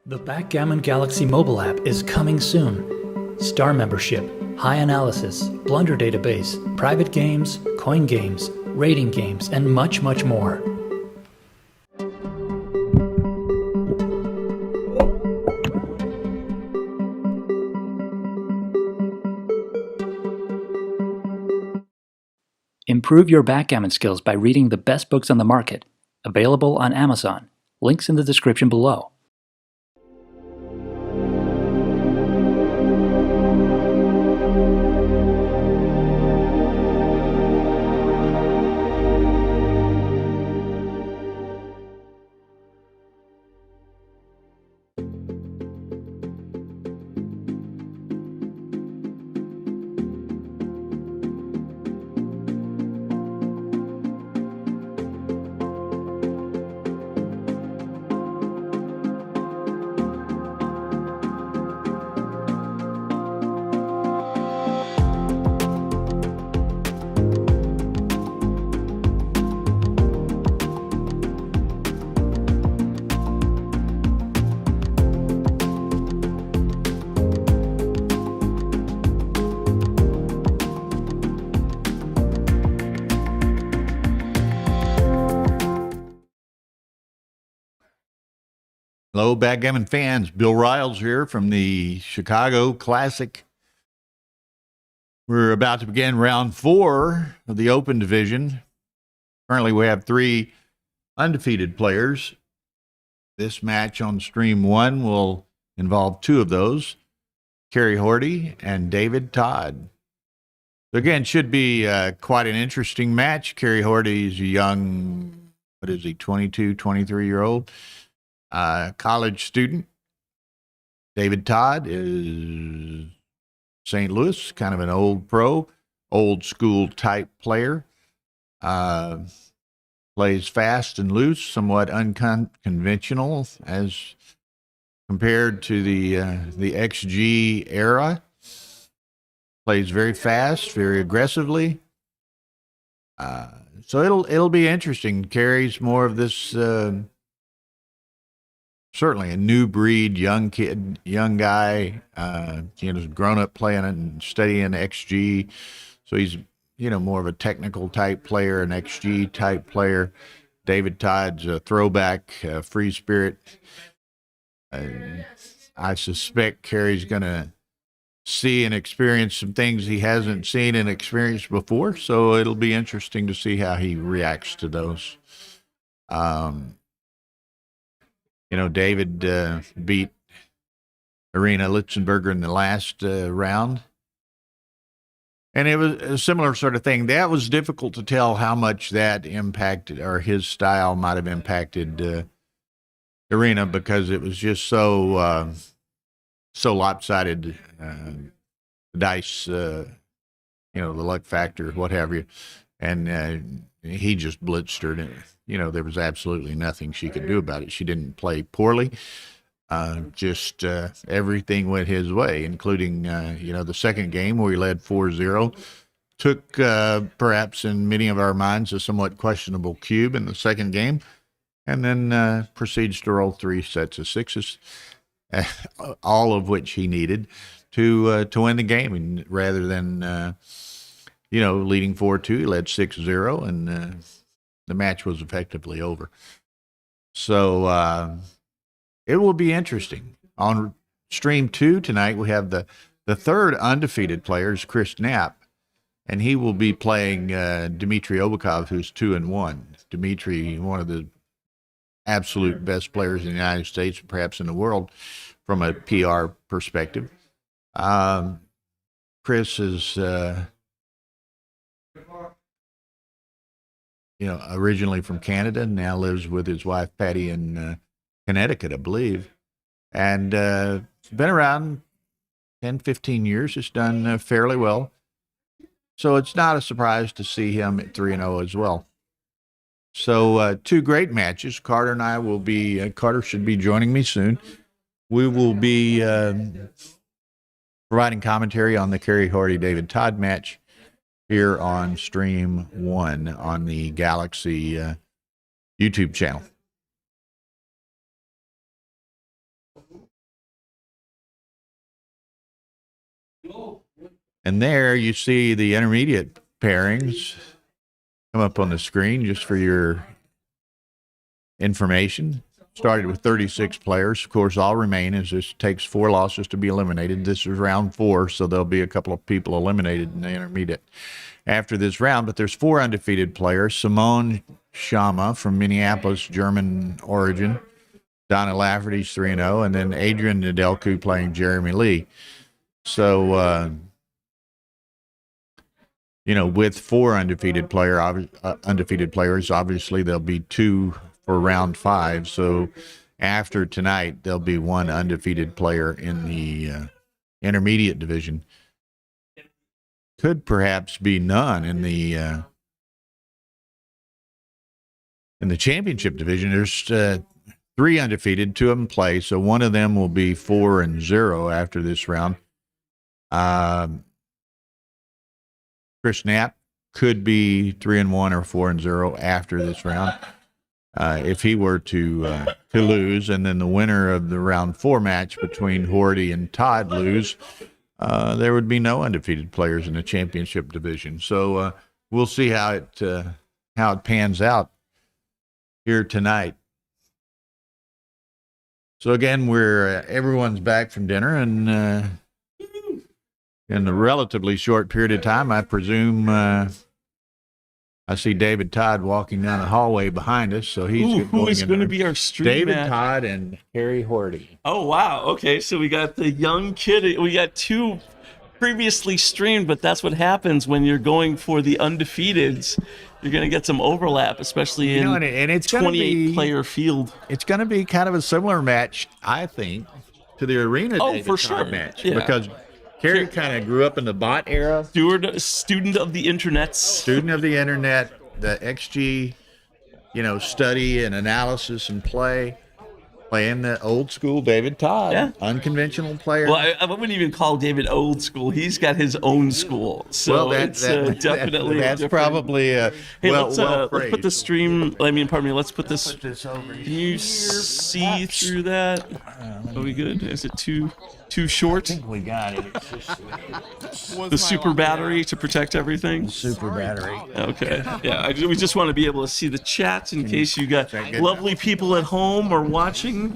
The Backgammon Galaxy mobile app is coming soon. Star membership, high analysis, blunder database, private games, coin games, rating games, and much, much more. Improve your backgammon skills by reading the best books on the market. Available on Amazon. Links in the description below. Hello, Backgammon fans. Bill Riles here from the Chicago Classic. We're about to begin round 4 of the Open Division. Currently, we have 3 undefeated players. This match on Stream 1 will involve 2 of those, Kerry Horty and David Todd. So again, should be quite an interesting match. Kerry Horty is a young, 22, 23-year-old. College student. David Todd is St. Louis, kind of an old pro, old school type player. Plays fast and loose, somewhat unconventional as compared to the XG era. Plays very fast, very aggressively. So it'll be interesting. Carries more of this. Certainly a new breed, young kid, young guy, grown up playing and studying XG. So he's, more of a technical type player, an XG type player. David Todd's a throwback, free spirit. I suspect Kerry's going to see and experience some things he hasn't seen and experienced before. So it'll be interesting to see how he reacts to those. David beat Irina Litzenberger in the last round. And it was a similar sort of thing. That was difficult to tell how much that impacted, or his style might have impacted Irina, because it was just so lopsided. The dice, the luck factor, what have you. And he just blitzed her. And, there was absolutely nothing she could do about it. She didn't play poorly. Just everything went his way, including, the second game where he led 4-0. Took, perhaps in many of our minds, a somewhat questionable cube in the second game, and then proceeds to roll 3 sets of 6s, all of which he needed to win the game. And rather than, leading 4-2, he led 6-0, and the match was effectively over. So it will be interesting. On Stream 2 tonight, we have the third undefeated player is Chris Knapp, and he will be playing Dmitry Obakov, who's 2-1. Dmitry, one of the absolute best players in the United States, perhaps in the world, from a PR perspective. Chris is originally from Canada, now lives with his wife Patty in Connecticut, I believe, and been around 10, 15 years. Has done fairly well, so it's not a surprise to see him at 3-0 as well. So 2 great matches. Carter and I will be. Carter should be joining me soon. We will be providing commentary on the Kerry Horty David Todd match here on Stream 1 on the Galaxy YouTube channel. And there you see the intermediate pairings come up on the screen just for your information. Started with 36 players. Of course, all remain as this takes 4 losses to be eliminated. This is round 4, so there'll be a couple of people eliminated in the intermediate after this round. But there's 4 undefeated players. Simone Schama from Minneapolis, German origin. Donna Lafferty's 3-0. And then Adrian Nedelku playing Jeremy Lee. So, with 4 undefeated players, obviously there'll be 2 for round 5. So after tonight, there'll be 1 undefeated player in the intermediate division. Could perhaps be none in the championship division. There's 3 undefeated, 2 of them play, so one of them will be 4-0 after this round. Chris Knapp could be 3-1 or 4-0 after this round. If he were to lose, and then the winner of the round 4 match between Horty and Todd lose, there would be no undefeated players in the championship division. So we'll see how it pans out here tonight. So again, everyone's back from dinner, and in a relatively short period of time, I presume. I see David Todd walking down the hallway behind us, so who is going to be our stream David match? Todd and Harry Horty. Oh, wow. Okay, so we got the young kid. We got 2 previously streamed, but that's what happens when you're going for the undefeateds. You're going to get some overlap, especially in and it's 28-player field. It's going to be kind of a similar match, I think, to the Arena David for Todd sure. match. Yeah. Because Harry kind of grew up in the bot era. Student of the internet. Student of the internet, the XG, study and analysis and playing the old school David Todd. Yeah. Unconventional player. Well, I wouldn't even call David old school. He's got his own school. So it's definitely that's different. Probably Hey, well let's put the stream. Let's put this. Put this over here. Can you see through that? Are we good? Is it too short? I think we got it. It's just The super battery to protect everything. super battery. Okay. Yeah. We just want to be able to see the chat in case you got lovely people at home or watching.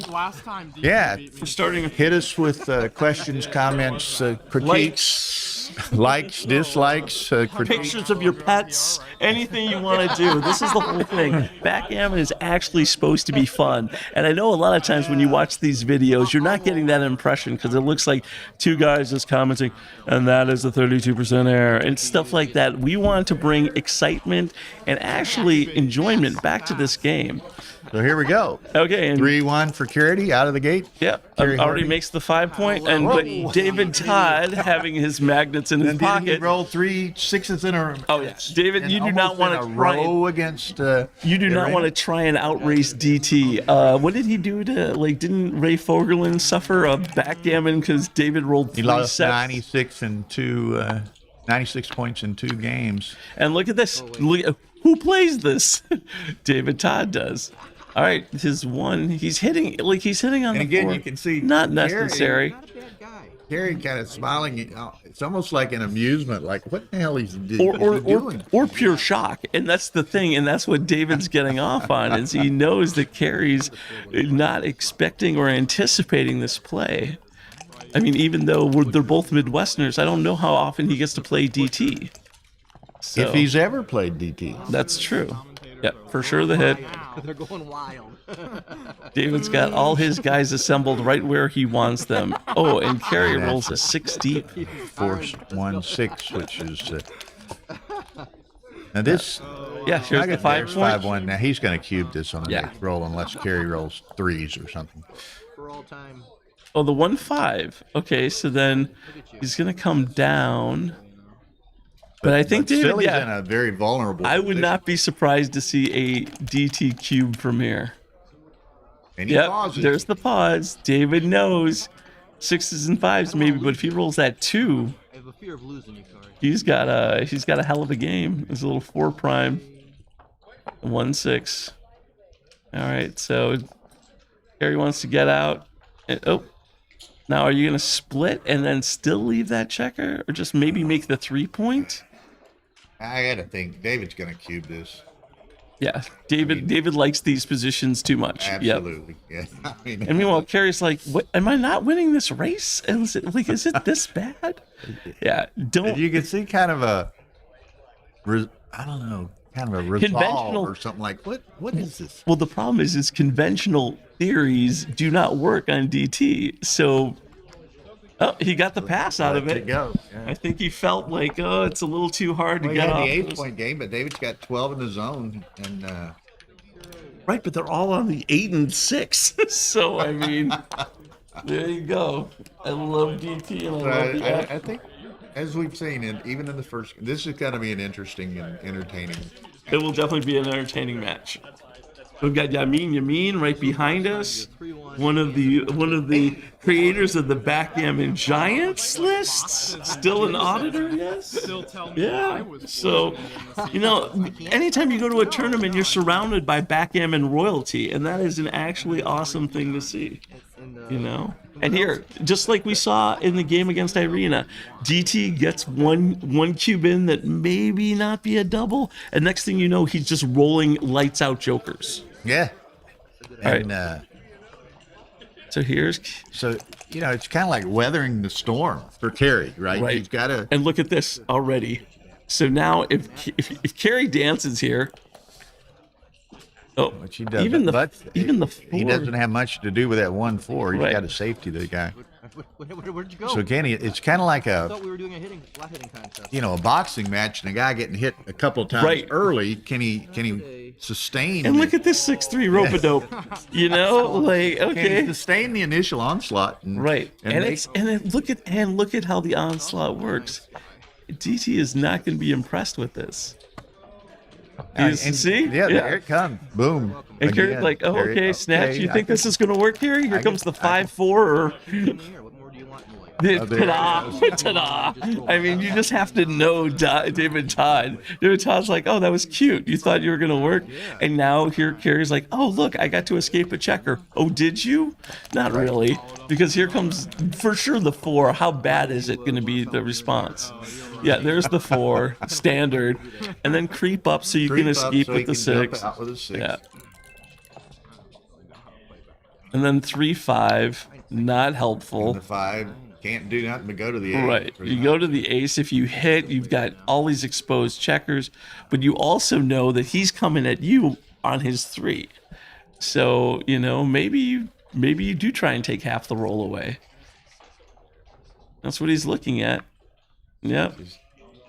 Yeah. For starting, Hit us with questions, comments, critiques, likes, dislikes, critiques. pictures of your pets, anything you want to do. This is the whole thing. Backgammon is actually supposed to be fun. And I know a lot of times when you watch these videos, you're not getting that impression because it looks like 2 guys just commenting, and that is a 32% error, and stuff like that. We want to bring excitement and actually enjoyment back to this game. So here we go. Okay, and 3-1 for Curity out of the gate. Yep, Kerry already Horty. makes the 5 point, and but David Todd having his magnets in his And did he pocket. roll 3 6s in a Oh yeah, David, you do not want to try. row against. You do not want to try and outrace DT. What did he do to Didn't Ray Fogerlin suffer a backgammon because David rolled 3 He lost sets? 96 points in 2 games. And look at this. Who plays this? David Todd does. All right, his one. He's hitting on And the again, board. you can see Not Kerry- necessary. Harry kind of smiling. It's almost like an amusement. Like, what the hell is he doing? Or pure shock. And that's the thing, and that's what David's getting off on, is he knows that Carrie's not expecting or anticipating this play. I mean, even though they're both Midwesterners, I don't know how often he gets to play DT. So, If he's ever played DT. that's true. Yeah, for sure the hit. They're going wild. David's got all his guys assembled right where he wants them. Oh, and Carrie rolls a 6 deep. Forced 1-6, which is. Now this. Yeah, here's the 5 There's point. 5-1. Now he's going to cube this on the Yeah. next roll unless Kerry rolls 3s or something. For all time. Oh, the 1-5. Okay, so then he's gonna come down. But I think David, still he's yeah, in a very vulnerable. I would position. not be surprised to see a DT cube from here. And he Yep, pauses. there's the pause. David knows 6s and 5s maybe, but if he rolls that 2, I have a fear of losing you, Corey. he's got a hell of a game. There's a little 4 prime, 1-6. All right, so Harry wants to get out. And, Now, are you going to split and then still leave that checker, or just maybe make the 3-point? I got to think David's going to cube this. Yeah, David likes these positions too much. Absolutely. Yep. Yeah. And meanwhile, Carrie's like, "What? Am I not winning this race? Is it this bad?" Yeah, don't. You can see kind of a, I don't know, kind of a resolve Conventional- or something like, what is this? Well, the problem is conventional theories do not work on DT. So, he got the pass out of Let it. go. Yeah. I think he felt like, it's a little too hard to Well, he get had off. the those- 8-point game, but David's got 12 in the zone, and Right, but they're all on the 8 and 6. So I mean, there you go. I love DT and I love the act. I think, as we've seen, and even in the first, this is going to be an interesting and entertaining. It will definitely be an entertaining match. We've got Yamin right behind us. One of the creators of the Backgammon Giants lists. Still an auditor, yes? Yeah. So, anytime you go to a tournament, you're surrounded by backgammon royalty, and that is an actually awesome thing to see. And here, just like we saw in the game against Irina, DT gets one cube in that maybe not be a double, and next thing you know, he's just rolling lights out jokers. Yeah. All And So here's it's kind of like weathering the storm for Kerry, right? Right. He's got to. and look at this already. So now if Carrie dances here, Which he doesn't. even the but four, he doesn't have much to do with that 1-4. He's Right. got a safety to the guy. Where'd you go? So Kenny, it's kind of like I a thought we were doing a flat hitting contest. a boxing match, and a guy getting hit a couple of times Right. early. Can he sustain? and look at this 6'3" rope-a-dope. Like Can okay. he sustain the initial onslaught? Right, And look at how the onslaught works. DT is not going to be impressed with this. See? Yeah, there it comes. Boom. And Carrie's Again. like, Carrie, okay, Snatch, you I think this is going to work, Carrie? Here comes the 5-4 or Here, what more do you want in life? ta-da, ta-da. I mean, you just have to know David Todd. David Todd's like, oh, that was cute. You thought you were going to work? And now here Carrie's like, oh, look, I got to escape a checker. Oh, did you? Not really. Because here comes, for sure, the 4. How bad is it going to be, the response? Yeah, there's the 4, standard. And then creep up so you can escape with the 6. Out with a 6. Yeah. And then 3-5, not helpful. The 5 can't do nothing but go to the 8. Right. You go to the ace. If you hit, you've got all these exposed checkers, but you also know that he's coming at you on his 3. So, maybe you do try and take half the roll away. That's what he's looking at. Yep.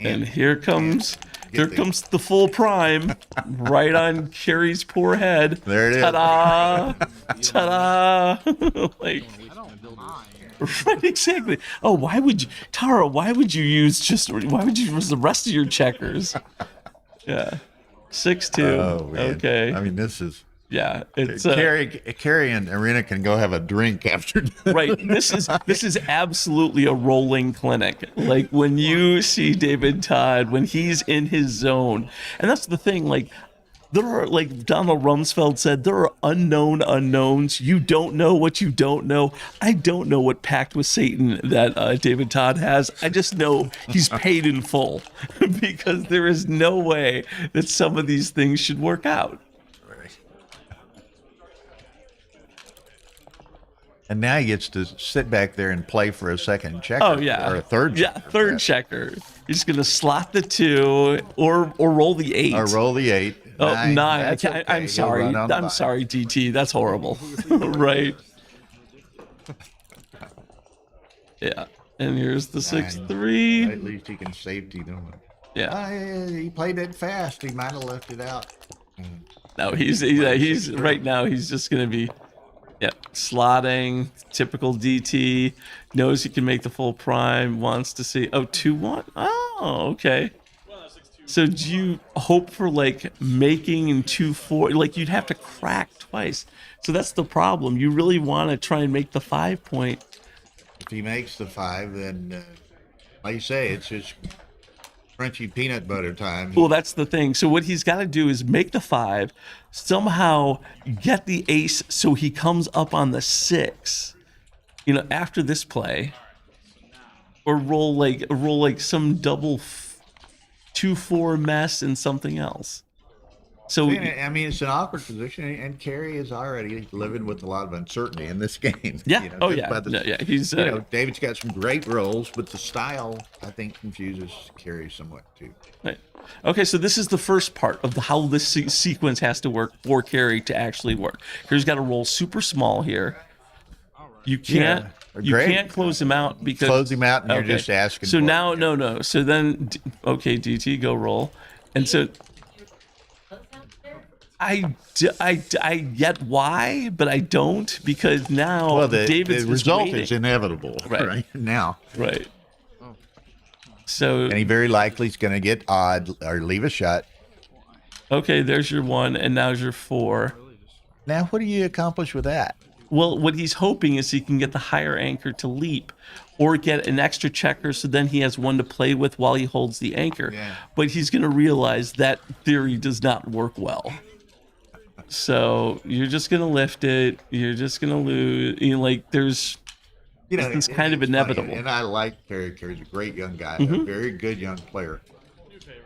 And here comes the full prime right on Carrie's poor head. There it is. Ta-da! Ta-da! Like, right, exactly. Oh, why would you use the rest of your checkers? Yeah. 6-2. Oh, man. Okay. I mean, this is. Yeah, it's Carrie and Arena can go have a drink after. right. This is absolutely a rolling clinic. Like when you see David Todd when he's in his zone, and that's the thing. Like there are, like Donald Rumsfeld said, there are unknown unknowns. You don't know what you don't know. I don't know what pact with Satan that David Todd has. I just know he's paid in full because there is no way that some of these things should work out. And now he gets to sit back there and play for a second checker. Oh yeah, or a third. Yeah, checker. third checker. He's gonna slot the 2 or roll the 8. Or roll the 8. Oh, 9. That's I'm okay. sorry. He'll run on the I'm 5. sorry, DT. That's horrible. Right. Yeah. And here's the 6-3. At least he can safety them. Yeah. He played it fast. He might have left it out. No, he's right now. He's just gonna be. Yep, slotting, typical DT, knows he can make the full prime, wants to see, 2-1? Oh, okay. So do you hope for, like, making in 2-4? Like, you'd have to crack twice. So that's the problem. You really want to try and make the 5-point. If he makes the 5, then, like you say, it's just crunchy peanut butter time. Well, that's the thing. So what he's got to do is make the 5, somehow get the ace so he comes up on the 6. after this play, or roll like some double 2-4 mess and something else. So I mean, it's an awkward position, and Kerry is already living with a lot of uncertainty in this game. Yeah. He's David's got some great rolls, but the style I think confuses Kerry somewhat too. right. Okay, so this is the first part of how this sequence has to work for Kerry to actually work. Kerry's got to roll super small here. You can't. You can't close him out because close him out, and you're just asking. So for now, it. no. So then, DT, go roll, and so I get why, but I don't, because now David's the result waiting. is inevitable right now. Right. So and he very likely is going to get odd or leave a shot. Okay, there's your 1, and now's your 4. Now, what do you accomplish with that? Well, what he's hoping is he can get the higher anchor to leap, or get an extra checker, so then he has 1 to play with while he holds the anchor. Yeah. But he's going to realize that theory does not work well. So you're just going to lift it. You're just going to lose. It's kind of inevitable. Funny. And I like Kerry. Kerry's a great young guy, a very good young player.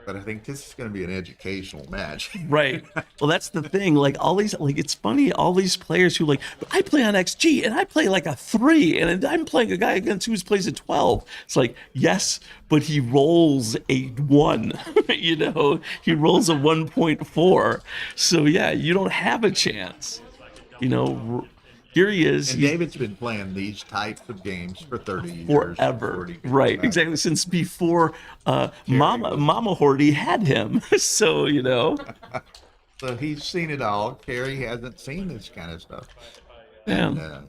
But I think this is going to be an educational match. Right. Well, that's the thing. It's funny, all these players who I play on XG and I play like a 3 and I'm playing a guy against who plays a 12. It's like, yes, but he rolls a 1, he rolls a 1.4. So yeah, you don't have a chance. Here he is. And David's been playing these types of games for 30 years. Forever. Right, exactly. Since before Mama Horty had him. So, So he's seen it all. Kerry hasn't seen this kind of stuff. Yeah. And,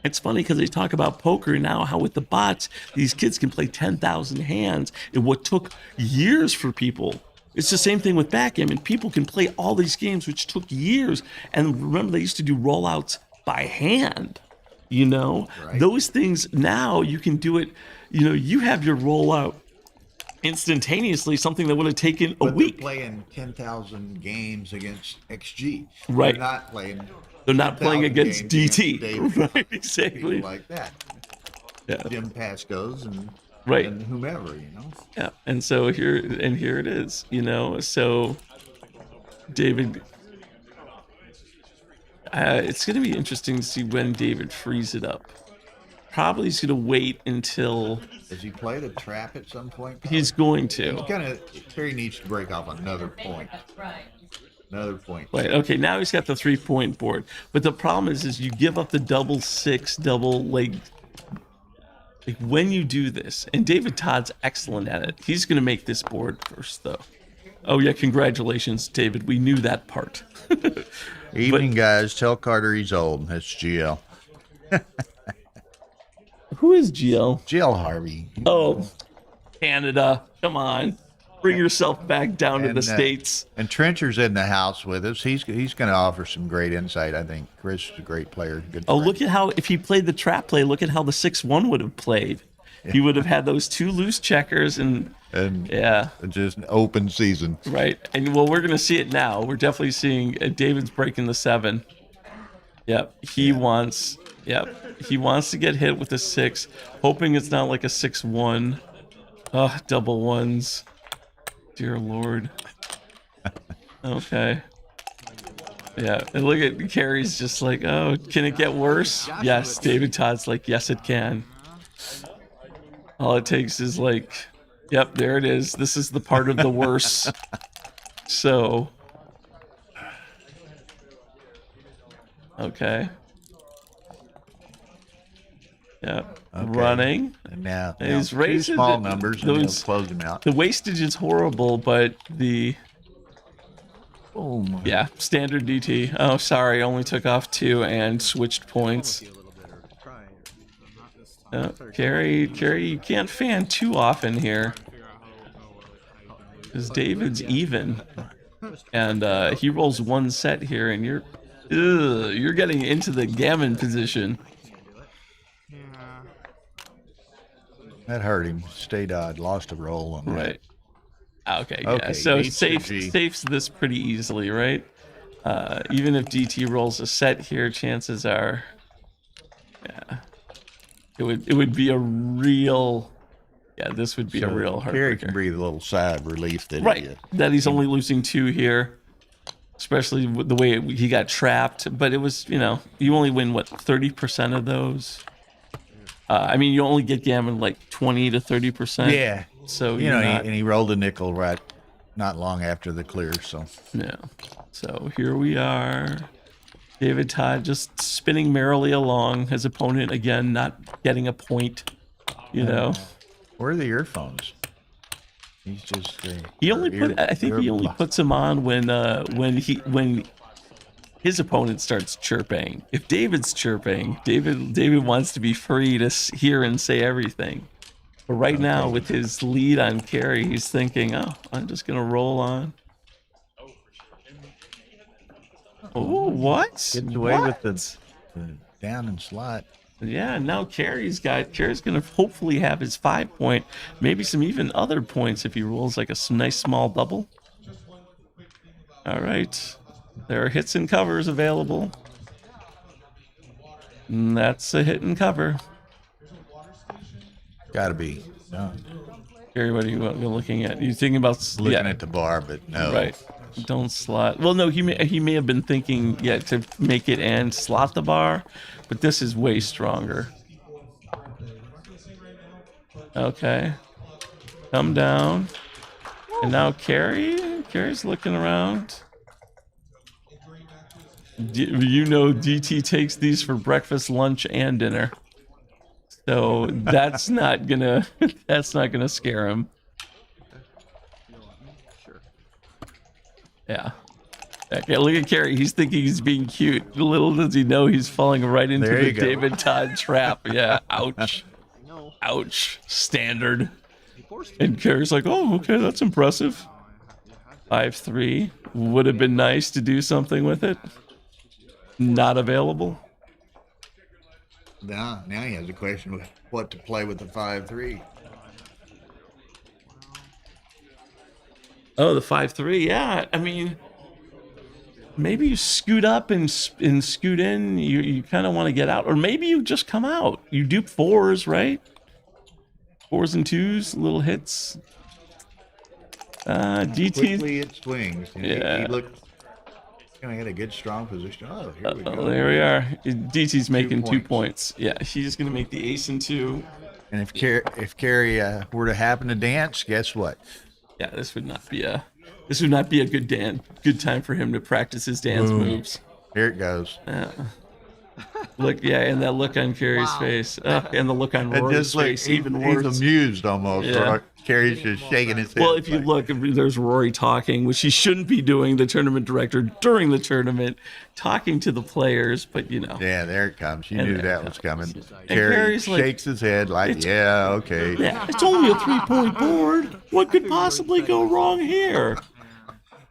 it's funny because they talk about poker now, how with the bots, these kids can play 10,000 hands in what took years for people. It's the same thing with backgammon. People can play all these games, which took years. And remember, they used to do rollouts by hand, Right. Those things now you can do it, you have your rollout instantaneously, something that would have taken a week. They're playing 10,000 games against XG. Right. They're not playing against DT. David, right, exactly. Like that. Yeah. Jim Pasco's and whomever, Yeah. And so here it is, so David, it's going to be interesting to see when David frees it up. Probably he's going to wait until... Does he play the trap at some point? He's going to. Kerry needs to break off another point. Another point. Right, okay, now he's got the 3-point board. But the problem is you give up the double 6, double leg. When you do this, and David Todd's excellent at it, he's going to make this board first, though. Oh, yeah, congratulations, David. We knew that part. Evening, guys. Tell Carter he's old. That's GL. Who is GL? GL Harvey. Oh, Canada. Come on. Bring yourself back down to the States. And Trencher's in the house with us. He's going to offer some great insight, I think. Chris is a great player. Good friend. Look at how, if he played the trap play, look at how the 6-1 would have played. He would have had those 2 loose checkers and just an open season. Right. And we're going to see it now. We're definitely seeing David's breaking the 7. Yep. He wants to get hit with a 6, hoping it's not like a 6-1. Oh, double 1s. Dear Lord. Okay. Yeah. And look at Kerry's just like, oh, can it get worse? Yes. David Todd's like, yes, it can. All it takes is yep, there it is. This is the part of the worse. So, okay. Yeah, okay. Running. And now he's raising small numbers, and they'll close him out. The wastage is horrible, but yeah, standard DT. Oh, sorry, only took off 2 and switched points. Kerry, you can't fan too often here, because David's even, and he rolls 1 set here, and you're getting into the gammon position. That hurt him. Stayed odd. Lost a roll on that. Right. Okay. Yeah. So safes this pretty easily, right? Even if DT rolls a set here, chances are, yeah. It would be a real. Yeah, this would be a real Carey can heartbreaker. breathe a little sigh of relief that Right, that he's only losing 2 here, especially with the way he got trapped. But it was, you only win, what, 30% of those? I mean, you only get gammon like 20 to 30%. Yeah. So, and he rolled a nickel right not long after the clear, so. Yeah. So here we are. David Todd just spinning merrily along. His opponent, again, not getting a point, Where are the earphones? He's just. He only puts them on when his opponent starts chirping. If David's chirping, David wants to be free to hear and say everything. But right now, with his lead on Carey, he's thinking, "Oh, I'm just gonna roll on." Oh, what? Gets away with the down and slot. Yeah, now Carey's going to hopefully have his 5 point, maybe some even other points if he rolls like a nice small double. All right. There are hits and covers available. And that's a hit and cover. Gotta be. No. Carey, what are you looking at? You thinking about Looking at the bar, but no. Right. Don't slot. Well, no, he may have been thinking, to make it and slot the bar, but this is way stronger. Okay. Come down. And now Carey's looking around. DT takes these for breakfast, lunch, and dinner. So that's not gonna scare him. Yeah. Okay, look at Carey. He's thinking he's being cute. Little does he know he's falling right into the David Todd trap. Yeah. Ouch. Ouch. Standard. And Carey's like, oh, okay, that's impressive. 5-3. Would have been nice to do something with it. Not available. Now he has a question with what to play with the 5-3. Oh, the 5-3. Yeah, I mean, maybe you scoot up and scoot in. You kind of want to get out, or maybe you just come out. You dupe 4s, right? 4s and 2s, little hits. DT. Quickly it swings. And Yeah. He looked. He had a good strong position. Oh, here we go. There we are. DT's making 2 points. Yeah, she's gonna make the ace and 2. And if Carey were to happen to dance, guess what? Yeah, this would not be a good time for him to practice his dance moves. Here it goes. Look, and that look on Carey's face, and the look on Rory's face, even worse. He's amused almost. Yeah. Carey's just shaking his head. Well, if you look, there's Rory talking, which he shouldn't be doing, the tournament director, during the tournament, talking to the players, but Yeah, there it comes. You knew that was coming. Carey Carey like, shakes his head like, yeah, okay. Yeah, it's only a 3-point board. What could possibly go wrong here?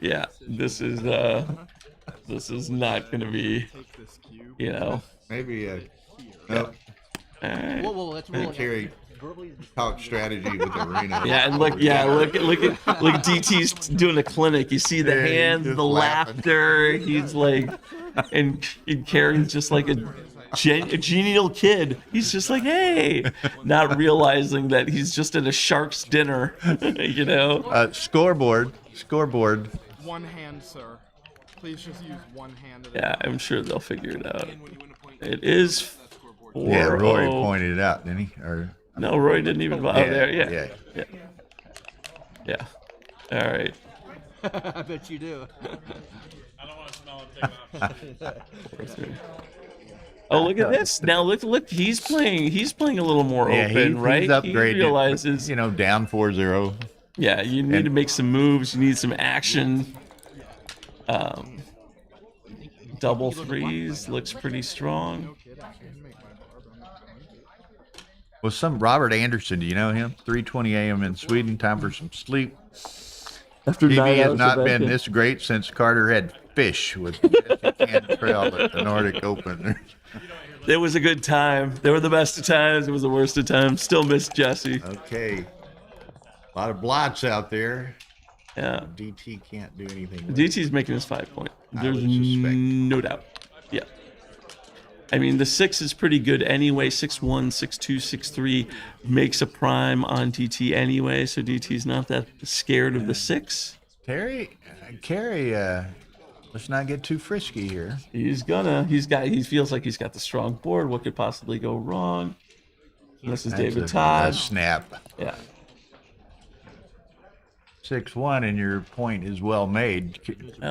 Yeah, this is not going to be, Maybe Whoa, let's roll. Carey talk strategy with Arena. Yeah, and look at DT's doing a clinic. You see the hands, the laughter. He's like, and Carey's just like a genial kid. He's just like, hey, not realizing that he's just at a shark's dinner. Scoreboard. One hand, sir. Please just use one hand. Yeah, I'm sure they'll figure it out. It is 4-0. Yeah, Rory pointed it out, didn't he? No, Roy didn't even. Oh, there. Yeah. All right. I bet you do. I don't want to smell it. Oh, look at this! Now look. He's playing a little more open, right? He's upgraded. He realizes, down 4-0. Yeah, you need to make some moves. You need some action. Double 3s looks pretty strong. Well, some Robert Anderson, do you know him? 3:20 a.m. in Sweden, time for some sleep. After TV has not been this great since Carter had fish with Jesse Cantrell at the Nordic Open. It was a good time. They were the best of times. It was the worst of times. Still miss Jesse. Okay. A lot of blots out there. Yeah. DT can't do anything with DT's making his 5 point. There's no doubt. Yeah. I mean, the 6 is pretty good anyway. 6-1, 6-2, 6-3 makes a prime on DT anyway, so DT's not that scared of the 6. Carry, let's not get too frisky here. He feels like he's got the strong board. What could possibly go wrong? This is David Todd. A snap. Yeah. 6-1, and your point is well made.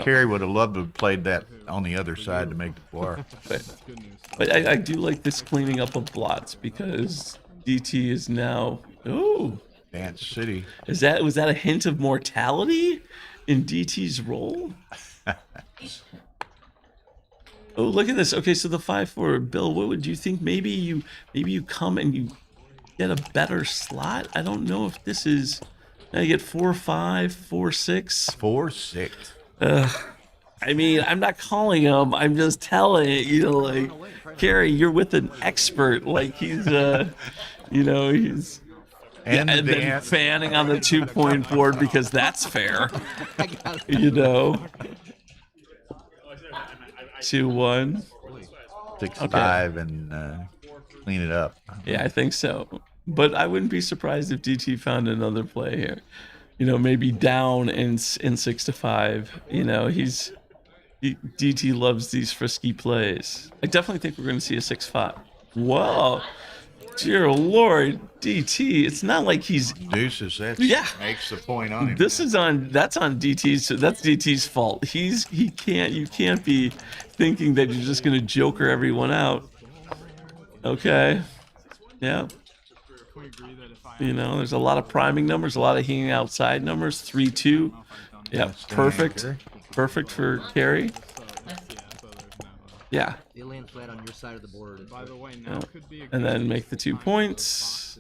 Kerry would have loved to have played that on the other side to make the bar. But I do like this cleaning up of blots because DT is now. Oh, Dance City. was that a hint of mortality in DT's role? Oh, look at this. Okay, so the 5-4, Bill. What would you think? Maybe you come and you get a better slot. I don't know if this is. Now you get 4-5, 4-6. 4-6. I mean, I'm not calling him. I'm just telling like, Kerry, you're with an expert. Like he's, he's. And then fanning on the 2-point board because that's fair. 2-1. 6-5 and clean it up. Yeah, I think so. But I wouldn't be surprised if DT found another play here. Maybe down in 6-5. DT loves these frisky plays. I definitely think we're going to see a 6-5. Whoa. Dear Lord, DT. It's not like he's deuces. That makes the point on him. That's on DT's. That's DT's fault. You can't be thinking that you're just gonna joker everyone out. Okay. Yeah. There's a lot of priming numbers, a lot of hanging outside numbers. 3-2. Yeah, perfect. Perfect for Kerry. Yeah. They land flat on your side of the board. By the way, now could be and then make the 2 points.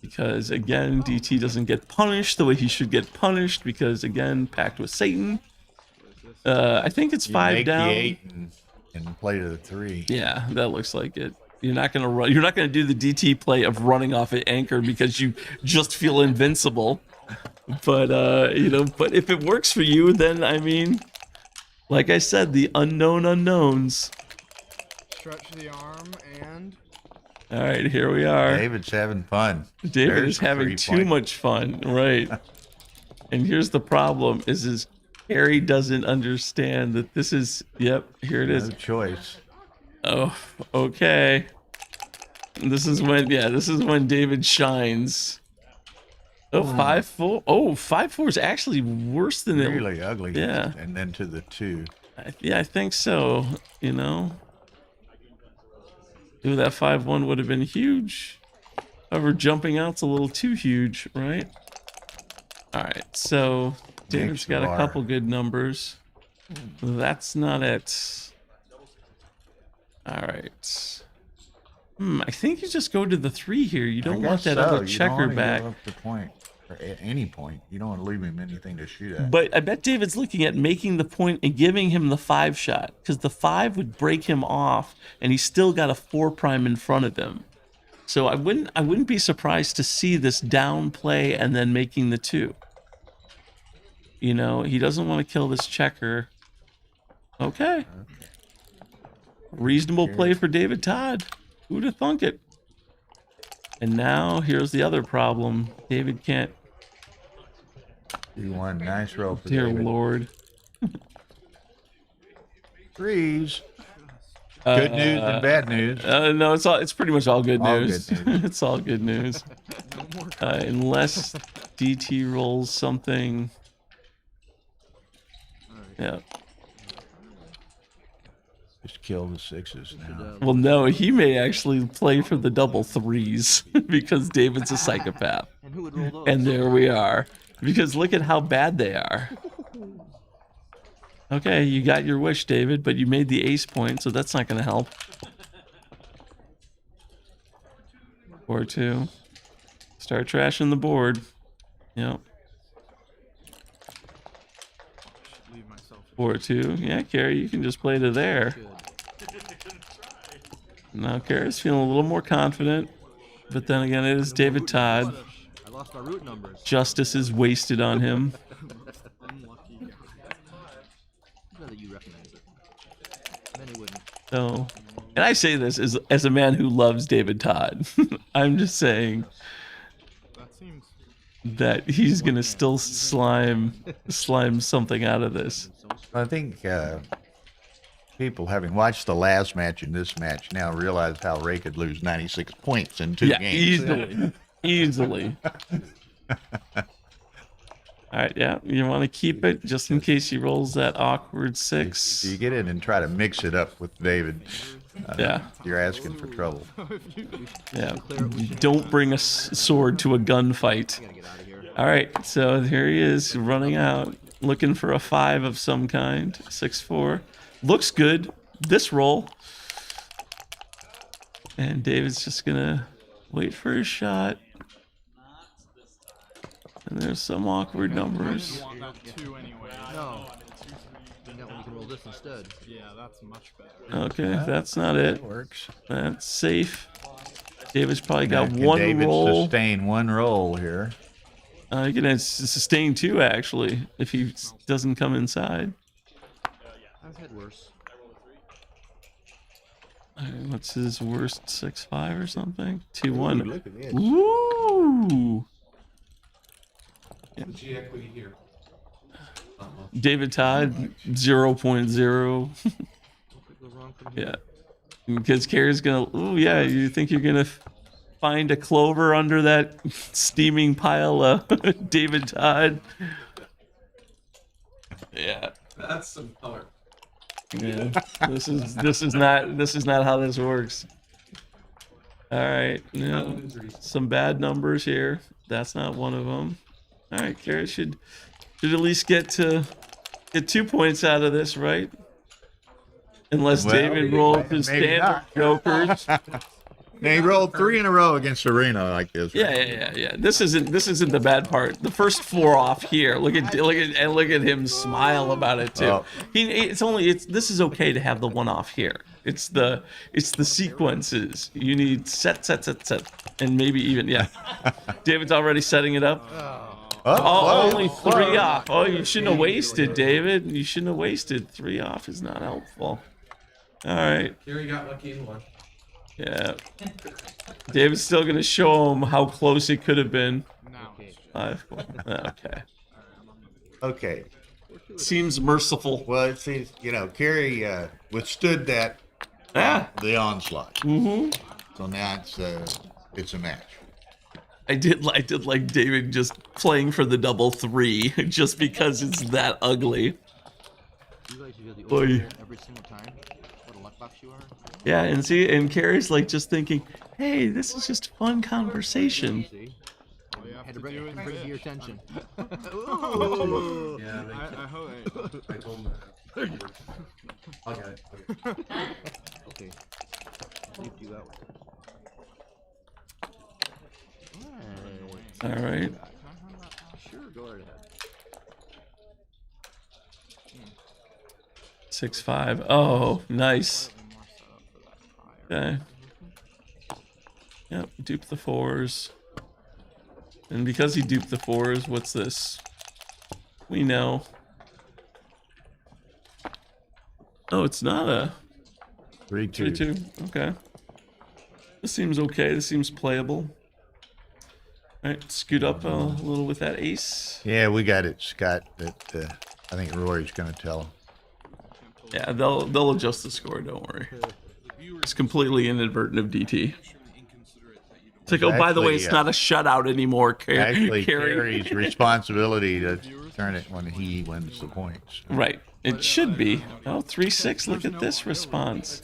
Because, again, DT doesn't get punished the way he should get punished. Because, again, packed with Satan. I think it's 5 down. The 8 and play to the 3. Yeah, that looks like it. You're not gonna run. You're not gonna do the DT play of running off at anchor because you just feel invincible. But but if it works for you, then I mean, like I said, the unknown unknowns. Stretch the arm and. All right, here we are. David's having fun. David is having too much fun, right? And here's the problem: is Harry doesn't understand that this is. Yep, here it is. No choice. Oh, okay. This is when David shines. Oh, 5-4. Oh, 5-4 is actually worse than it. Really ugly. Yeah. And then to the 2. I think so. Ooh, that 5-1 would have been huge. However, jumping out's a little too huge, right? All right, so David's got a couple good numbers. That's not it. All right. I think you just go to the 3 here. You don't want that other checker back. Give up the point, or at any point. You don't want to leave him anything to shoot at. But I bet David's looking at making the point and giving him the 5 shot because the 5 would break him off, and he's still got a 4 prime in front of him. So I wouldn't be surprised to see this down play and then making the 2. He doesn't want to kill this checker. Okay. Reasonable play for David Todd. Who'd have thunk it? And now here's the other problem. David can't. 3-1. Nice roll for Dear David. Lord. 3s. Good news and bad news. No, it's pretty much all good All news. good news. It's all good news. Unless DT rolls something. Yeah. Just kill the 6s now. Well, no, he may actually play for the double 3s because David's a psychopath. And who would roll those? And there we are. Because look at how bad they are. Okay, you got your wish, David, but you made the ace point, so that's not going to help. 4-2. Start trashing the board. Yep. 4-2. Yeah, Kerry, you can just play to there. Now Kerry's feeling a little more confident, but then again, it is David Todd. I lost my root numbers. Justice is wasted on him. Not that you recognize it. Many wouldn't. So And I say this as a man who loves David Todd. I'm just saying That seems. that he's gonna still slime something out of this. I think people, having watched the last match and this match, now realize how Ray could lose 96 points in 2 Yeah, games. easily. All right, yeah, you want to keep it just in case he rolls that awkward 6. If you get in and try to mix it up with David, Yeah, you're asking for trouble. yeah. Don't bring a sword to a gunfight. All right, so here he is running out, looking for a 5 of some kind. 6-4. Looks good. This roll. And David's just gonna wait for his shot. And there's some awkward numbers. You want that 2 anyway. No. That one you can roll this instead. Yeah, that's much better. Okay, that's not it. That works. That's safe. David's probably got Can one David roll. sustain 1 roll here? He can sustain 2 actually if he doesn't come inside. I've had worse. What's his worst? 6-5 or something? 2-1. Look at this. Ooh. G equity here. David Todd 0.0. What could go wrong from here? Yeah. Because Carrie's gonna. Oh yeah, you think you're gonna find a clover under that steaming pile of David Todd? Yeah. That's some color. Yeah. This is not how this works. All right. Yeah. Some bad numbers here. That's not one of them. All right, Carrie should at least get 2 points out of this, right? Unless Well, David rolled his maybe standard not. jokers. Now, he rolled 3 in a row against Arena like this. Yeah. This isn't the bad part. The first 4 off here. Look at him smile about it too. Oh. This is okay to have the 1 off here. It's the sequences. You need set, and maybe even David's already setting it up. Oh, only 3 off. Oh, you shouldn't have wasted, David. You shouldn't have wasted. 3 off is not helpful. All right. Gary got lucky in 1. Yeah. David's still going to show him how close it could have been. Now. 5. Okay. Okay. Seems merciful. Well, it seems, Kerry withstood that, the onslaught. Mm-hmm. So now it's a match. I did like David just playing for the double 3 just because it's that ugly. You guys do the Boy. over every single time. What a luck box you are. Yeah, and Carrie's like just thinking, hey, this is just fun conversation. See? All you have Had to to do is bring it to your this. attention. Yeah, I hope. I told him that. I'll get it. Okay. Leave you out. All right. Sure, go right ahead. 6-5. Oh, nice. Okay. Yep, dupe the 4s. And because he duped the 4s, what's this? We know. Oh, it's not a 3-2. 3-2. Okay. This seems okay. This seems playable. All right, scoot up a little with that ace. Yeah, we got it, Scott. That I think Rory's going to tell him. Yeah, they'll adjust the score. Don't worry. It's completely inadvertent of DT. It's like, oh, by the way, it's not a shutout anymore. Actually, Carrie. Kerry's responsibility to turn it when he wins the points. Right. It should be. Oh, 3-6. Look at this response.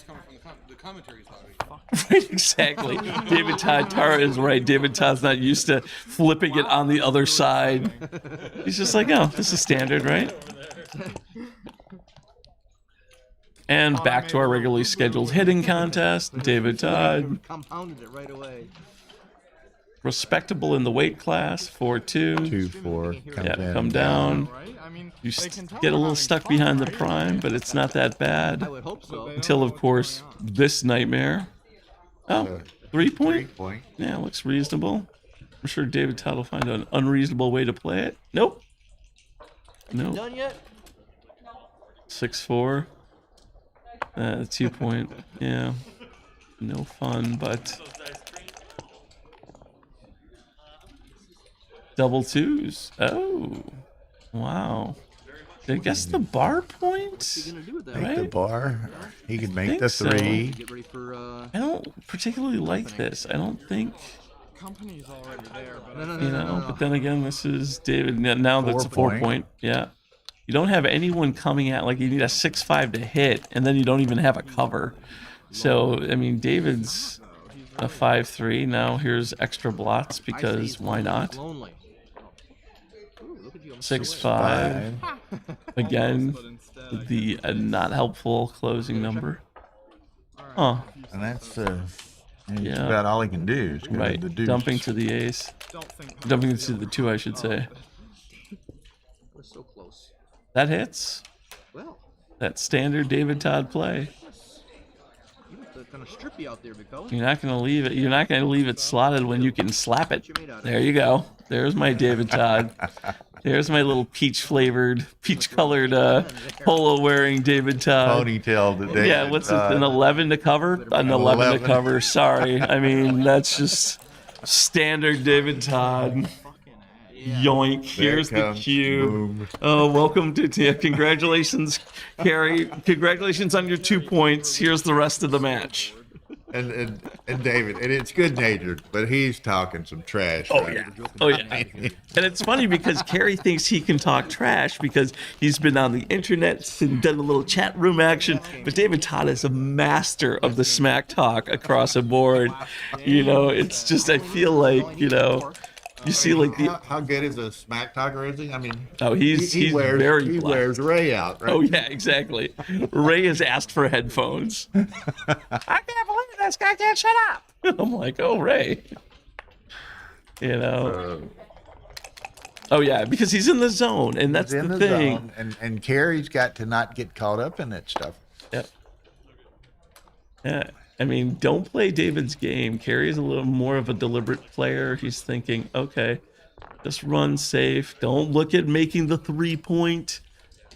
Right, exactly. David Todd Tara is right. David Todd's not used to flipping it on the other side. He's just like, oh, this is standard, right? And back to our regularly scheduled hitting contest. David Todd, Compounded it right away. respectable in the weight class, 4-2. 2-4. Yeah, come down. Right? I mean, You they can tell get a we're little having stuck fun, behind the right? prime, but it's not that bad. I would hope so. Until, of course, this nightmare. Oh, 3 point? 3-point. Yeah, looks reasonable. I'm sure David Todd will find an unreasonable way to play it. Nope. Nope. Done yet? 6-4. 2 point. Yeah. no fun, but double twos. Oh, wow. I guess the bar point, Gonna do with that? Make the right? bar. He can make think the so. 3. Get ready for I don't particularly like this. I don't think, Company's already there, but but then again, this is David. Now that's a 4 4-point. Yeah. You don't have anyone coming at, like, you need a 6-5 to hit, and then you don't even have a cover. So, I mean, David's a 5-3. Now here's extra blots because why not? lonely. Ooh, look at you. I'm 6-5. Again, the not helpful closing number. Huh. And that's Yeah. about all he can do. Is go to Right. the deuce. Dumping to the ace. don't think Dumping to the 2, I should say. We're so close. That hits. Well, That standard David Todd play. you're gonna strip you out there, big fella. You're not gonna leave it. You're not gonna leave it slotted when you can slap it. There you go. There's my David Todd. There's my little peach-flavored, peach-colored polo-wearing David Todd. Ponytail today. Yeah, what's it, an 11 to cover? An 11 to cover. Sorry. I mean, that's just standard David Todd. Yoink. Here's the cube. Oh, welcome to congratulations, Carrie. Congratulations on your 2 points. Here's the rest of the match. And David, and it's good natured, but he's talking some trash. Oh right? yeah. Oh yeah. And it's funny because Carrie thinks he can talk trash because he's been on the internet and done a little chat room action. But David Todd is a master of the smack talk across a board. You know, it's just I feel like, you know, you see like the How good is a smack talker? Is he? I mean, oh he's very he blessed. wears Ray out. Right? Oh yeah, exactly. Ray has asked for headphones. I can't believe this guy can't shut up. I'm like, oh Ray. You know. Oh yeah, because he's in the zone, and that's He's in the the thing. zone, and Carrie's got to not get caught up in that stuff. Yep. Yeah. I mean, don't play David's game. Carrie's a little more of a deliberate player. He's thinking, okay, just run safe. Don't look at making the 3-point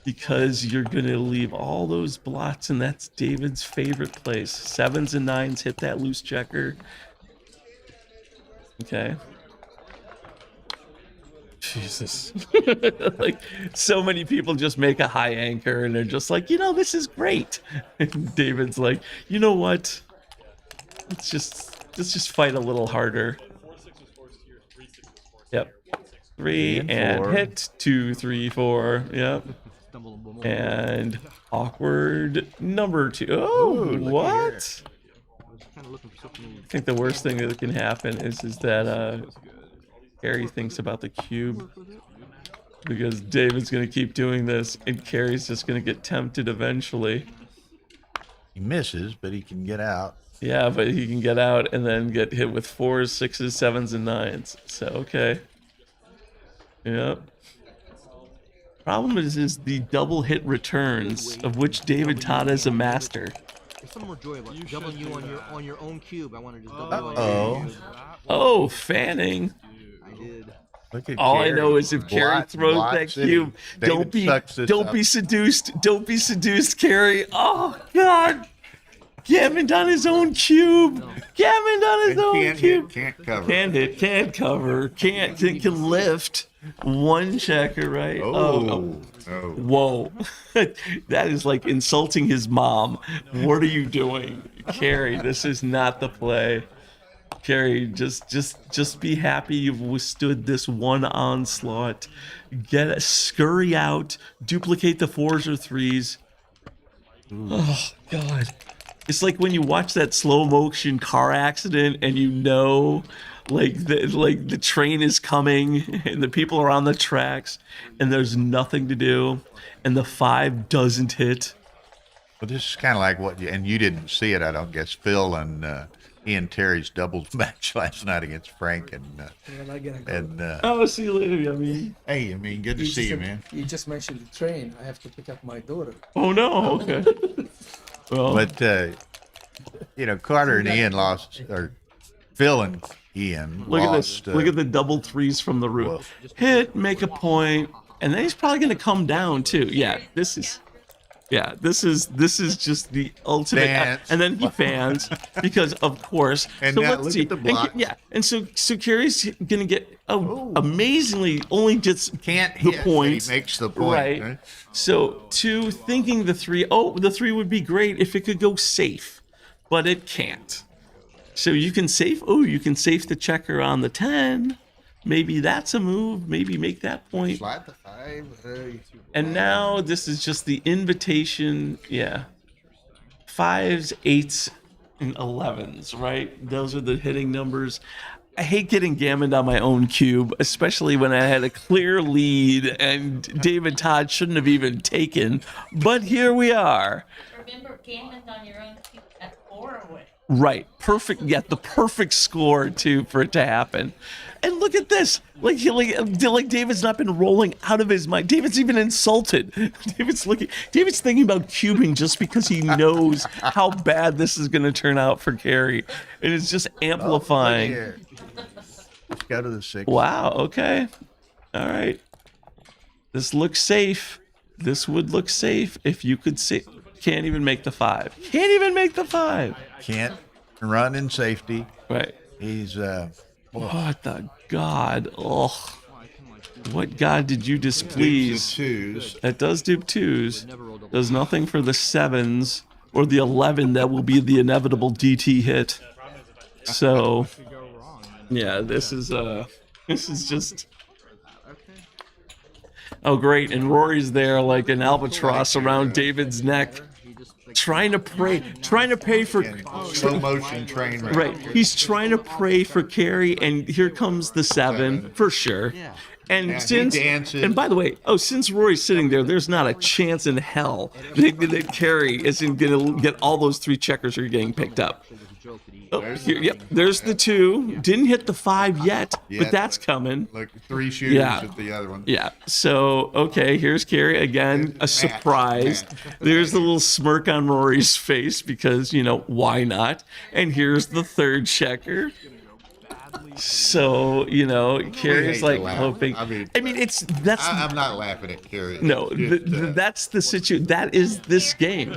because you're going to leave all those blots, and that's David's favorite place. 7s and 9s, hit that loose checker. Okay. Jesus. Like, so many people just make a high anchor, and they're just like, you know, this is great. And David's like, you know what? Let's just fight a little harder. Yep. 3 and 4. hit. 2, 3, 4. Yep. And awkward number 2. Oh, Ooh, look what? Kind of looking for something. I think the worst thing that can happen is that Carrie thinks about the cube. Because David's going to keep doing this, and Carrie's just going to get tempted eventually. He misses, but he can get out. Yeah, but he can get out and then get hit with 4s, 6s, 7s, and 9s. So, okay. Yep. Problem is the double hit returns, of which David Todd is a master. There's something more joy about doubling you on your own cube. I want to just double you on Uh-oh. your cube. Oh, fanning. I did. Look at All I Carrie. know is if Carrie Blot- throws Blot that City. cube, David sucks this don't up. be seduced. Don't be seduced, Carrie. Oh God. Gammon on his own cube. Gammon on his And own can't cube. hit, can't cover. Can't hit, can't cover, can lift. 1 checker, right? Oh. Whoa. That is like insulting his mom. What are you doing? Carrie, this is not the play. Carrie, just be happy you've withstood this one onslaught. Scurry out, duplicate the 4s or 3s. Oh God. It's like when you watch that slow motion car accident and you know the train is coming and the people are on the tracks and there's nothing to do and the 5 doesn't hit. Well, this is kind of like what you didn't see it, I don't guess. Phil and he and Terry's doubles match last night against Frank and Oh, see you later, Yummy. hey, I mean, good to see you, man. You just mentioned the train. I have to pick up my daughter. Oh no, okay. Well, But Carter and Ian lost, or Phil and Ian look at lost. this. Look at the double 3s from the roof. Hit, make a point, and then he's probably going to come down too. Yeah, this is Yeah, this is just the ultimate. Dance. And then he fans because, of course. And so now let's look see. at the block. And so Carrie's gonna get amazingly only gets Can't the hit, points. but he makes the point. Right. So 2, thinking the 3. Oh, the 3 would be great if it could go safe, but it can't. So you can safe. Oh, you can safe the checker on the 10. Maybe that's a move. Maybe make that point. Slide the 5. And now this is just the invitation. Yeah. 5s, 8s, and 11s, right? Those are the hitting numbers. I hate getting gammoned on my own cube, especially when I had a clear lead and David Todd shouldn't have even taken. But here we are. Remember, gammon on your own cube at 4 away. Right. Perfect. Yeah, the perfect score, too, for it to happen. And look at this. Like David's not been rolling out of his mind. David's even insulted. David's thinking about cubing just because he knows how bad this is going to turn out for Carrie. And it's just amplifying. Let's go to the 6. Wow. Okay. All right. This looks safe. This would look safe if you could say. Can't even make the 5. Can't even make the 5. Can't run in safety. Right. He's What the God? Oh, what God did you displease? dupes the 2s. That does dupe 2s. Does nothing for the 7s or the 11 that will be the inevitable DT hit. So, yeah, this is just. Oh, great! And Rory's there like an albatross around David's neck, trying to pray for. Slow motion train wreck. Right. He's trying to pray for Carrie, and here comes the 7 for sure. And Yeah, he since dances. and by the way, since Rory's sitting there, there's not a chance in hell that Carrie isn't gonna get all those 3 checkers are getting picked up. Oh, here, yep, there's the 2. Didn't hit the 5 yet, but that's coming. Like 3 shooters Yeah. at the other one. Yeah. So, okay, here's Carrie again, a surprise. There's the little smirk on Rory's face because, why not? And here's the 3rd checker. So, Carrie's hate to like laugh. hoping. I mean, I'm not laughing at Carrie. no, It's just, that's the situation. That is this game.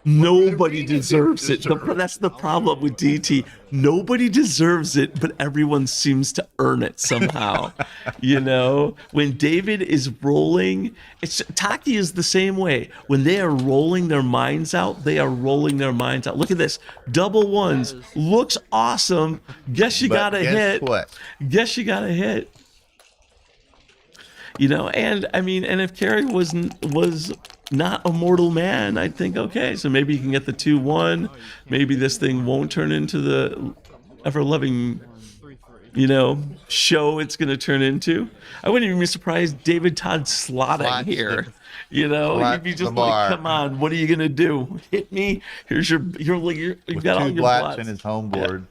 Nobody deserves it. That's the problem with DT. Nobody deserves it, but everyone seems to earn it somehow. When David is rolling, Taki is the same way. When they are rolling their minds out, they are rolling their minds out. Look at this. Double 1s. Looks awesome. Guess you got a hit. What? Guess you got a hit. And if Carrie was not a mortal man, I'd think, okay, so maybe you can get the 2-1. Maybe this thing won't turn into the ever-loving, show it's going to turn into. I wouldn't even be surprised David Todd slotting here. You'd be just like, come on, what are you going to do? Hit me? Here's you've got all 2 your blats blots. in his home board.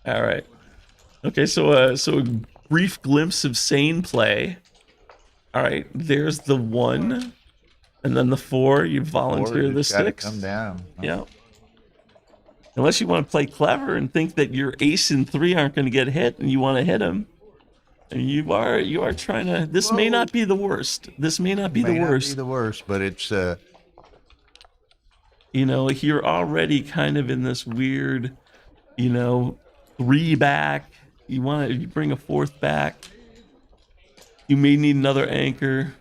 Yeah. All right. Okay, so a brief glimpse of sane play. All right, there's the 1. And then the 4, you volunteer the 6. Come down. Yeah. Unless you want to play clever and think that your ace and 3 aren't going to get hit, and you want to hit them. And you are trying to. This may not be the worst. This may not be the worst. Not be the worst, but it's. You're already kind of in this weird, 3 back. You bring a 4th back. You may need another anchor.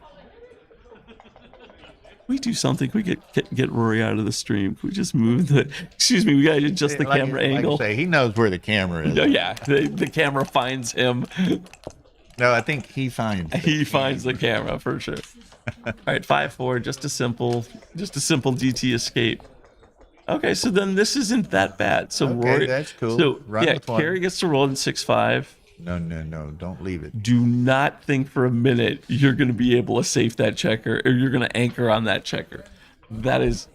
We do something. We get Rory out of the stream. We just move the. Excuse me. We gotta adjust the camera angle. Like I say, he knows where the camera is. No, yeah, the camera finds him. No, I think he finds. He finds the camera for sure. All right, 5-4. Just a simple DT escape. Okay, so then this isn't that bad. So Okay, Rory, that's cool. So Run with one. Carrie gets to roll in 6-5. No, don't leave it. Do not think for a minute you're going to be able to safe that checker or you're going to anchor on that checker. That is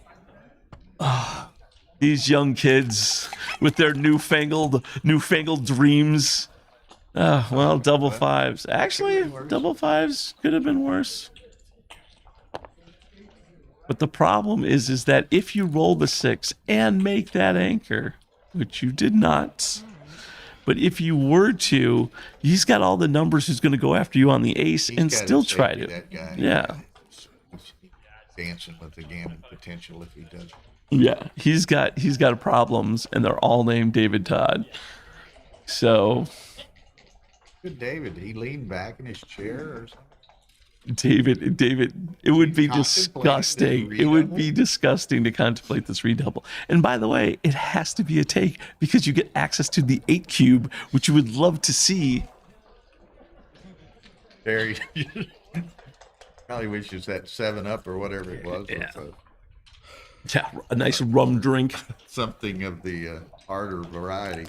these young kids with their newfangled dreams. Well, double 5s. Actually, double 5s could have been worse. But the problem is that if you roll the 6 and make that anchor, which you did not. But if you were to, he's got all the numbers who's going to go after you on the ace and still try to. That guy. Yeah. dancing with the gammon potential if he does. Yeah, he's got problems, and they're all named David Todd. So Good David. He leaned back in his chair or something. David, it would be Contemplate disgusting. this It would redouble? be disgusting to contemplate this redouble. And by the way, it has to be a take because you get access to the 8 cube, which you would love to see. There he probably wishes that 7-Up or whatever it was. Yeah. Was Yeah, a nice rum drink. something of the harder variety.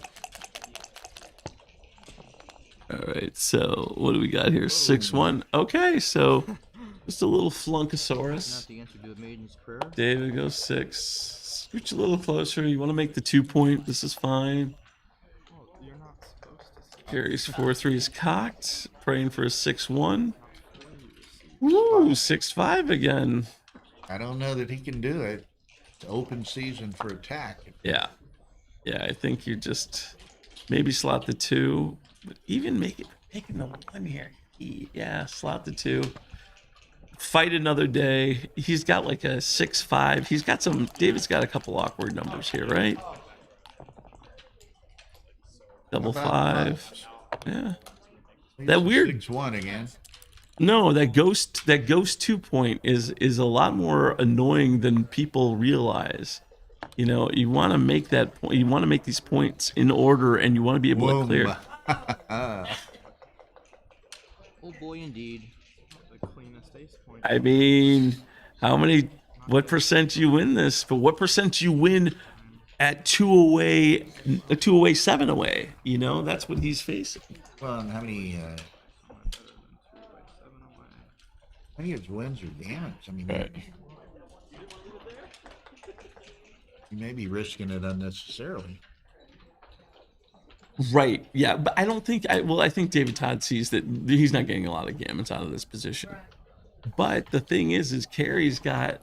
All right, so what do we got here? 6-1. Okay, so just a little Flunkosaurus. Not the answer to a maiden's prayer. David goes 6. Scooch a little closer. You want to make the 2-point. This is fine. You're not supposed to. Carries 4-3 is cocked. Praying for a 6-1. Woo, 6-5 again. I don't know that he can do it. It's open season for attack. Yeah. Yeah, I think you just maybe slot the 2. But even making the 1 here. Yeah, slot the 2. Fight another day. He's got like a 6-5. He's got some. David's got a couple awkward numbers here, right? Double 5. Yeah. That weird. 6-1 again. No, that ghost 2-point is a lot more annoying than people realize. You know, you want to make that point. You want to make these points in order, and you want to be able to clear. Oh boy, indeed. The cleanest ace point. I mean, what percent you win this? But what percent you win at 2 away, 2 away, 7 away? You know, that's what he's facing. Well, and how many of his wins are gammons? I mean, you may be risking it unnecessarily. Right. Yeah, but I don't think. I think David Todd sees that he's not getting a lot of gammons out of this position. But the thing is Carey's got.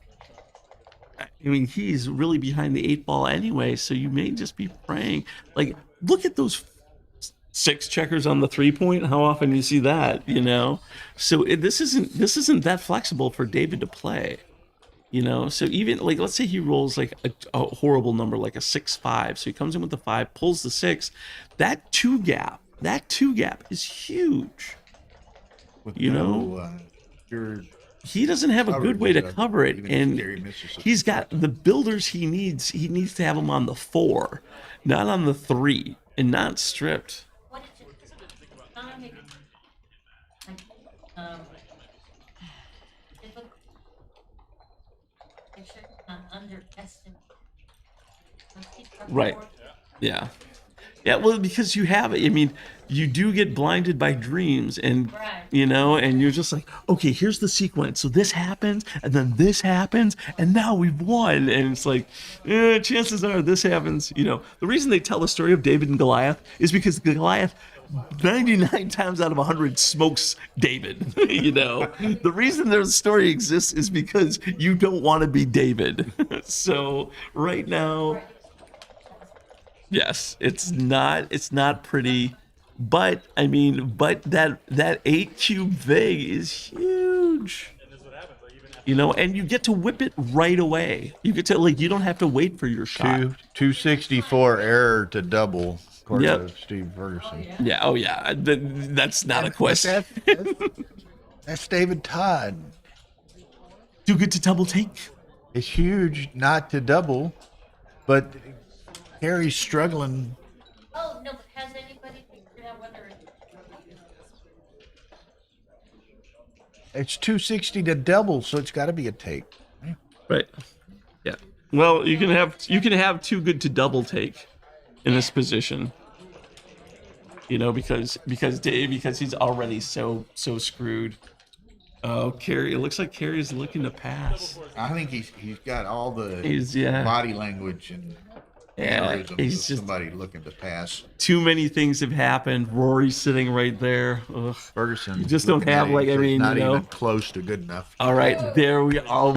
I mean, he's really behind the 8 ball anyway, so you may just be praying. Like, look at those 6 checkers on the 3-point. How often do you see that? You know, so this isn't that flexible for David to play. You know, so even like let's say he rolls like a horrible number, like a 6-5. So he comes in with the 5, pulls the 6. That 2 gap is huge. With You know? He doesn't have a good way to cover it, and he's got the builders he needs. He needs to have them on the 4, not on the 3, and not stripped. What is it? It should not underestimate. Right. Yeah. Yeah, well, because you have it. I mean, you do get blinded by dreams, and Right. you know, and you're just like, okay, here's the sequence. So this happens, and then this happens, and now we've won. And it's like, chances are this happens. You know, the reason they tell the story of David and Goliath is because Goliath 99 times out of 100 smokes David. You know, the reason their story exists is because you don't want to be David. So right now. Yes, it's not pretty, but I mean, that 8 cube thing is huge. You know, and you get to whip it right away. You get to you don't have to wait for your shot. 264 error to double, according Yep. to Steve Ferguson. Yeah, oh yeah, that's not a question. That's David Todd. Too good to double take. It's huge not to double, but Harry's struggling. Oh, no, but has anybody figured out whether It's 260 to double, so it's got to be a take. Right. Yeah. Well, you can have too good to double take in this position. You know, because he's already so screwed. Oh, Carey! It looks like Carey's looking to pass. I think he's got all the Yeah. body language and Yeah, mannerisms he's of just somebody looking to pass. too many things have happened. Rory's sitting right there. Ugh. Ferguson. You just don't have not you know. even close to good enough. All right, there we are.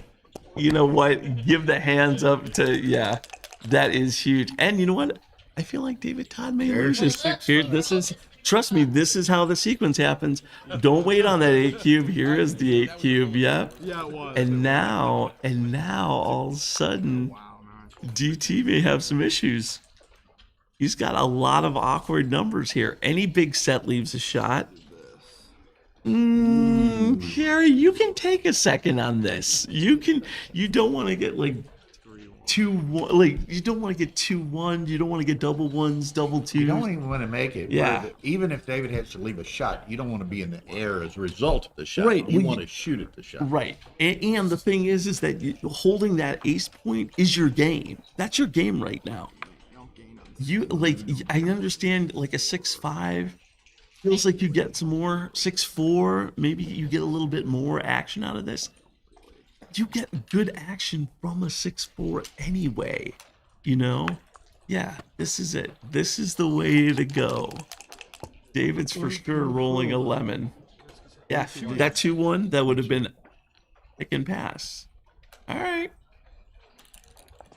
You know what? Give the hands up to that is huge. And you know what? I feel like David Todd may lose this. Here, this is Trust me, this is how the sequence happens. Don't wait on that 8 cube. Here is the 8 cube. Yep. Yeah, it was. And now, all of a sudden, DT may have some issues. He's got a lot of awkward numbers here. Any big set leaves a shot. Gary, you can take a second on this. You don't want to get like 2-1. Like you don't want to get 2-1. You don't want to get double ones, double twos. You don't even want to make it. Yeah. Even if David has to leave a shot, you don't want to be in the air as a result of the shot. Right. You Well, want to shoot at the shot. Right. And the thing is that holding that ace point is your game. That's your game right now. I understand like a 6-5 feels like you get some more 6-4. Maybe you get a little bit more action out of this. You get good action from a 6-4 anyway, you know? Yeah, this is it. This is the way to go. David's for sure rolling a lemon. Yeah, that 2-1, that would have been pick and pass. All right.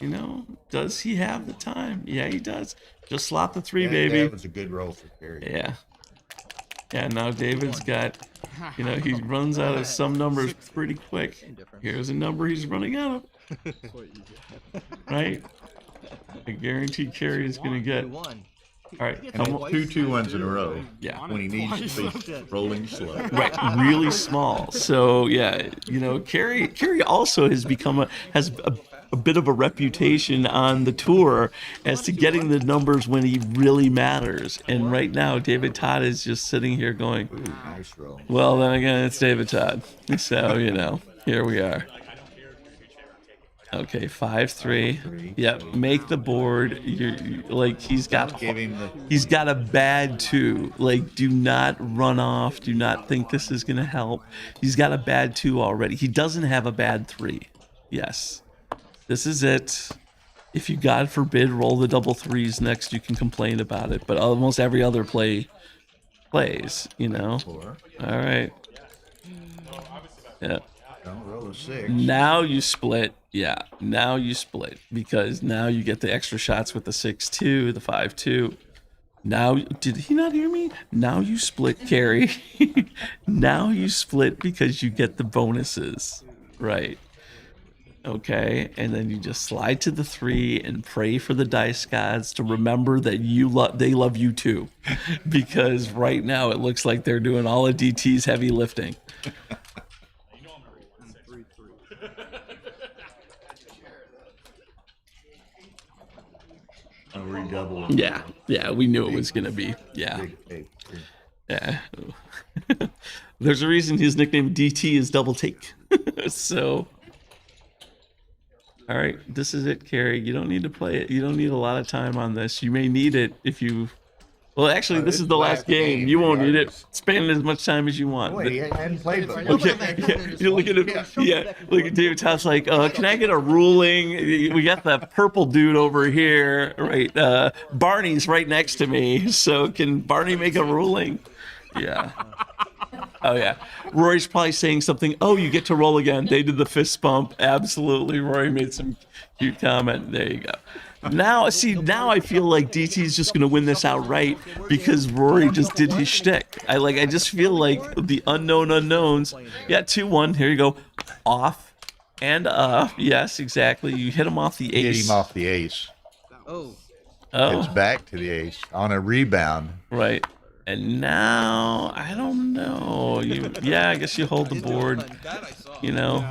You know, does he have the time? Yeah, he does. Just slot the 3, baby. That was a good roll for Gary. Yeah. Yeah, now David's got, you know, he runs out of some numbers pretty quick. Here's a number he's running out of. Right? I guarantee Carrie is going to get. All right. And then 2 2-1s in a row. Yeah. When he needs to be rolling slow. Right, really small. So yeah, you know, Carrie also has become a bit of a reputation on the tour as to getting the numbers when he really matters. And right now, David Todd is just sitting here going, Ooh, nice roll. well, then again, it's David Todd. So, you know, here we are. Okay, 5-3. Yep, make the board. You're like he's got a bad 2. Like, do not run off. Do not think this is gonna help. He's got a bad 2 already. He doesn't have a bad 3. Yes, this is it. If you, God forbid, roll the double 3s next, you can complain about it. But almost every other plays, you know. All right. Yeah. Don't roll a 6. Now you split. Yeah, now you split because now you get the extra shots with the 6-2, the 5-2. Now, did he not hear me? Now you split, Carrie. Now you split because you get the bonuses. Right. Okay, and then you just slide to the 3 and pray for the dice gods to remember that they love you too. Because right now it looks like they're doing all of DT's heavy lifting. Redouble. Yeah, we knew it was gonna be. Yeah. Yeah. There's a reason his nickname DT is Double Take. So, all right, this is it, Carrie. You don't need to play it. You don't need a lot of time on this. You may need it if you. Well, actually, this is the last game. You won't need it. Spend as much time as you want. Wait, he hadn't played but You look at him. Yeah, look at David Todd's like, can I get a ruling? We got the purple dude over here, right? Barney's right next to me, so can Barney make a ruling? Yeah. Oh yeah. Rory's probably saying something. Oh, you get to roll again. They did the fist bump. Absolutely. Rory made some cute comment. There you go. Now I feel like DT's just gonna win this outright because Rory just did his shtick. I just feel like the unknown unknowns. Yeah, 2-1. Here you go. Off and up. Yes, exactly. You hit him off the ace. Hit him off the ace. Oh. It's back to the ace on a rebound. Right. And now I don't know. I guess you hold the board. You know.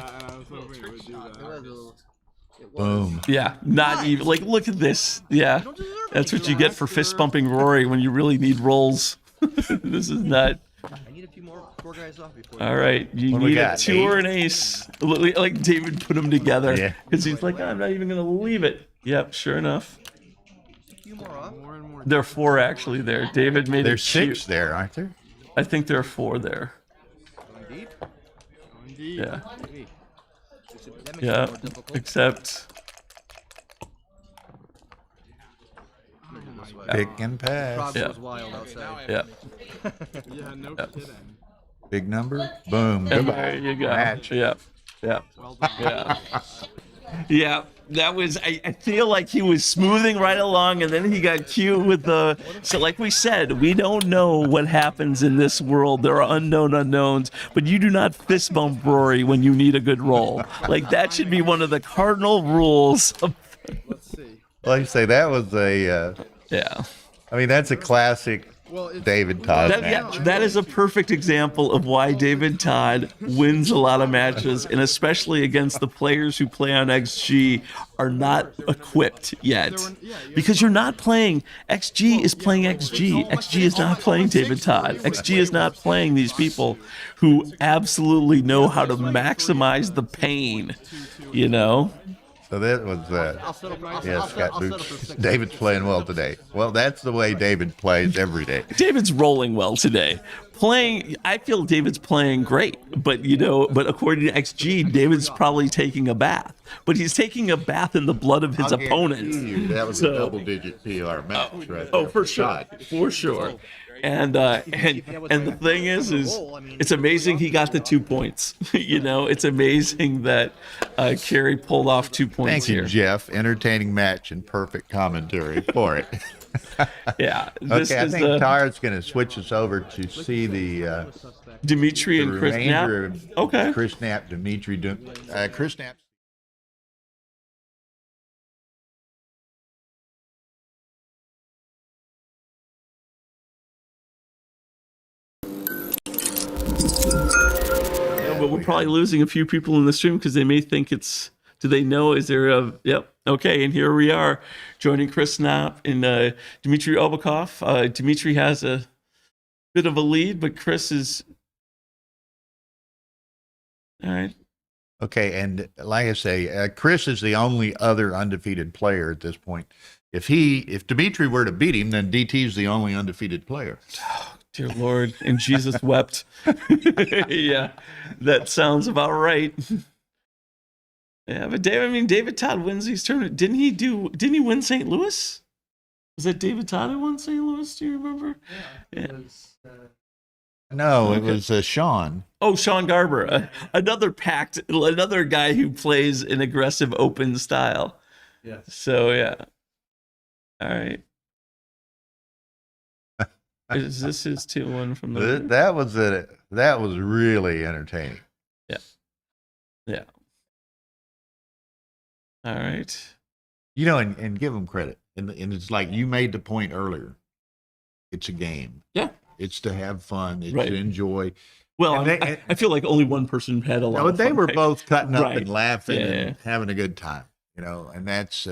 Boom. Yeah, not even like look at this. Yeah, that's what you get for fist bumping Rory when you really need rolls. This is not. I need a few more 4 guys off before. All right, you need a 2 or an ace. Like David put them together because he's like, I'm not even gonna leave it. Yep, sure enough. A few more off. There are 4 actually there. David made There's it cute. 6 there, aren't there? I think there are 4 there. Indeed. Yeah. That makes it Yeah. more difficult. Except. Pick and pass. Prague Yeah. was wild outside. Yeah. Yeah, no Yep. kidding. Big number. Boom. And there you go. Match. Yeah. Yeah. Well done. Yeah. Yeah. That was, I feel like he was smoothing right along, and then he got cute with the. So, like we said, we don't know what happens in this world. There are unknown unknowns, but you do not fist bump Rory when you need a good roll. Like, that should be one of the cardinal rules. Let's see. Like I say, that was a. Yeah. I mean, that's a classic David Todd match. That is a perfect example of why David Todd wins a lot of matches, and especially against the players who play on XG are not equipped yet. Because you're not playing, XG is playing XG. XG is not playing David Todd. XG is not playing these people who absolutely know how to maximize the pain, you know? So that was Scott Boots. David's playing well today. Well, that's the way David plays every day. David's rolling well today. I feel David's playing great, but according to XG, David's probably taking a bath. But he's taking a bath in the blood of his opponent. That was a double-digit PR match, right? Oh, for sure, for sure. And the thing is it's amazing he got the 2 points. It's amazing that Kerry pulled off 2 points. Thank you, here. Jeff. Entertaining match and perfect commentary for it. Yeah. Okay, I think Todd's going to switch us over to see the Dimitri and Chris Knapp. Okay. Chris Knapp, Chris Knapp. But we're probably losing a few people in the stream because they may think it's. Do they know? Is there a? Yep. Okay. And here we are, joining Chris Knapp and Dmitry Obakov. Dmitry has a bit of a lead, but Chris is. All right. Okay, and like I say, Chris is the only other undefeated player at this point. If Dmitry were to beat him, then DT's the only undefeated player. Dear Lord, and Jesus wept. Yeah, that sounds about right. Yeah, but David Todd wins these tournaments. Didn't he win St. Louis? Was that David Todd who won St. Louis? Do you remember? Yeah. It was, No, it was Sean. Oh, Sean Garber, another guy who plays an aggressive open style. yes. So yeah. All right. Is this his 2-1 from the? That was really entertaining. Yeah. All right. And give them credit. And it's like you made the point earlier. It's a game. Yeah. It's to have fun. It's Right. to enjoy. Well, And I feel like only one person had a lot. No, of they fun, were right? both cutting up Right. and laughing Yeah. and having a good time. And that's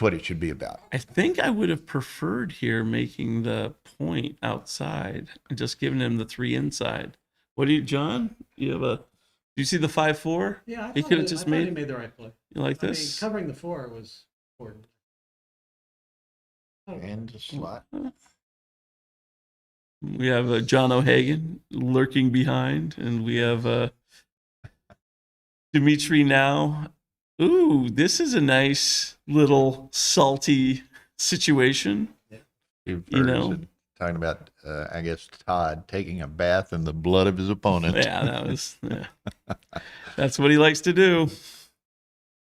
what it should be about. I think I would have preferred here making the point outside and just giving him the 3 inside. What do you, John? Do you see the 5-4? Yeah, He could have just made. he made the right play. You like I mean, this? covering the 4 was important. And the slot. We have John O'Hagan lurking behind, and we have Dimitri now. Ooh, this is a nice little salty situation. Talking about, I guess, Todd taking a bath in the blood of his opponent. Yeah, that's what he likes to do.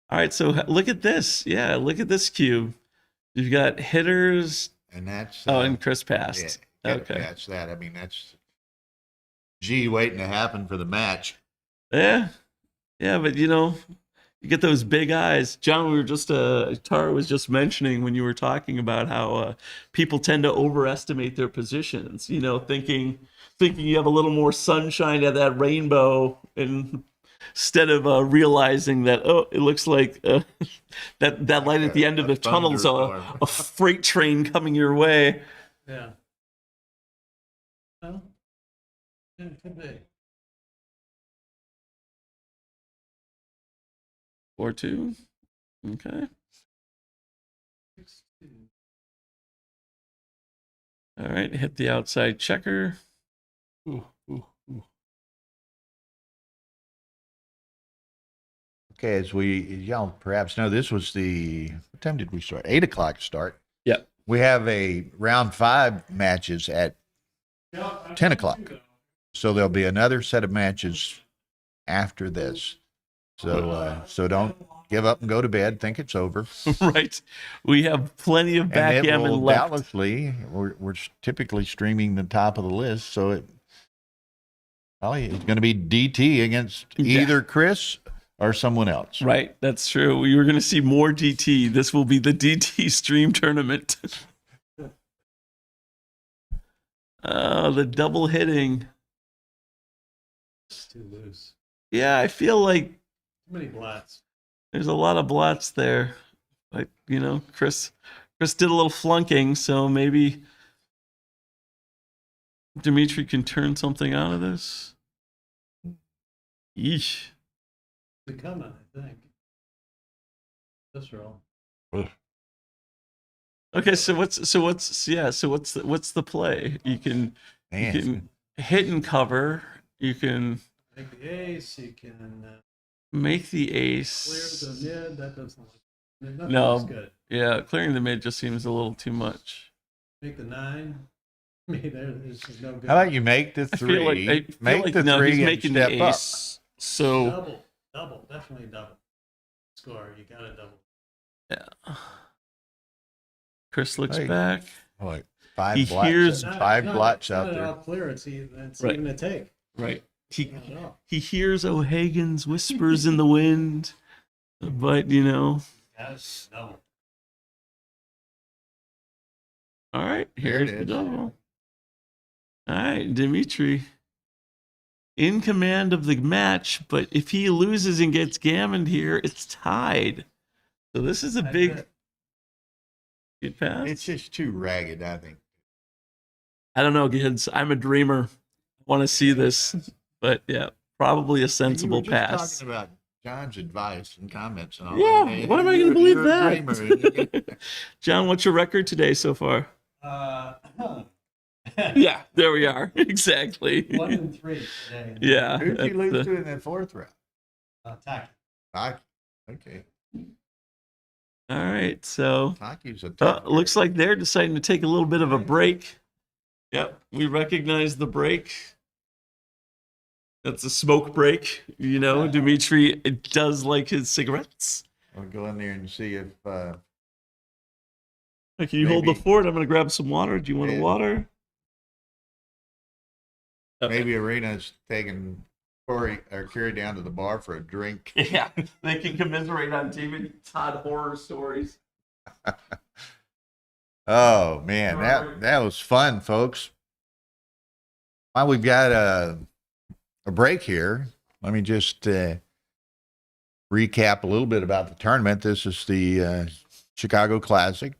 All right, so look at this. Yeah, look at this cube. You've got hitters. And that's and Chris passed. Yeah, Okay. that's that. I mean, that's waiting to happen for the match. Yeah, but you get those big eyes. John, we were just Tara was just mentioning when you were talking about how people tend to overestimate their positions. Thinking you have a little more sunshine at that rainbow, and instead of realizing that it looks like that light at the end of the tunnel's a freight train coming your way. Yeah. Well, it could be. 4-2. Okay. All right, hit the outside checker. Ooh. Okay, as y'all perhaps know, this was what time did we start? 8 o'clock start. Yep. We have a round 5 matches at 10 o'clock. So there'll be another set of matches after this. So don't give up and go to bed, think it's over. Right. We have plenty of And it backgammon will left. doubtlessly, we're typically streaming the top of the list, so it probably is going to be DT against either Chris or someone else. Right. That's true. You're going to see more DT. This will be the DT stream tournament. Oh, the double hitting. It's too loose. Yeah, I feel like Too many blots. there's a lot of blots there. Like, Chris did a little flunking, so maybe Dimitri can turn something out of this. Yeesh. It's coming, I think. This roll. Okay, so what's the play? You can hit and cover. You can Make the ace. You can make the clear ace. the mid. That doesn't look. Nothing No. looks good. Yeah, clearing the mid just seems a little too much. Make the 9. I mean, there's just no good. How about you make the I three? feel like Make the no, three he's and making step the ace. So Double, definitely double. Score. You got to double. yeah. Chris looks Hey. back. Oh, like five He blots, hears- five blots out It's there. not all clear. It's Right. even a take. Right. Not at all. He hears O'Hagan's whispers in the wind, but Yes. Double. all right, There here's it the is. double. All right, Dimitri in command of the match, but if he loses and gets gammoned here, it's tied. So this is a That's big it. good pass. It's just too ragged, I think. I don't know, kids. I'm a dreamer. I want to see this, but yeah, probably a sensible You were just pass. talking about John's advice and comments and all Yeah, that. why am I gonna You're- believe you're a that? dreamer. John, what's your record today so far? 1 Yeah, there we are. Exactly. and 3 today. Yeah. Who'd that's you lose the- to in that fourth round? Taki. Taki. Okay. All right. So Taki's a tough looks like they're deciding to take a little bit of a break. Yep. We recognize the break. That's a smoke break. Dimitri does like his cigarettes. I'll go in there and see if Can you hold the Maybe. fort? I'm going to grab some water. Do you want a Yeah. water? Okay. maybe Arena's taking Corey or Kerry down to the bar for a drink. Yeah, they can commiserate on TV. Todd horror stories. Oh man, that was fun, folks. While we've got a break here, let me just recap a little bit about the tournament. This is the Chicago Classic.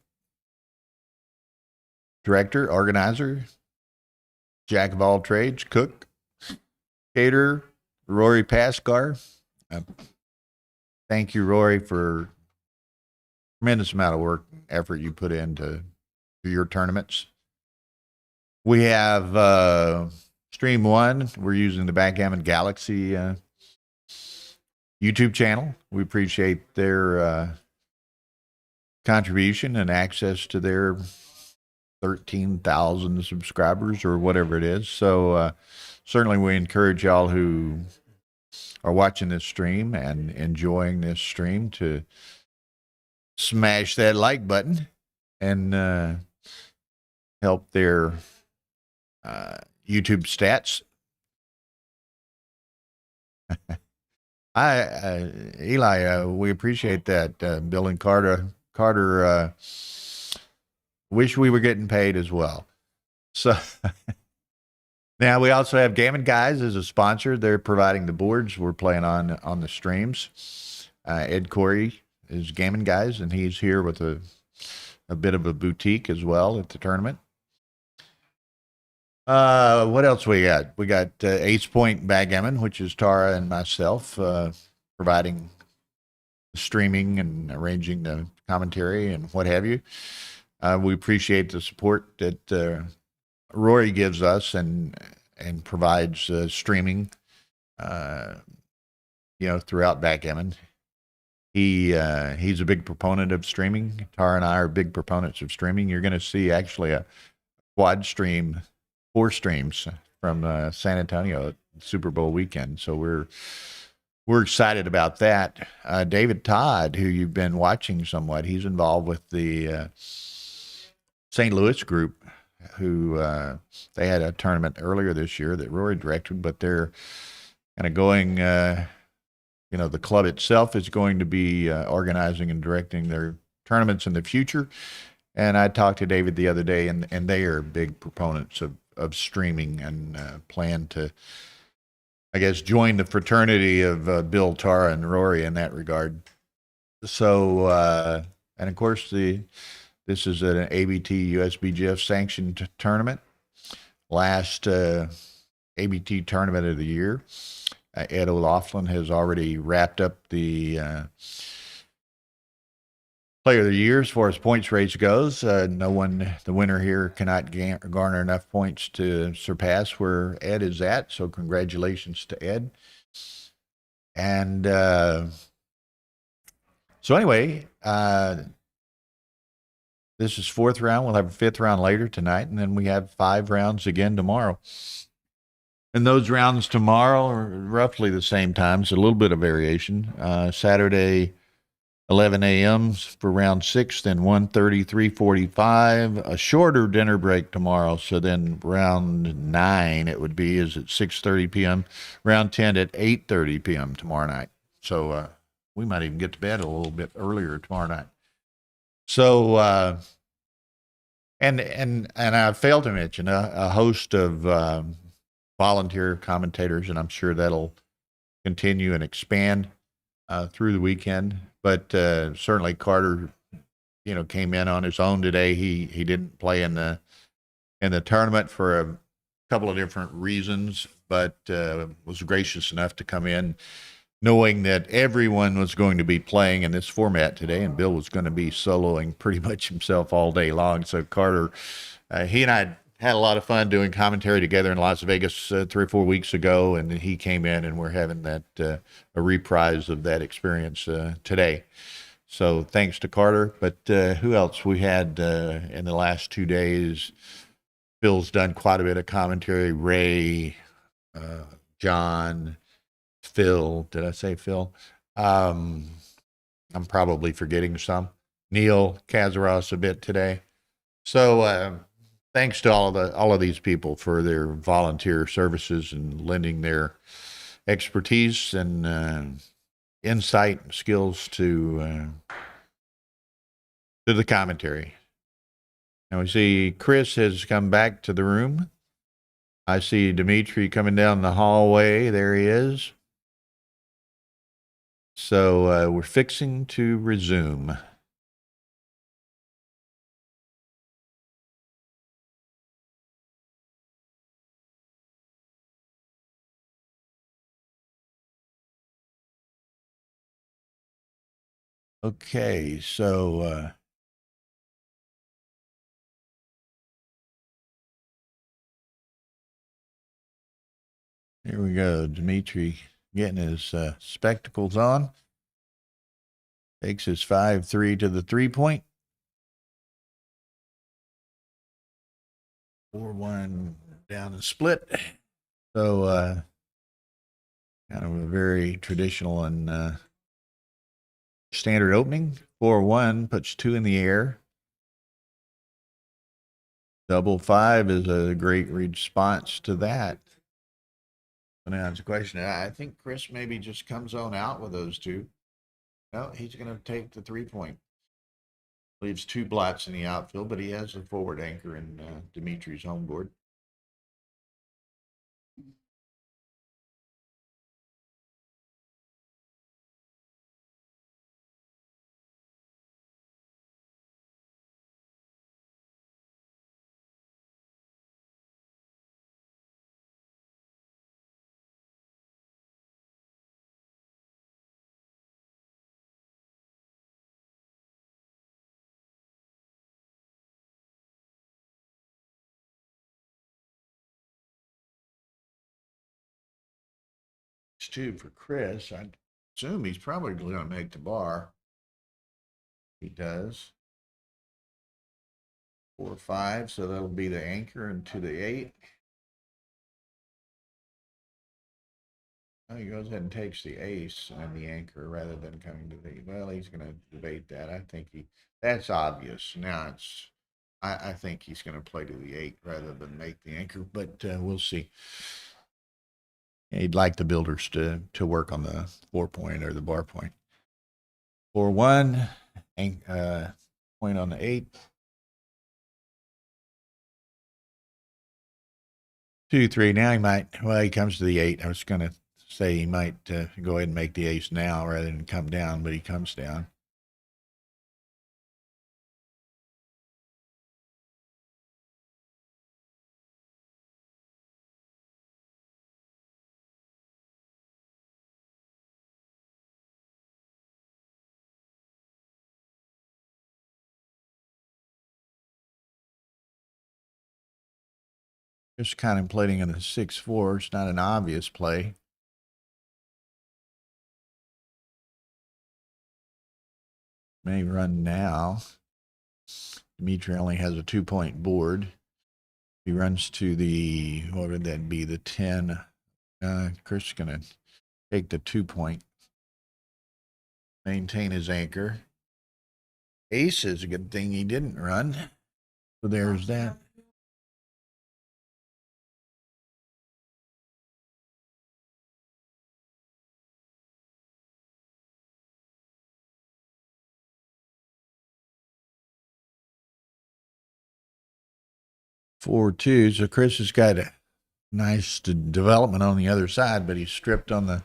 Director, organizer, jack of all trades, cook, caterer, Rory Pascar. Thank you, Rory, for tremendous amount of work, effort you put into your tournaments. We have Stream 1. We're using the Backgammon Galaxy YouTube channel. We appreciate their contribution and access to their 13,000 subscribers or whatever it is. So certainly we encourage y'all who are watching this stream and enjoying this stream to smash that like button and help their YouTube stats. Eli, we appreciate that. Bill and Carter wish we were getting paid as well. So now we also have Gammon Guys as a sponsor. They're providing the boards we're playing on the streams. Ed Corey is Gammon Guys, and he's here with a bit of a boutique as well at the tournament. What else we got? We got Ace Point Backgammon, which is Tara and myself providing streaming and arranging the commentary and what have you. We appreciate the support that Rory gives us and provides streaming, throughout Backgammon. He's a big proponent of streaming. Tara and I are big proponents of streaming. You're going to see actually a quad stream, 4 streams from San Antonio Super Bowl weekend. So we're we're excited about that. David Todd, who you've been watching somewhat, he's involved with the St. Louis group, who they had a tournament earlier this year that Rory directed, but they're kind of going, the club itself is going to be organizing and directing their tournaments in the future. And I talked to David the other day, and they are big proponents of streaming and plan to, I guess, join the fraternity of Bill, Tara, and Rory in that regard. So, and of course, this is an ABT USBGF sanctioned tournament. Last ABT tournament of the year. Ed O'Loughlin has already wrapped up the Player of the Year as far as points race goes. The winner here cannot garner enough points to surpass where Ed is at. So congratulations to Ed. And so anyway, this is fourth round. We'll have a fifth round later tonight, and then we have 5 rounds again tomorrow. And those rounds tomorrow are roughly the same times, a little bit of variation. Saturday, 11 a.m. for round 6, then 1:30, 3:45. A shorter dinner break tomorrow, so then round 9 it would be is at 6:30 p.m. Round 10 at 8:30 p.m. tomorrow night. So we might even get to bed a little bit earlier tomorrow night. So and I failed to mention a host of volunteer commentators, and I'm sure that'll continue and expand through the weekend. But certainly Carter, came in on his own today. He didn't play in the tournament for a couple of different reasons, but was gracious enough to come in, knowing that everyone was going to be playing in this format today, and Bill was going to be soloing pretty much himself all day long. So Carter, he and I had a lot of fun doing commentary together in Las Vegas 3 or 4 weeks ago, and he came in, and we're having that a reprise of that experience today. So thanks to Carter. But who else we had in the last 2 days? Phil's done quite a bit of commentary. Ray, John, Phil. Did I say Phil? I'm probably forgetting some. Neil Kazaros a bit today. So thanks to all of these people for their volunteer services and lending their expertise and insight and skills to the commentary. Now we see Chris has come back to the room. I see Dimitri coming down the hallway. There he is. So we're fixing to resume. Okay, so here we go. Dimitri getting his spectacles on. Takes his 5-3 to the 3-point. 4-1 down the split. So kind of a very traditional and standard opening. 4-1 puts 2 in the air. Double 5 is a great response to that. So now it's a question. I think Chris maybe just comes on out with those 2. No, he's going to take the 3-point. Leaves 2 blots in the outfield, but he has a forward anchor in Dimitri's home board. It's 2 for Chris. I assume he's probably going to make the bar. He does. 4-5, so that'll be the anchor into the 8. He goes ahead and takes the ace and the anchor rather than coming to the. Well, he's going to debate that. I think that's obvious. Now I think he's going to play to the 8 rather than make the anchor, but we'll see. He'd like the builders to work on the 4-point or the bar point. 4-1, point on the 8. 2-3. Now he might. Well, he comes to the 8. I was going to say he might go ahead and make the ace now rather than come down, but he comes down. Just contemplating in a 6-4. It's not an obvious play. May run now. Dimitri only has a 2-point board. He runs to the, what would that be, the 10. Chris is going to take the 2-point. Maintain his anchor. Ace is a good thing he didn't run. So there's that. Four two. So Chris has got a nice development on the other side, but he's stripped on the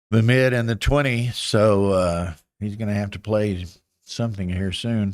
mid and the 20. So he's going to have to play something here soon.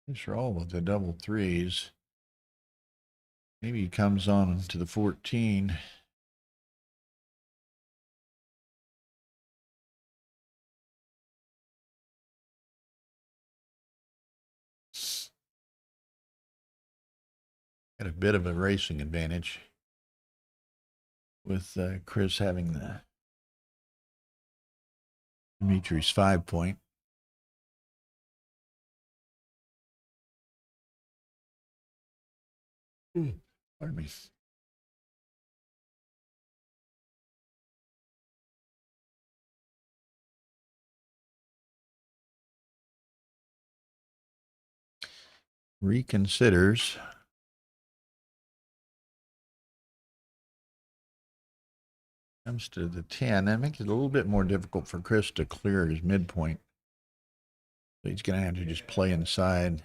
Let's roll with the double 3s. Maybe he comes on to the 14. Got a bit of a racing advantage with Chris having the Dimitri's 5-point. Pardon me. Reconsiders. Comes to the 10. That makes it a little bit more difficult for Chris to clear his midpoint. So he's going to have to just play inside.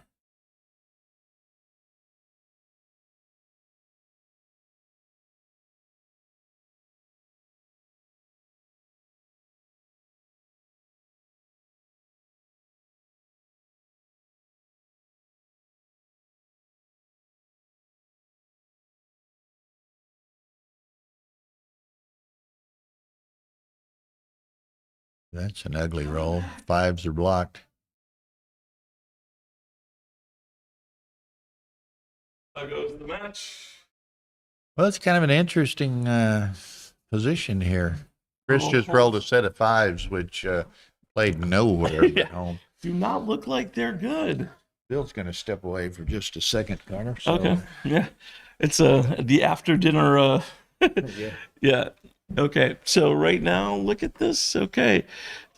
That's an ugly roll. 5s are blocked. How goes the match? Well, it's kind of an interesting position here. Chris just rolled a set of 5s, which played nowhere at home. Do not look like they're good. Bill's going to step away for just a second, Connor. So. Okay. Yeah. It's the after dinner. Yeah. Yeah. Okay. So right now, look at this. Okay.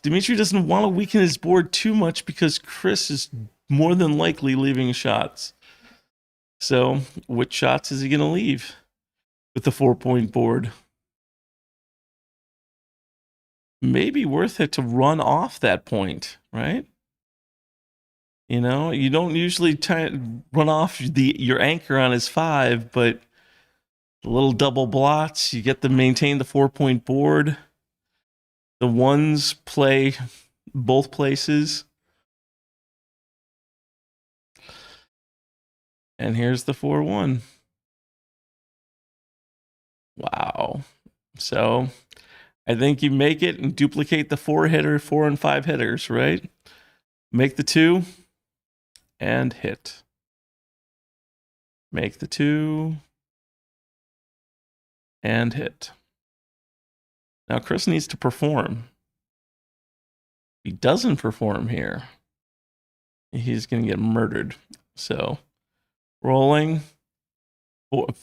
Dimitri doesn't want to weaken his board too much because Chris is more than likely leaving shots. So which shots is he going to leave with the 4-point board? Maybe worth it to run off that point, right? You know, you don't usually run off your anchor on his 5, but the little double blots, you get to maintain the 4-point board. The 1s play both places. And here's the 4-1. Wow. So I think you make it and duplicate the 4 and 5 hitters, right? Make the 2 and hit. Make the 2 and hit. Now Chris needs to perform. If he doesn't perform here, he's going to get murdered. So rolling.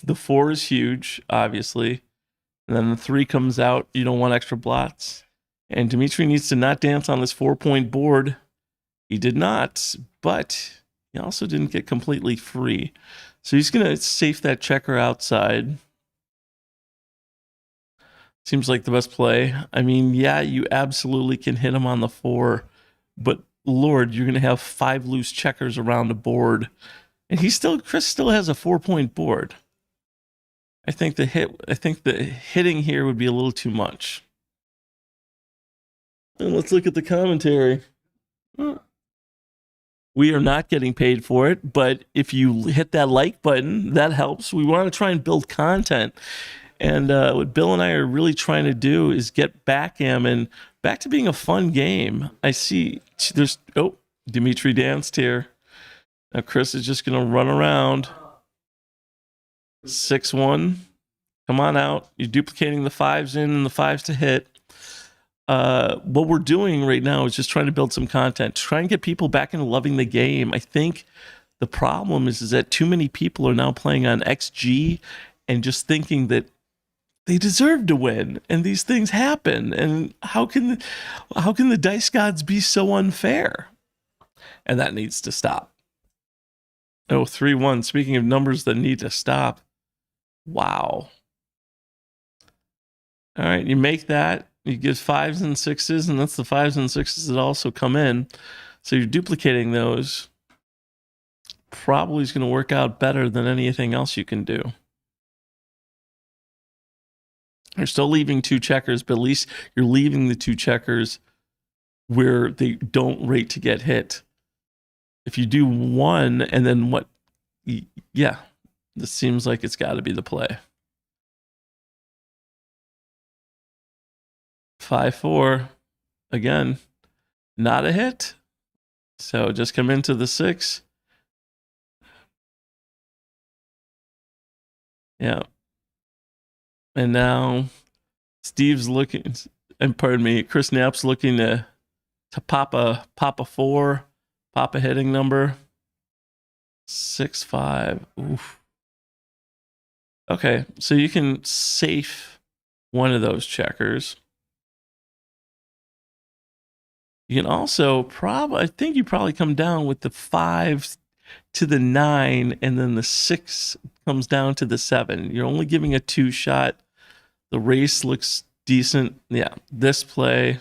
The 4 is huge, obviously. And then the 3 comes out. You don't want extra blots. And Dimitri needs to not dance on this 4-point board. He did not, but he also didn't get completely free. So he's going to safe that checker outside. Seems like the best play. I mean, yeah, you absolutely can hit him on the 4, but Lord, you're going to have 5 loose checkers around the board. And Chris still has a 4-point board. I think the hitting here would be a little too much. And let's look at the commentary. We are not getting paid for it, but if you hit that like button, that helps. We want to try and build content. And what Bill and I are really trying to do is get backgammon back to being a fun game. I see Dimitri danced here. Now Chris is just going to run around. 6-1. Come on out. You're duplicating the 5s in and the 5s to hit. What we're doing right now is just trying to build some content, try and get people back into loving the game. I think the problem is that too many people are now playing on XG and just thinking that they deserve to win, and these things happen. And how can the dice gods be so unfair? And that needs to stop. Oh, 3-1. Speaking of numbers that need to stop. Wow. All right, you make that. You give 5s and 6s, and that's the 5s and 6s that also come in. So you're duplicating those. Probably is going to work out better than anything else you can do. You're still leaving 2 checkers, but at least you're leaving the 2 checkers where they don't rate to get hit. If you do 1 and then what? Yeah, this seems like it's got to be the play. 5-4. Again, not a hit. So just come into the 6. Yeah. And now Steve's looking, and pardon me, Chris Knapp's looking to pop a 4, pop a hitting number. 6-5. Oof. Okay, so you can safe one of those checkers. You can also I think you probably come down with the 5 to the 9, and then the 6 comes down to the 7. You're only giving a 2 shot. The race looks decent. Yeah, this play,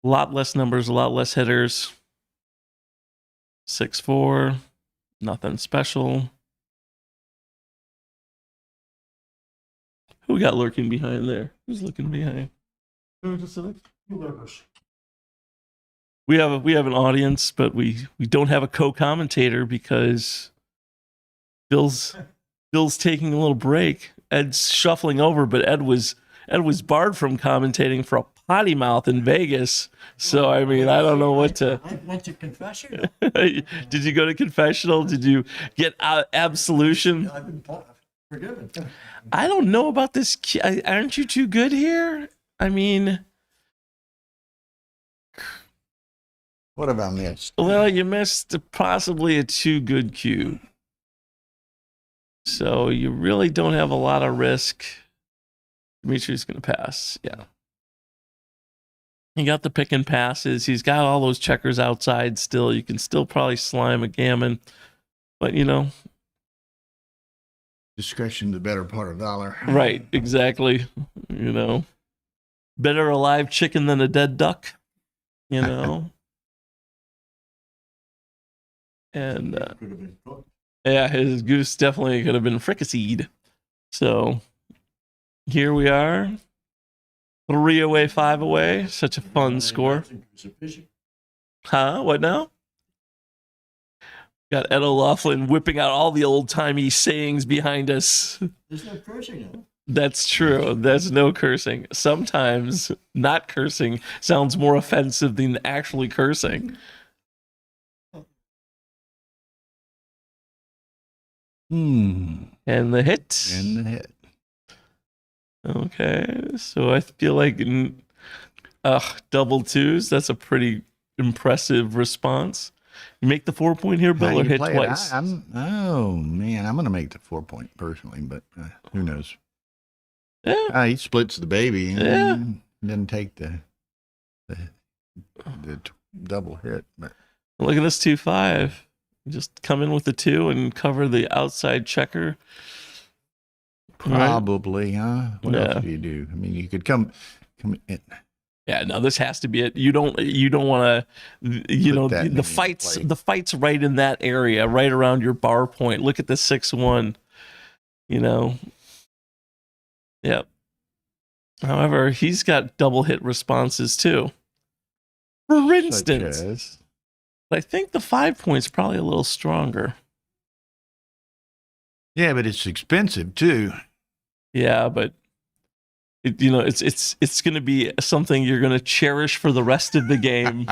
a lot less numbers, a lot less hitters. 6-4, nothing special. Who we got lurking behind there? Who's looking behind? We have an audience, but we don't have a co-commentator because Bill's taking a little break. Ed's shuffling over, but Ed was barred from commentating for a potty mouth in Vegas. So I mean, I don't know what to. I went to confessional. Did you go to confessional? Did you get absolution? I've been forgiven. I don't know about this. Aren't you too good here? I mean, What have I missed? well, you missed possibly a too good cube. So you really don't have a lot of risk. Dimitri's going to pass. Yeah. He got the pick and passes. He's got all those checkers outside still. You can still probably slime a gammon. But, Discretion, the better part of valor. right, exactly. Better a live chicken than a dead duck, And, Could have been cooked. yeah, his goose definitely could have been fricasseed. So here we are. 3 away, 5 away. Such a fun score. Huh? What now? Got Ed O'Loughlin whipping out all the old-timey sayings behind us. There's no cursing in it. That's true. That's no cursing. Sometimes not cursing sounds more offensive than actually cursing. And the hit. And the hit. Okay, so I feel like double twos. That's a pretty impressive response. You make the 4 point here, Bill, How or you hit play it? twice? Oh man, I'm gonna make the 4 point personally, but who knows? Yeah. He splits the baby and didn't take the double hit. But Look at this 2-5. Just come in with the 2 and cover the outside checker. probably, huh? What Yeah. else do you do? I mean, you could come in. Yeah, no, this has to be it. You don't want to, that the fights, play. the fights right in that area, right around your bar point. Look at the 6-1. Yep. However, he's got double hit responses too. For instance, Such as, I think the 5 point's probably a little stronger. yeah, but it's expensive too. Yeah, but it's going to be something you're going to cherish for the rest of the game,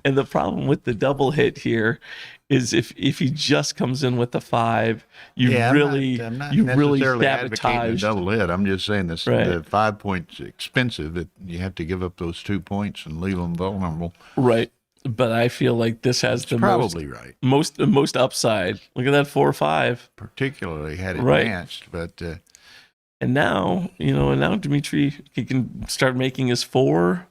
And the problem with the double hit here is if he just comes in with the 5, you really I'm not you really necessarily advocating a sabotage. double hit. I'm just saying this: Right. the 5 points expensive. That you have to give up those 2 points and leave them vulnerable. Right. But I feel like this has the Probably right. most upside. Look at that 4-5. Particularly had it Right. matched, but And now, Dimitri, he can start making his 4.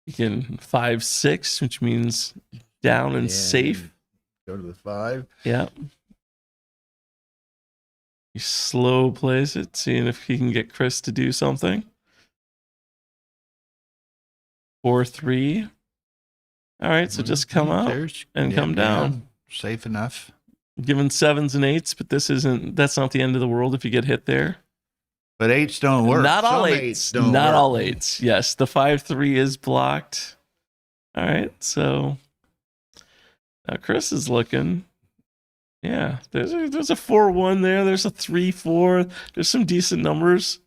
He can 5-6, which means down and safe. Go to the 5. Yeah. He slow plays it, seeing if he can get Chris to do something. 4-3. All right, so just come up and come down. Safe enough. Given 7s and 8s, but that's not the end of the world if you get hit there. But 8s don't work. Not all Some 8s. don't Not work. all 8s. Yes, the 5-3 is blocked. All right, so now Chris is looking. Yeah, there's a 4-1 there. There's a 3-4. There's some decent numbers.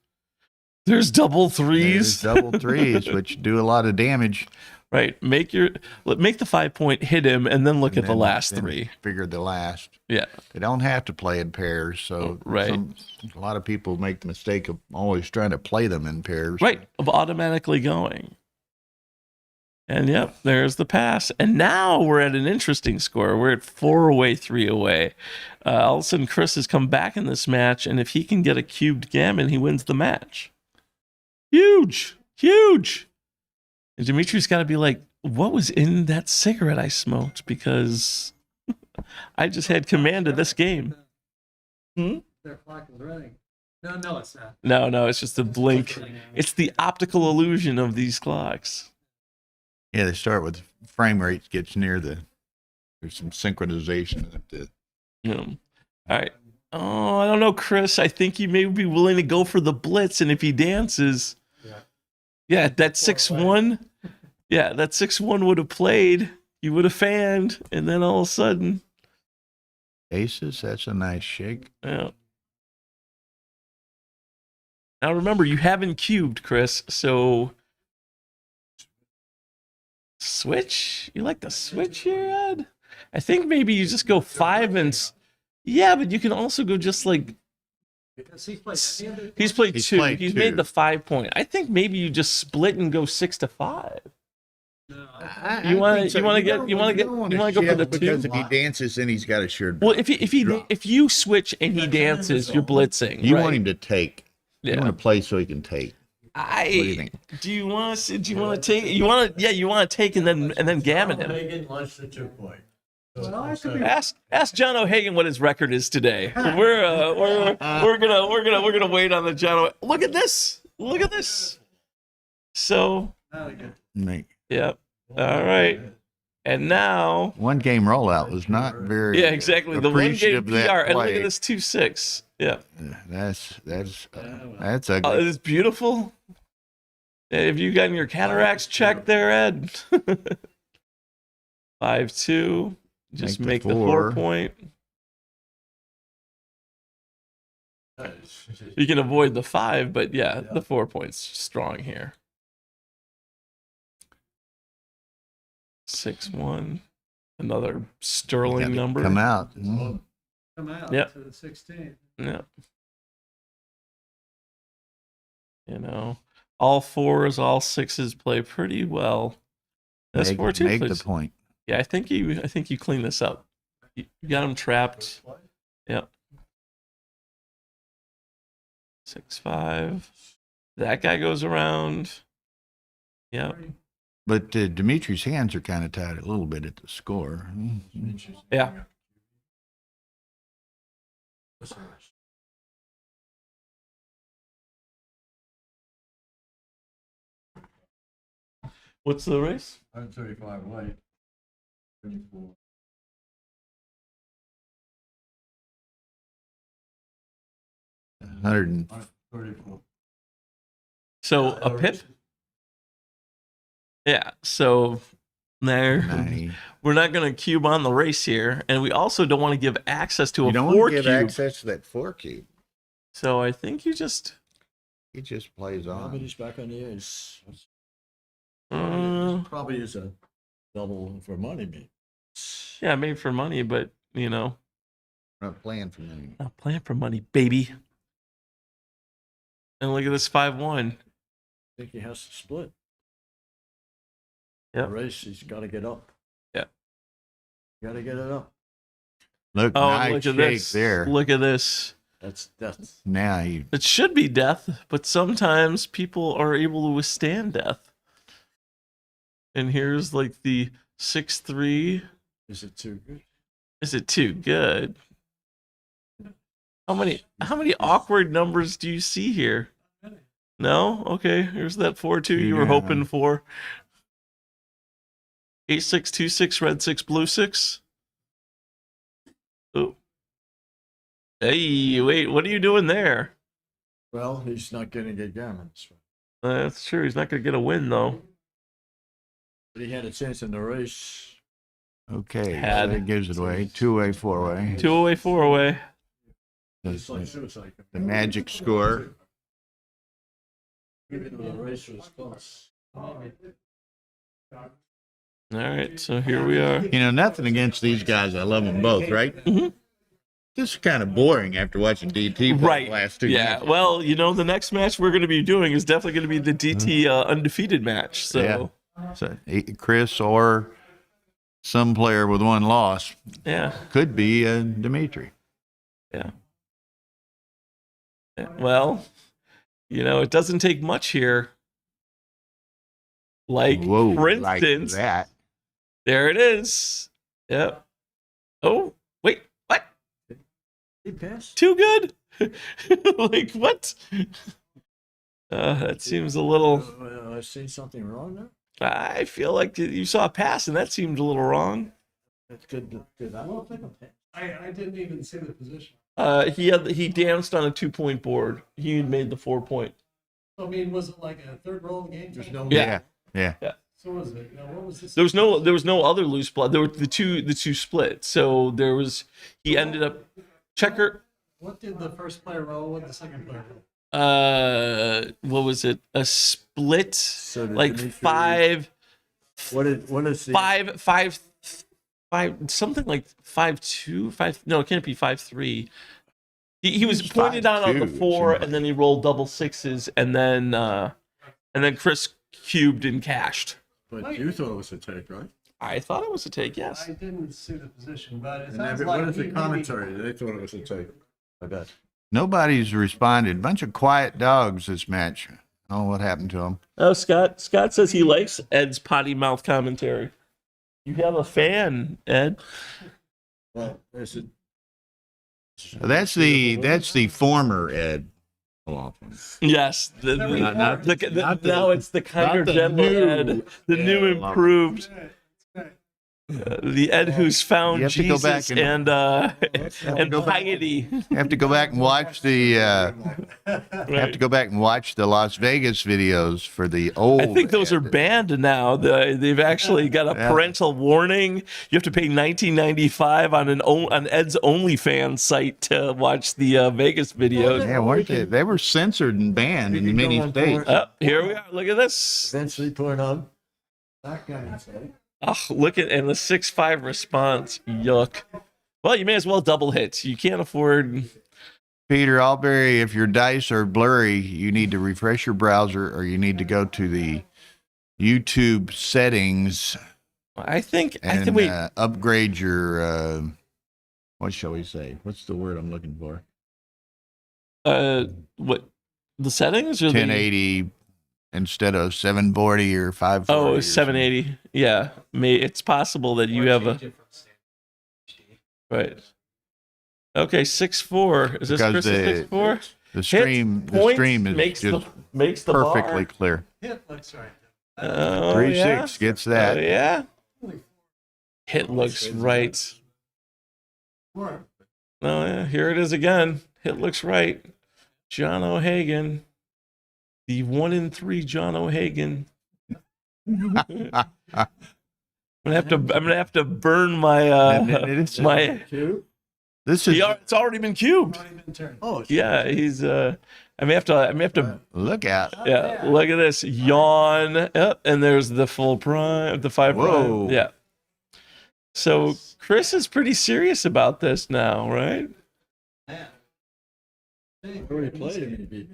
There's double 3s. There's double 3s, which do a lot of damage. Right. Make the 5 point, hit him, and then look at the last then 3. Figure the last. Yeah. They don't have to play in pairs, so Right. a lot of people make the mistake of always trying to play them in pairs. Right. Of automatically going. And yep, there's the pass. And now we're at an interesting score. We're at 4 away, 3 away. All of a sudden, Chris has come back in this match, and if he can get a cubed gammon, he wins the match. Huge. Huge. And Dimitri's got to be like, what was in that cigarette I smoked? Because I just had command of this game. Their clock is running. No, it's not. No, it's just the blink. It's the optical illusion of these clocks. Yeah, they start with frame rate gets near there's some synchronization at the. All right. Oh, I don't know, Chris. I think you may be willing to go for the blitz, and if he dances, yeah, that 6-1. Yeah, that 6-1 would have played. You would have fanned, and then all of a sudden, Aces, that's a nice shake. yeah. Now remember, you haven't cubed, Chris, so switch? You like the switch here, Ed? I think maybe you just go 5 and... Yeah, but you can also go just like... He's played He's 2. played He's 2. made the 5 point. I think maybe you just split and go 6-5. You want to go for the 2? Because if he dances, then he's got a sure. Well, if you switch and he dances, you're blitzing. You right? want him to take. Yeah. You want to play so he can take. What do you think? Do you want to take? You want to take and then gammon him. Megan launched the 2 point. Ask John O'Hagan what his record is today. We're gonna wait on the John. Look at this. Look at this. So, Make yep. All right. And now, one game rollout was not very. yeah, exactly. The one game appreciative of PR, that and look play. at this 2-6. Yeah. That's Oh, ugly. it's beautiful. Have you gotten your cataracts checked there, Ed? 5-2. Just Make make the the 4 4. point. You can avoid the 5, but yeah, the 4 points strong here. 6-1. Another sterling Gotta number. Come out. Come out Yep. to the 16th. Yeah. You know, all 4s, all 6s play pretty well. That's 4-2, Make please. the point. Yeah, I think you clean this up. You got him trapped. Yep. 6-5. That guy goes around. Yep. But Dimitri's hands are kind of tied a little bit at the score. Yeah. What's the race? 135 white. 24. Hundred and 34. So a pip? Yeah. So there. 90. We're not going to cube on the race here, and we also don't want to give access to You a don't 4 want to give cube. access to that 4 cube. So I think you just. He just plays on. Nobody's back on the ace. Uh, Probably is a double for money, maybe. yeah, made for money, but Not playing for money. not playing for money, baby. And look at this 5-1. I think he has to split. Yep. The race, he's got to get up. Yeah. Got to get it up. Look, Oh, nice look at shake this. there. Look at this. That's Now he It should be death, but sometimes people are able to withstand death. And here's like the 6-3. is it too good? Is it too good? How many awkward numbers do you see here? No? Okay, here's that 4-2 you were Yeah. hoping for. 8-6, 2-6, red 6, blue 6. Oh. Hey, wait, what are you doing there? Well, he's not getting a gammon. That's true. He's not going to get a win, though. But he had a chance in the race. okay. Had. So that gives it away. 2-way, 4-way. 2 away, 4 away. It's like suicide. The magic score. Even though the race was close. All right, so here we are. You know, nothing against these guys. I love them both, right? Mhm. This is kind of boring after watching DT play Right. the last 2 Yeah, years. well, the next match we're going to be doing is definitely going to be the DT undefeated match. So, Yeah. So Chris or some player with 1 loss yeah. could be Dimitri. Yeah. Well, it doesn't take much here. Like, Whoa, for like instance, that. there it is. Yep. Oh, wait, what? He passed. Too good? Like, what? That seems a little. I seen something wrong there. I feel like you saw a pass, and that seemed a little wrong. That's good. Good. I don't think I didn't even see the position. He danced on a 2-point board. He had made the 4-point. So, I mean, was it like a third roll of the game? There's no. Yeah. Yeah. So was it? What was this? There was no other loose blood. There were the two split. So he ended up checker. What did the first player roll? What did the second player roll? What was it? A split, So did like Dimitri- 5, What is the 5, something like 5-2, 5. No, it can't be 5-3. He was pointed out on the 5-2, 4, something. and then he rolled double 6s, and then Chris cubed and cashed. But you thought it was a take, right? I thought it was a take, yes. I didn't see the position, but it And sounds every, like what is he the maybe- commentary? They thought it was a take. I bet. Nobody's responded. Bunch of quiet dogs this match. I don't know what happened to them. Oh, Scott says he likes Ed's potty mouth commentary. You have a fan, Ed. Well, is it? That's the former Ed. Yes, Not now it's the kinder, not the gentler new Ed, the new Ed. improved. The Ed who's found You have to go back Jesus and piety. You have to go back and watch the. You have to go back and watch the Las Vegas videos for the old. I think those are banned now. They've actually got a parental warning. You have to pay $19.95 on Ed's OnlyFans site to watch the Vegas videos. Yeah, weren't they? They were censored and banned in many states. Oh, here we are. Look at this. Eventually Pornhub. That guy said. Oh, look at and the 6.5 response. Yuck. Well, you may as well double hit. You can't afford. Peter Alberry, if your dice are blurry, you need to refresh your browser, or you need to go to the YouTube settings. I think wait. Upgrade your. What shall we say? What's the word I'm looking for? What the settings or 1080 instead of 740 or 540. Oh, 780. Yeah, it's possible that you have a right. Okay, 6.4. Is this Because Chris 6.4? The stream is makes the perfectly bar. clear. Hit looks right. 3.6 gets that. Oh, yeah. Hit looks right. Oh yeah, here it is again. Hit looks right. John O'Hagan. The 1 in 3 John O'Hagan. I'm gonna have to burn my my. This is. It's already been cubed. Oh Yeah, he's. I may have to. Look out. Yeah, look at this. Yawn. Yep, and there's the full prime, the 5 Whoa. prime. Yeah. So Chris is pretty serious about this now, right? already played him, baby.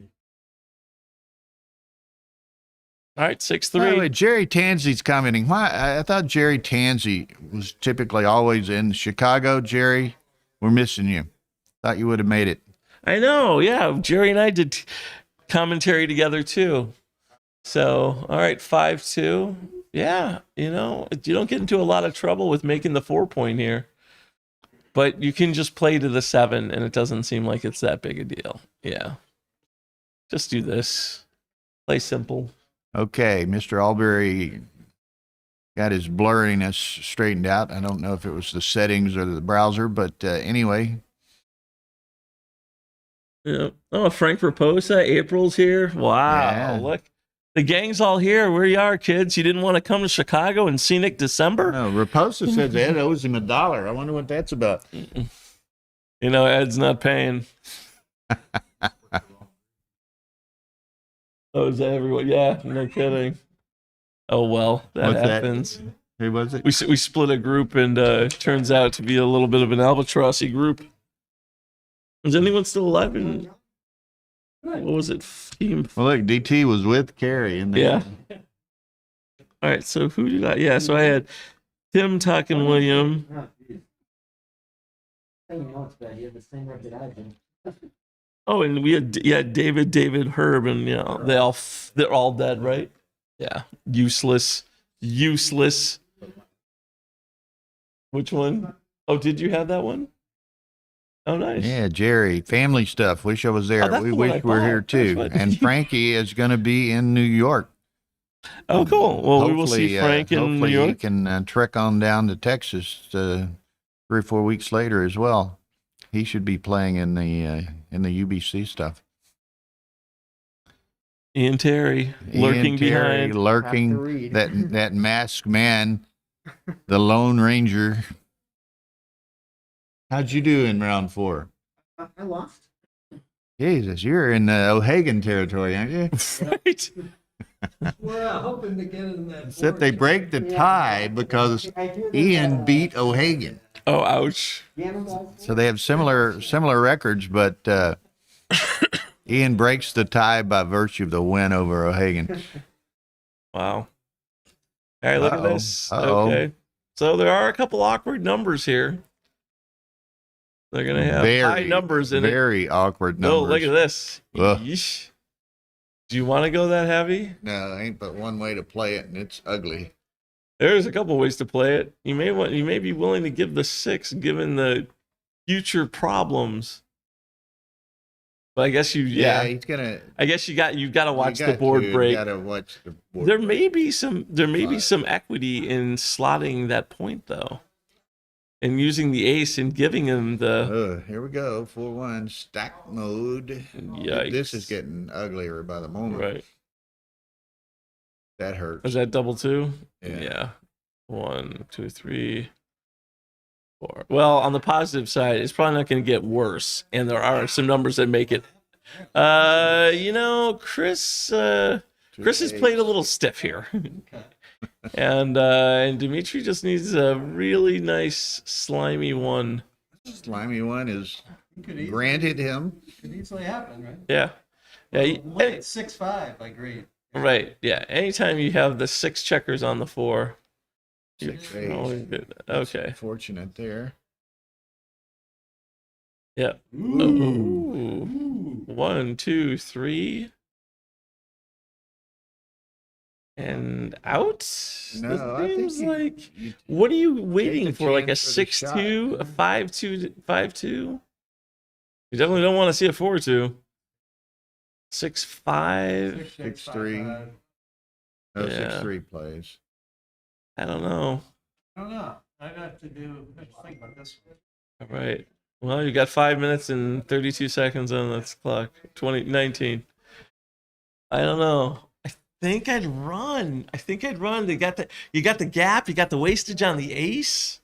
All right, By the way, 6-3. Jerry Tansi's commenting. Why? I thought Jerry Tansi was typically always in Chicago. Jerry, we're missing you. Thought you would have made it. I know, yeah. Jerry and I did commentary together too. So, all right, 5-2. Yeah, you don't get into a lot of trouble with making the 4-point here. But you can just play to the 7, and it doesn't seem like it's that big a deal. Yeah. Just do this. Play simple. Okay, Mr. Alberry got his blurriness straightened out. I don't know if it was the settings or the browser, but anyway. Yeah. Oh, Frank Raposa, April's here. Wow, Yeah. look. The gang's all here. Where you are, kids. You didn't want to come to Chicago in scenic December? No, Raposa says Ed owes him $1. I wonder what that's about. Ed's not paying. Oh, is that everyone? Yeah, no kidding. Oh, well, that What's that? happens. Who was it? We split a group, and turns out to be a little bit of an albatrossy group. Is anyone still alive? What was it? Team. Well, look, DT was with Carrie. Yeah. All right, so who did I? Yeah, so I had Tim, Tuck, and William. Oh, and we had David, Herb, and they're all dead, right? Yeah, useless. Which one? Oh, did you have that one? Oh, nice. Yeah, Jerry, family stuff. Wish I was there. Oh, that's We the one wish I we were here bought. too. That's what- And Frankie is going to be in New York. Oh, cool. Well, we will see Frank in New hopefully York. he can trek on down to Texas 3 or 4 weeks later as well. He should be playing in the UBC stuff. Ian Terry lurking behind. Lurking. That masked man, the Lone Ranger. How'd you do in round 4? I lost. Jesus, you're in O'Hagan territory, aren't you? Right. We're hoping to get in that. Except they break the tie because Ian beat O'Hagan. Oh, ouch. So they have similar records, but Ian breaks the tie by virtue of the win over O'Hagan. Wow. All right, look at Uh-oh. this. Uh-oh. Okay. So there are a couple awkward numbers here. They're going to have high numbers in it. Very awkward numbers. No, look at this. Ugh. Yeesh. Do you want to go that heavy? No, ain't but one way to play it, and it's ugly. There's a couple ways to play it. You may be willing to give the 6 given the future problems. But I guess Yeah, he's gonna. I guess you've got to watch you the got board to, break. You gotta watch the board There break. may be some equity in slotting that point though, and using the ace and giving him the. Here we go. 4-1 stack mode. Yikes. This is getting uglier by the moment. Right. That hurts. Was that double two? Yeah. 1, 2, 3, 4. Well, on the positive side, it's probably not going to get worse, and there are some numbers that make it. Chris has played a little stiff here, and Dimitri just needs a really nice slimy one. Slimy one is granted him. Could easily happen, right? Yeah. Look at 6-5 by grade. Right. Yeah. Anytime you have the 6 checkers on the 4. 6 Always ace. good. Okay. Fortunate there. Yeah. Ooh. 1, 2, 3. And out? No, I think you what are you waiting for? Like a chance for the 6-2, shot. a 5-2, 5-2? You definitely don't want to see a 4-2. 6-5. 6-3. No, Yeah. 6-3 plays. I don't know. I don't know. I'd have to think about this one. All right. Well, you got 5 minutes and 32 seconds on that clock. 2019. I don't know. I think I'd run. You got the gap. You got the wastage on the ace.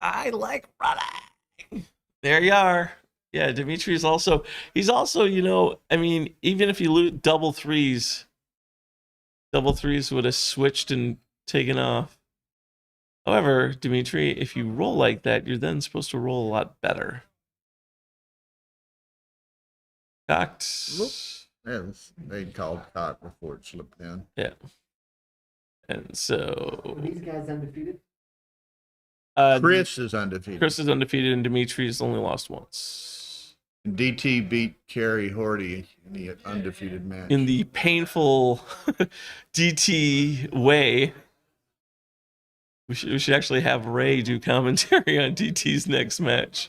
I like running. There you are. Yeah, Dimitri's also. He's also. I mean, even if you lose double threes would have switched and taken off. However, Dimitri, if you roll like that, you're then supposed to roll a lot better. Cocked. Yeah, they called cock before it slipped in. Yeah. And so. These guys undefeated? Chris is undefeated. Chris is undefeated, and Dimitri's only lost once. DT beat Kerry Horty in the undefeated match. In the painful DT way. We should actually have Ray do commentary on DT's next match.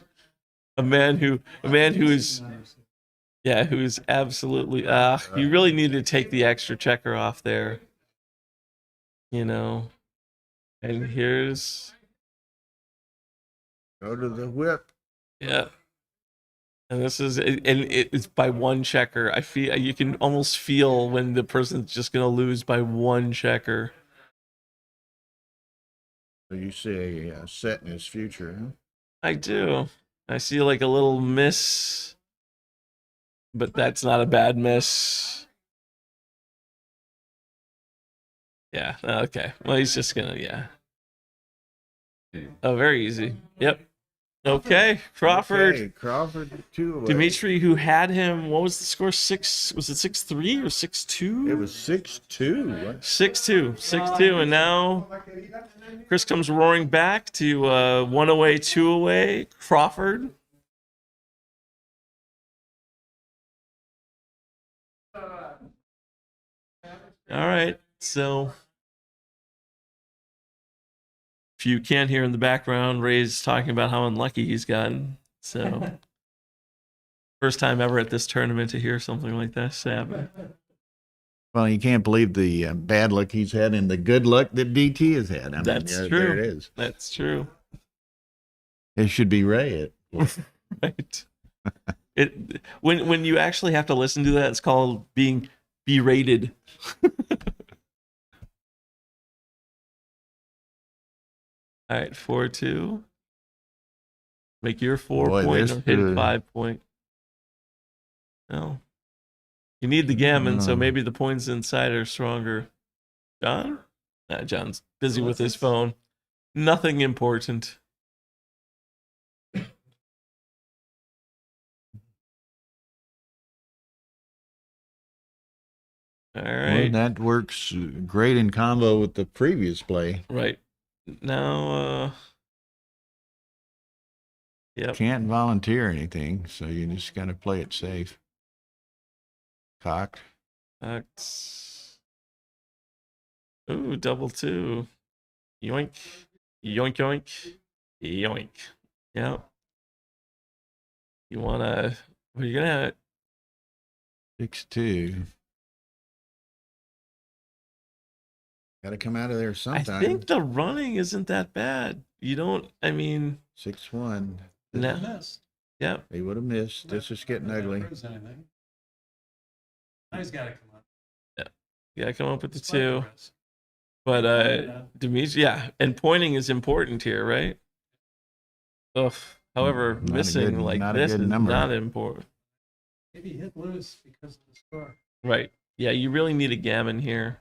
A man who is who's absolutely you really need to take the extra checker off there. And here's Go to the whip. yeah. And it's by one checker. I feel you can almost feel when the person's just gonna lose by one checker. So you see a set in his future, huh? I do. I see like a little miss, but that's not a bad miss. Yeah. Okay. Well, he's just gonna Oh, very easy. Yep. Okay, Crawford. Okay, Crawford 2 away. Dimitri, who had him, what was the score? Was it 6-3 or 6-2? It was 6-2. 6-2, and now Chris comes roaring back to 1 away, 2 away. Crawford. All right, so if you can't hear in the background, Ray's talking about how unlucky he's gotten. So first time ever at this tournament to hear something like that happen. Well, you can't believe the bad luck he's had and the good luck that DT has had. That's true. There it is. That's true. It should be Ray. Right. When you actually have to listen to that, it's called being berated. All right, 4-2. Make your 4 point or hit 5 point. No. You need the gammon, so maybe the points inside are stronger. John? Nah, John's busy with his phone. Nothing important. All right. Well, that works great in combo with the previous play. Right. Now, yep. Can't volunteer anything, so you just got to play it safe. Cocked. Ooh, double 2. Yoink. Yoink, yoink. Yoink. Yep. You want to Well, you're gonna. 6-2. Got to come out of there sometime. I think the running isn't that bad. You don't. I mean, 6-1. no. Missed. Yep. He would have missed. This is getting ugly. Now he's got to come up. Yeah, come up with the Despite 2. risk. But Dimitri, yeah, and pointing is important here, right? Ugh. However, Not a missing good- like not a this good is number. not important. Maybe hit loose because of the score. Right. Yeah, you really need a gammon here.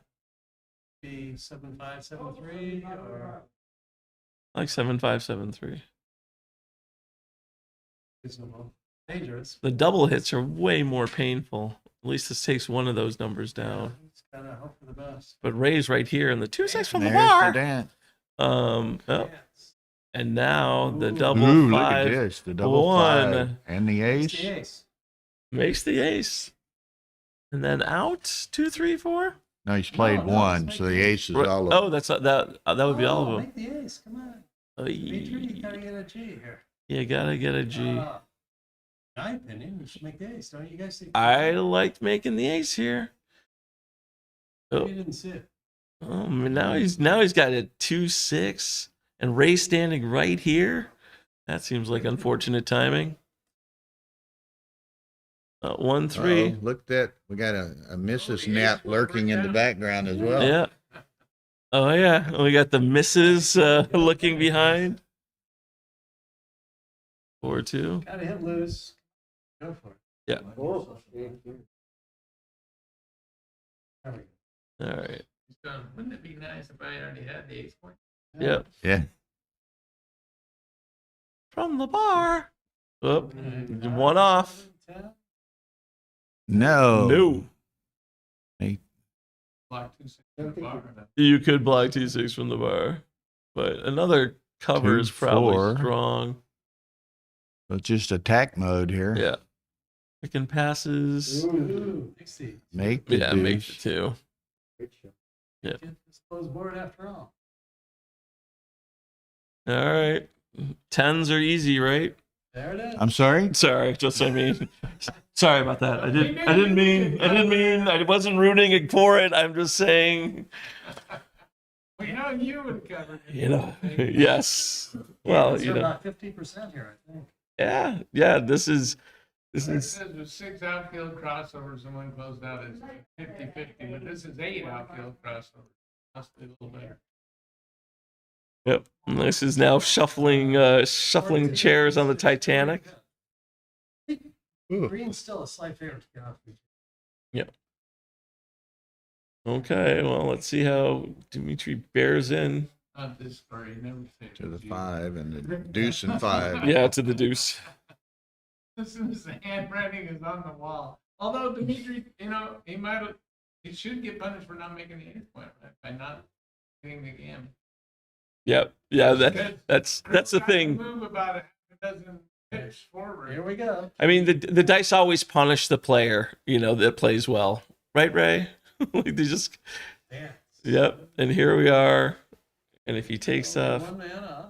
Be 7-5, 7-3, or Like 7-5, 7-3. reasonable. Dangerous. The double hits are way more painful. At least this takes one of those numbers down. It's gotta hope for the best. But Ray's right here in the 2-6 from the There's bar. the dance. Oh, Yes. and now the double Ooh, look at 5 this. The double 1 5 and the It's ace. the ace. makes the ace. And then out 2, 3, 4. No, he's played No, one, it's so like the this. ace is all of Oh, that's that would be all of them. Make the ace. Come on. Dimitri, you gotta get a G here. You gotta get a G. In my opinion, we should make the ace. Don't you guys think? I liked making the ace here. You didn't see it. Oh, now he's got a 2-6 and Ray standing right here. That seems like unfortunate timing. 1-3. Uh-oh, look at that. We got a Mrs. Knapp lurking in the background as well. Yeah. Oh yeah. We got the misses looking behind. 4-2. Gotta hit loose. Go for it. Yeah. There we go. All right. Wouldn't it be nice if I already had the ace point? Yep. Yeah. From the bar. Oh, one off. No. No. Block 2-6 from the bar. You could block 2-6 from the bar, but another cover is probably 2-4. strong. So it's just attack mode here. Yeah. Picking passes. Ooh, Dixie. Make the Yeah, make the deuce. 2. Yeah. Get this closed board after all. All right. 10s are easy, right? There it is. I'm sorry? Sorry, sorry about that. I wasn't rooting for it. I'm just saying, We know you would cover it. yes. Well, It's about 50% here, I think. yeah, this is, It says with 6 outfield crossovers and 1 closed out is 50-50, but this is 8 outfield crossovers. Must be a little better. yep. And this is now shuffling chairs on the Titanic. Ooh. Green's still a slight favorite to get off. Okay, well, let's see how Dimitri bears in. Not this far, you never say. To the 5 and the deuce and 5. Yeah, to the deuce. As soon as the handwriting is on the wall. Although Dimitri, he should get punished for not making the ace point, right? By not getting the game. Yep. Yeah, that's the thing. Move about it doesn't pitch forward. Here we go. I mean, the dice always punish the player, that plays well. Right, Ray? Like they just Yeah. Yep. And here we are. And if he takes off. One man off.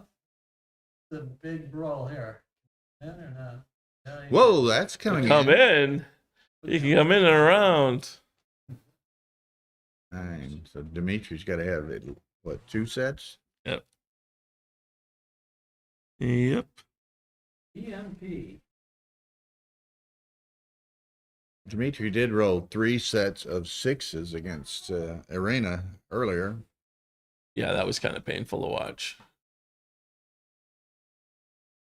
The big brawl here. In or not? No, you- Whoa, that's coming Come in. in. He can come in and around. 9. So Dimitri's got to have it. What, 2 sets? Yep. EMP. Dimitri did roll 3 sets of 6s against Arena earlier. Yeah, that was kind of painful to watch.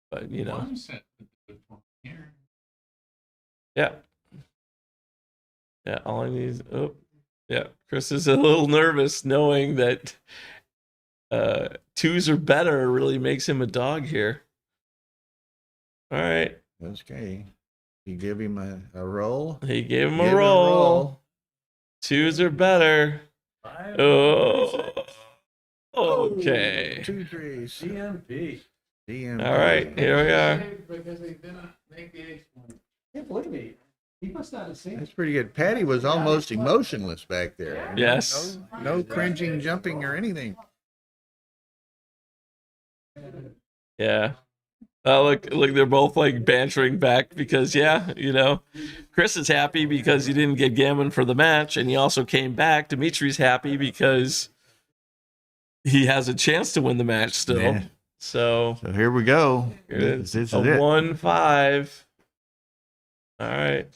But One set with the good point here. Yeah. Yeah, all I need is yeah. Chris is a little nervous knowing that 2s or better really makes him a dog here. All right. Okay. You give him a roll. He gave him Give a him a roll. roll. 2s or better. 5. Oh. Okay. 2 3s. EMP. DM. All right, here we are. Because they didn't make the ace point. Hey, look at me. He must not have seen That's it. pretty good. Patty was almost emotionless back there. Yes. No cringing, jumping, or anything. Yeah. Look, they're both like bantering back because, yeah, Chris is happy because he didn't get Gammon for the match, and he also came back. Dimitri's happy because he has a chance to win the match still. Yeah. So here we go. Here it is. This is a it. 1-5. All right.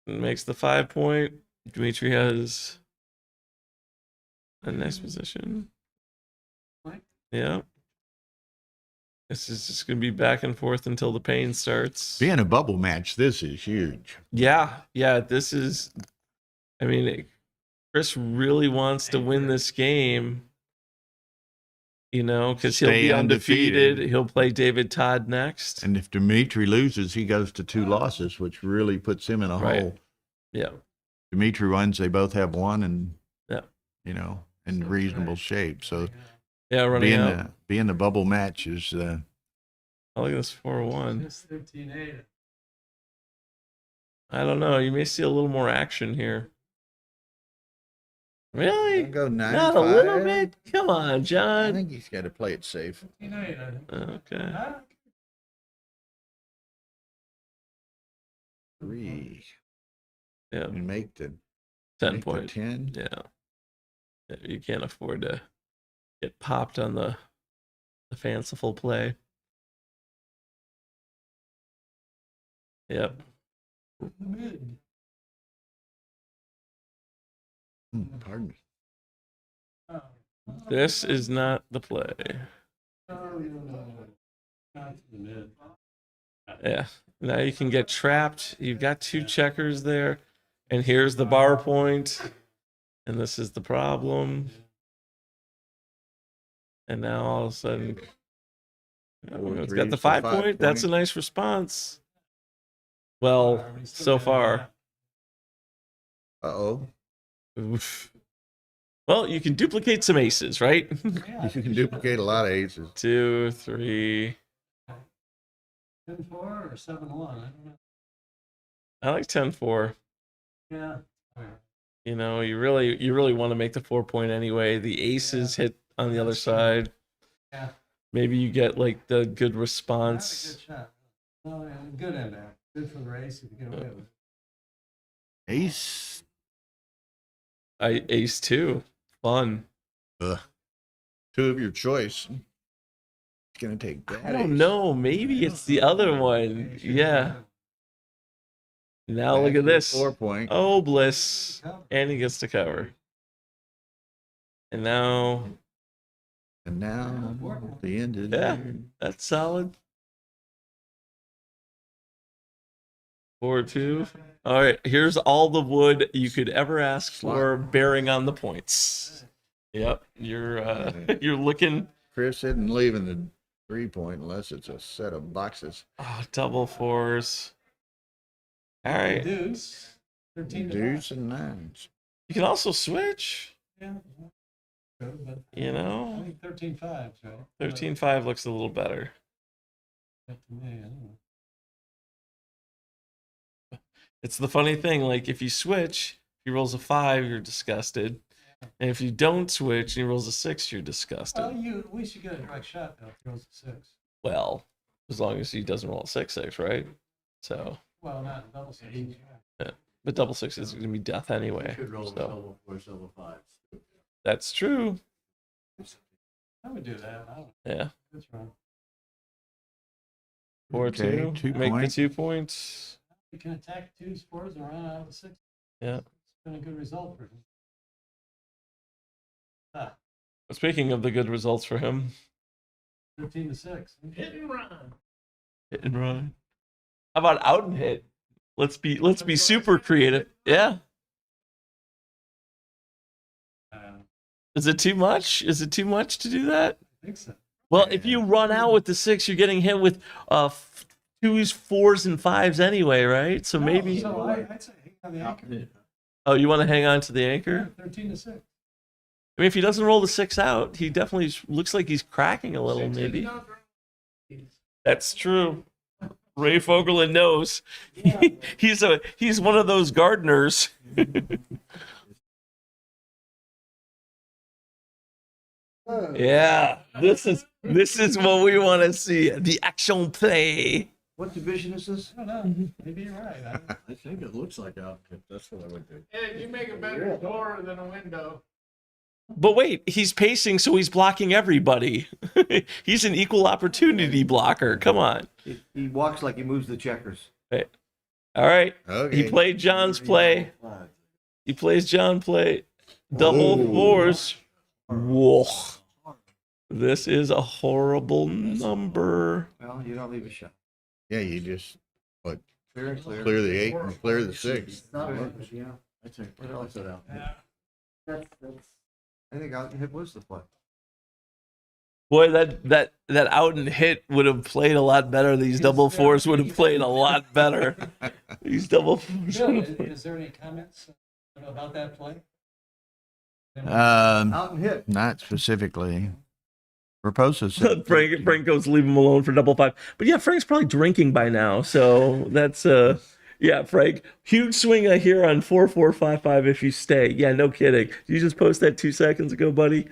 Makes the 5 point. Dimitri has a nice position. Yeah. This is just going to be back and forth until the pain starts. Being a bubble match, this is huge. Yeah. This is, Chris really wants to win this game, because he'll be undefeated. He'll play David Todd next. And if Dimitri loses, he goes to 2 losses, which really puts him in a hole. Yeah. Dimitri wins, they both have 1 and, yeah, in reasonable shape. So running out. Being the bubble match is... I look at this 4-1. It's 13-8. I don't know. You may see a little more action here. Really? Go 9-5. Not a little bit? Come on, John. I think he's got to play it safe. 13-8, I think. Okay. 3. Yeah. And make the 10 make the point. 10. Yeah. You can't afford to get popped on the fanciful play. Yep. Pardon me. This is not the play. Yeah. Now you can get trapped. You've got 2 checkers there. And here's the bar point. And this is the problem. And now all of a sudden, it's got the 5 point. That's a nice response. Well, so far. Uh-oh. Oof. Well, you can duplicate some aces, right? You can duplicate a lot of aces. 2, 3. 10-4 or 7-1? I don't know. I like 10-4. Yeah. You really want to make the 4 point anyway. The aces hit on the other side. Yeah. Maybe you get like the good That's a response. good shot. No, good in there. Good for the race if you get away with it. Ace. Ace 2. Fun. 2 of your choice. It's going to take that. I don't know. Maybe it's the other one. Yeah. Now look at this. 4 point. Oh, bliss. And he gets to cover. And now. And now the end is Yeah, here. that's solid. 4-2. All right, here's all the wood you could ever ask for, bearing on the points. Yep, you're looking. Chris isn't leaving the 3 point unless it's a set of boxes. Double 4s. All right. Deuce. 13 Deuce and 9s. You can also switch. Yeah. Good, but I think 13-5, right? 13-5 looks a little better. Up to me, I don't know. It's the funny thing, like if you switch, if he rolls a 5, you're disgusted. And if you don't switch and he rolls a 6, you're disgusted. Well, at least you get a direct shot though if he rolls a 6. Well, as long as he doesn't roll a 6-6, right? So. Well, not double 6. Yeah. But double 6 is going to be death anyway. roll So. double 4s, double 5s. That's true. I would do that. Yeah. That's wrong. 4-2. 2 Make points. the 2 points. You can attack 2s, 4s, and run out of the 6. Yeah. It's been a good result for him. Speaking of the good results for him. 13-6. Hit and run. Hit and run. How about out and hit? Let's be super creative. Yeah. Is it too much? Is it too much to do that? I think so. Well, if you run out with the 6, you're getting hit with 2s, 4s, and 5s anyway, right? So maybe. So I'd say hang on the anchor. Oh, you want to hang on to the anchor? 13-6. I mean, if he doesn't roll the 6 out, he definitely looks like he's cracking a little, maybe. That's true. Ray Fogelin knows. He's one of those gardeners. Yeah, this is what we want to see. The action play. What division is this? I don't know. Maybe you're right. I think it looks like outfit. That's what I would do. Yeah, you make a better door than a window. But wait, he's pacing, so he's blocking everybody. He's an equal opportunity blocker. Come on. He walks like he moves the checkers. Right. All right. Okay. He played John's play. He plays John play. Double fours. Whoa. This is a horrible number. Well, you don't leave a shot. Yeah, you just Clear and clear. clear the 8 and clear the 6. I think what else it out? I think out and hit was the play. Boy, that out and hit would have played a lot better. These double fours would have played a lot better. These double fours. Bill, is there any comments about that play? Out and hit. Not specifically. Raposa said Frank goes leave him alone for double five. But yeah, Frank's probably drinking by now, so that's yeah, Frank. Huge swing here on 4-4-5-5 if you stay. Yeah, no kidding. Did you just post that 2 seconds ago, buddy?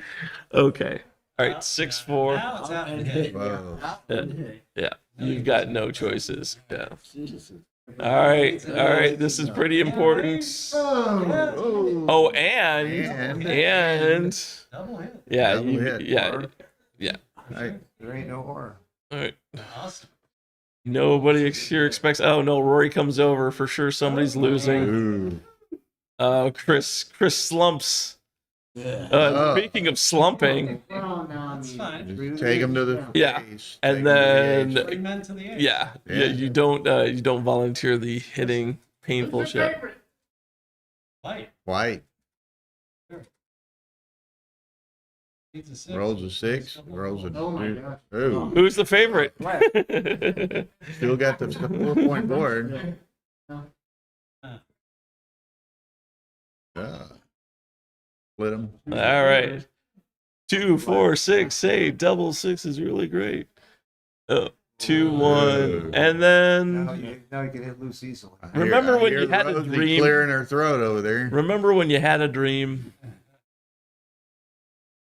Okay. All right, 6-4. Now it's out and hit. Whoa. Yeah, you've got no choices. Yeah. All right. This is pretty important. Oh, and Double hit. yeah, Double hit. yeah. Right. There ain't no horror. All right. Awesome. Nobody here expects. Oh no, Rory comes over for sure. Somebody's losing. Ooh. Chris slumps. Speaking of slumping, That's fine. Just take him to the Yeah. face. and Take 'em to the then ace. 3 men to the 8. yeah, Yeah. you don't volunteer the hitting painful Who's your shot. favorite? Light. White Needs a 6. rolls a 6, rolls a Oh my 2. gosh. Ooh. Who's the favorite? Still got the 4-point board. Yeah. Split him. All right. 2, 4, 6, 8. Double 6 is really great. 2, 1, and then Now you can hit loose easily. Remember when I you hear had a Rosie dream? clearing her throat over there. remember when you had a dream.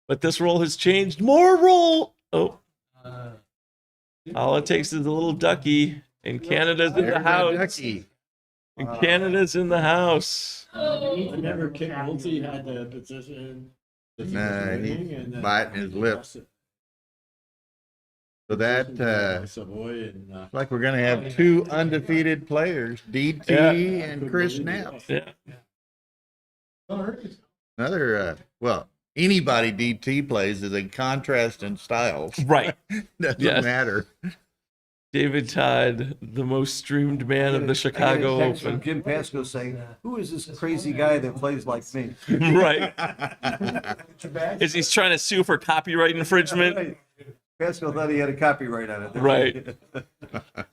But this roll has changed. More roll. Oh, all it takes is a little ducky, and Canada's in the There's that house. ducky. And Canada's in the house. I never kicked Multi had the position. Nah, he's biting his lip. So that Savoy and like we're gonna have 2 undefeated players, DT Yeah. and Chris Knapp. Yeah. Another well, anybody DT plays is a contrast in styles. Right. Doesn't Yes. matter. David Todd, the most streamed man of the Chicago I got a text from Open. Jim Pasco saying, "Who is this crazy guy that plays like me?" Right. Is he's trying to sue for copyright infringement? Pasco thought he had a copyright on it. Right.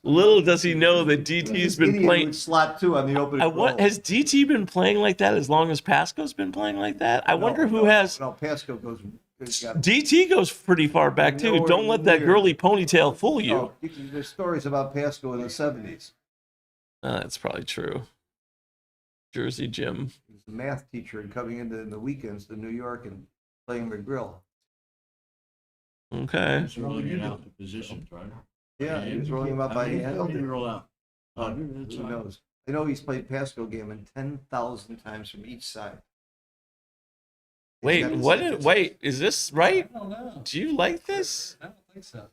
Little does he know that DT's been Idiot playing. would slot 2 on the open. Has DT been playing like that as long as Pasco's been playing like that? I wonder who has. No, Pasco goes. DT goes pretty far back too. Nowhere Don't let that near. girly ponytail fool you. Oh, there's stories about Pasco in the 70s. That's probably true. Jersey Jim. He was a math teacher and coming into in the weekends to New York and playing McGrill. Okay. It's rolling it out the positions, right? Yeah, he was rolling him up by How hand. did he roll out? That's Who fine. knows? I know he's played Pasco game in 10,000 times from each side. Wait, wait, is this right? I don't know. Do you like this? I don't think so.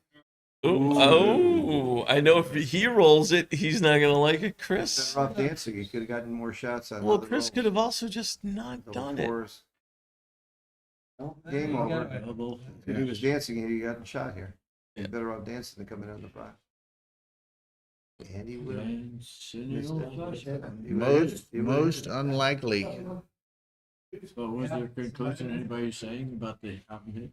Oh, I know if he rolls it, he's not gonna like it, Chris. Better off dancing. He could have gotten more shots on. Well, other Chris rolls. could have also just not Double done it. fours. No, There game you over. go. Double. If he was dancing here, he got shot here. He's Yeah. better off dancing than coming in the box. And he would have And sitting missed on it. the flush. He would've hit it. He would've Most hit it. unlikely. So was there a conclusion anybody saying about the out and hit?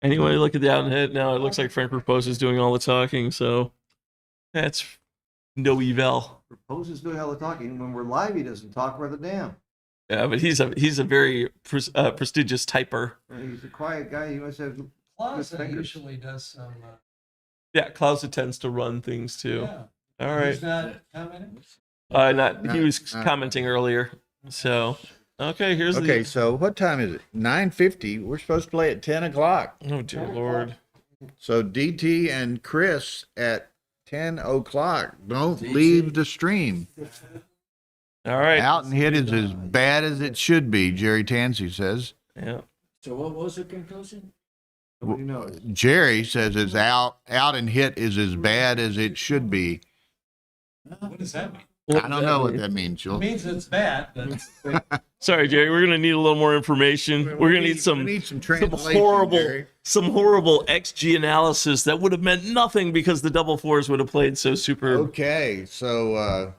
Anyway, look at the out and hit. Now it looks like Frank Repose is doing all the talking, so that's no eval. Propose is doing all the talking. When we're live, he doesn't talk worth a damn. Yeah, but he's a very prestigious typer. He's a quiet guy. He must have. Plaza fingers. usually does some. Yeah, Klausa tends to run things too. Yeah. All right. He's not commenting. He was Not- commenting earlier. So Okay, here's Okay, so what time is it? 9:50. We're supposed to play at 10 o'clock. Oh, dear Lord. So DT and Chris at 10 o'clock. Don't leave the stream. All right. Out and hit is as bad as it should be, Jerry Tansey says. Yeah. So what was the conclusion? Nobody knows. Jerry says it's out and hit is as bad as it should be. What does that mean? I don't know what that means, It Joel. means it's bad, but Sorry, Jerry. We're gonna need a little more information. We're gonna need some translation, Jerry. horrible XG analysis that would have meant nothing because the double fours would have played so super. Okay, so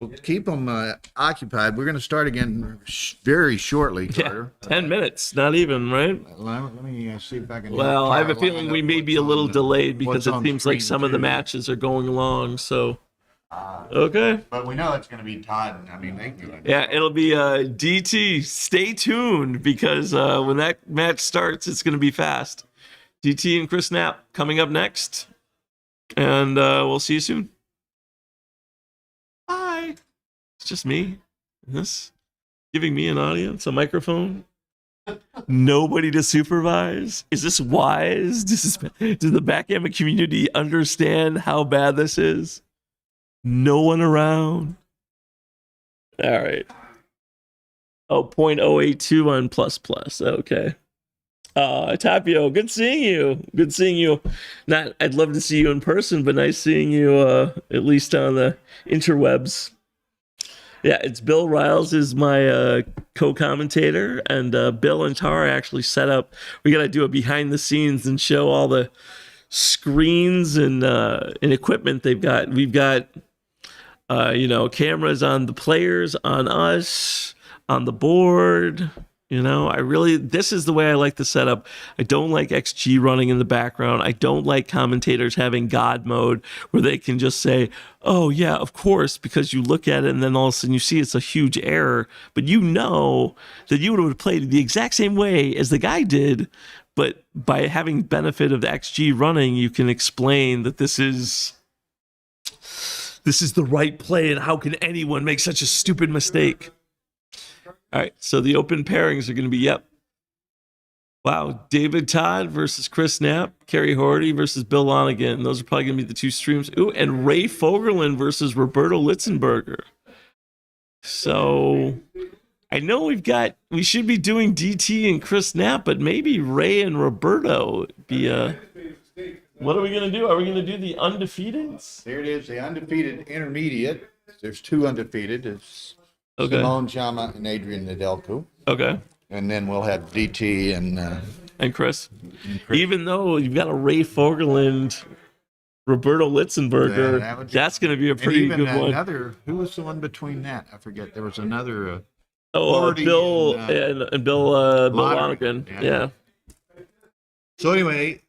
we'll keep them occupied. We're going to start again very shortly, Carter. 10 minutes, not even, right? Let me see if I can. Well, I have a feeling we may be a little delayed because what's it on seems like screen, some of the too. matches are going along. So, okay. But we know it's going to be Todd. I mean, they can do it. Yeah, it'll be DT. Stay tuned because when that match starts, it's going to be fast. DT and Chris Knapp coming up next. And we'll see you soon. Bye. It's just me. This giving me an audience, a microphone. Nobody to supervise. Is this wise? Does the backgammon community understand how bad this is? No one around. All right. Oh, 0.082 on plus plus. Okay. Tapio, good seeing you. Good seeing you. Not, I'd love to see you in person, but nice seeing you at least on the interwebs. Yeah, it's Bill Riles is my co-commentator, and Bill and Tara actually set up. We got to do a behind the scenes and show all the screens and equipment they've got. We've got cameras on the players, on us, on the board. This is the way I like the setup. I don't like XG running in the background. I don't like commentators having God mode where they can just say, oh, yeah, of course, because you look at it and then all of a sudden you see it's a huge error. But you know that you would have played the exact same way as the guy did. But by having benefit of the XG running, you can explain that this is the right play and how can anyone make such a stupid mistake? All right, so the open pairings are going to be, wow, David Todd versus Chris Knapp, Kerry Horty versus Bill Lonigan. Those are probably going to be the two streams. Ooh, and Ray Fogerland versus Roberto Litzenberger. So I know we should be doing DT and Chris Knapp, but maybe Ray and Roberto be what are we going to do? Are we going to do the undefeateds? There it is, the undefeated intermediate. There's two undefeated. It's Okay. Simone Chama and Adrian Nedelko. Okay. And then we'll have DT And Chris. Even though you've got a Ray Fogerland, Roberto Litzenberger, that's going to be a pretty good one. Who was the one between that? I forget. There was another. Bill and Bill Lonigan. Yeah. So anyway,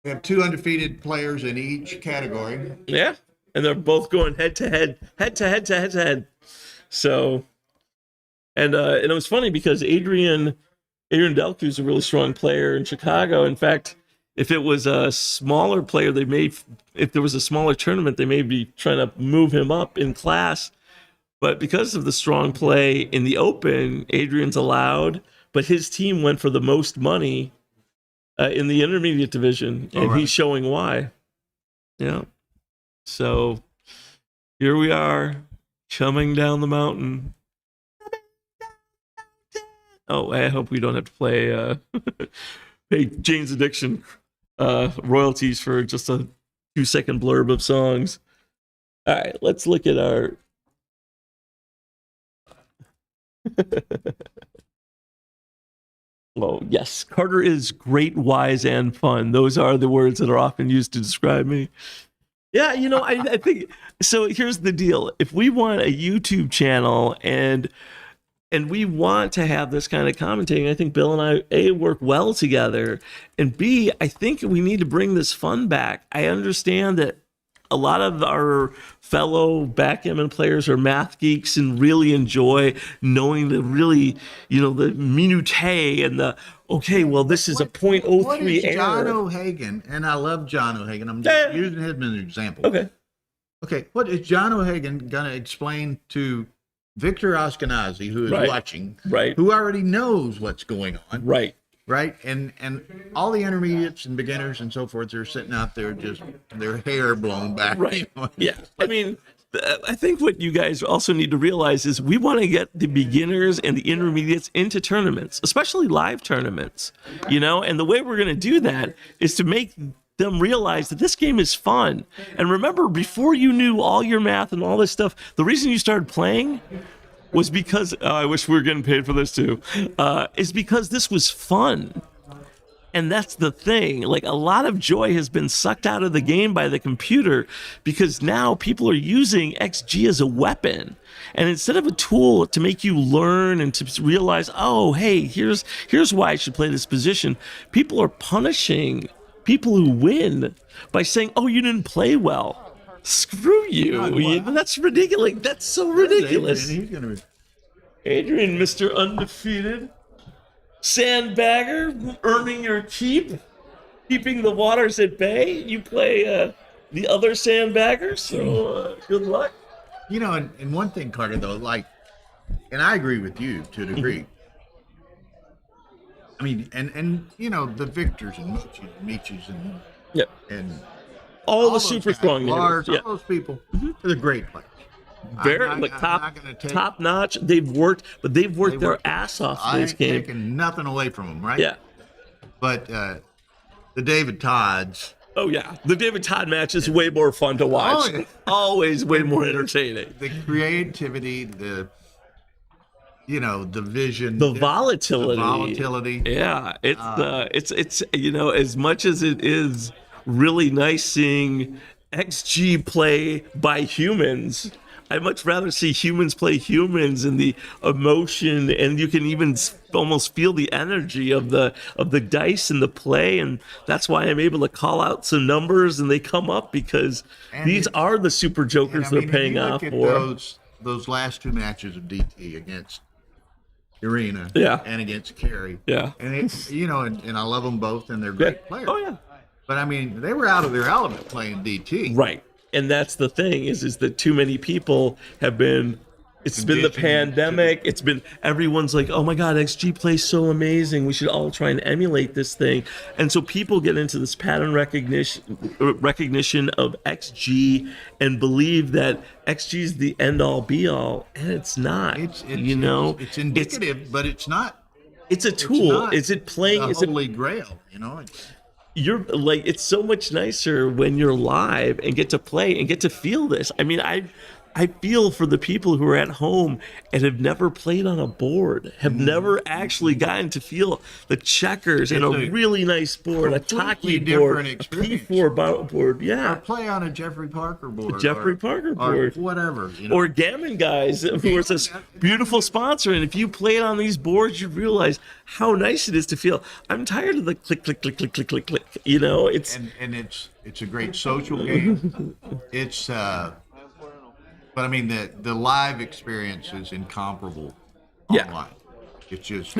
we have two undefeated players in each category. Yeah. And they're both going head to head. So, and it was funny because Adrian Delku is a really strong player in Chicago. In fact, if it was a smaller player, if there was a smaller tournament, they may be trying to move him up in class. But because of the strong play in the Open, Adrian's allowed, but his team went for the most money in the intermediate division, and he's showing why. Yeah. So here we are, coming down the mountain. Oh, I hope we don't have to play pay Jane's Addiction royalties for just a 2-second blurb of songs. All right, let's look at our. Oh, yes. Carter is great, wise, and fun. Those are the words that are often used to describe me. Yeah, I think so. Here's the deal: if we want a YouTube channel and we want to have this kind of commentating, I think Bill and I A, work well together, and B, I think we need to bring this fun back. I understand that a lot of our fellow backgammon players are math geeks and really enjoy knowing the really, the minutiae and the, okay, well, this is a 0.03 What is error. John O'Hagan? And I love John O'Hagan. I'm just using him as an example. Okay. Okay, what is John O'Hagan going to explain to Victor Ashkenazi, who is Right. watching, Right. who already knows what's going on, Right. right? And all the intermediates and beginners and so forth are sitting out there just their hair blown back. Right. You know? Yeah. I mean, I think what you guys also need to realize is we want to get the beginners and the intermediates into tournaments, especially live tournaments, and the way we're going to do that is to make them realize that this game is fun. And remember, before you knew all your math and all this stuff, the reason you started playing was because, I wish we were getting paid for this too, is because this was fun. And that's the thing. Like, a lot of joy has been sucked out of the game by the computer because now people are using XG as a weapon. And instead of a tool to make you learn and to realize, oh, hey, here's why I should play this position, people are punishing people who win by saying, oh, you didn't play well. Screw you. That's ridiculous. That's so ridiculous. Adrian, Mr. Undefeated. Sandbagger, earning your keep, keeping the waters at bay. You play the other sandbaggers, so good luck. And one thing, Carter, though, and I agree with you to a degree. I mean, and the Victors and Michis and all the those super guys, strong Lars, hitters. all those people, they're great players. Very I'm not gonna top notch. They've worked their ass off I this ain't game. taking nothing away from them, right? Yeah. But the David Todds. Oh yeah, the David Todd match is way more fun to watch. Oh, yeah. Always way more entertaining. The creativity, the vision, The volatility. The volatility. Yeah, it's as much as it is really nice seeing XG play by humans, I'd much rather see humans play humans and the emotion, and you can even almost feel the energy of the dice and the play, and that's why I'm able to call out some numbers and they come up because these are the super jokers they're paying off for. Those last two matches of DT against Irina, and against Carrie, and and I love them both, and they're great players. Oh yeah, but I mean, they were out of their element playing DT, right? And that's the thing is that too many people have been. It's been the pandemic. It's been everyone's like, oh my God, XG plays so amazing. We should all try and emulate this thing. And so people get into this pattern recognition of XG and believe that XG is the end all be all, and it's not. It's indicative, but it's not. It's a tool. Is it playing? Is it Holy Grail? You're like, it's so much nicer when you're live and get to play and get to feel this. I mean, I feel for the people who are at home and have never played on a board, have never actually gotten to feel the checkers in a really nice board, a Taki board, a P4 board, or play on a Jeffrey Parker board, or whatever, or Gammon Guys, who is this beautiful sponsor. And if you play it on these boards, you realize how nice it is to feel. I'm tired of the click, click, click, click, click, click, click. It's and it's a great social game. It's But I mean, the live experience is incomparable online. It's just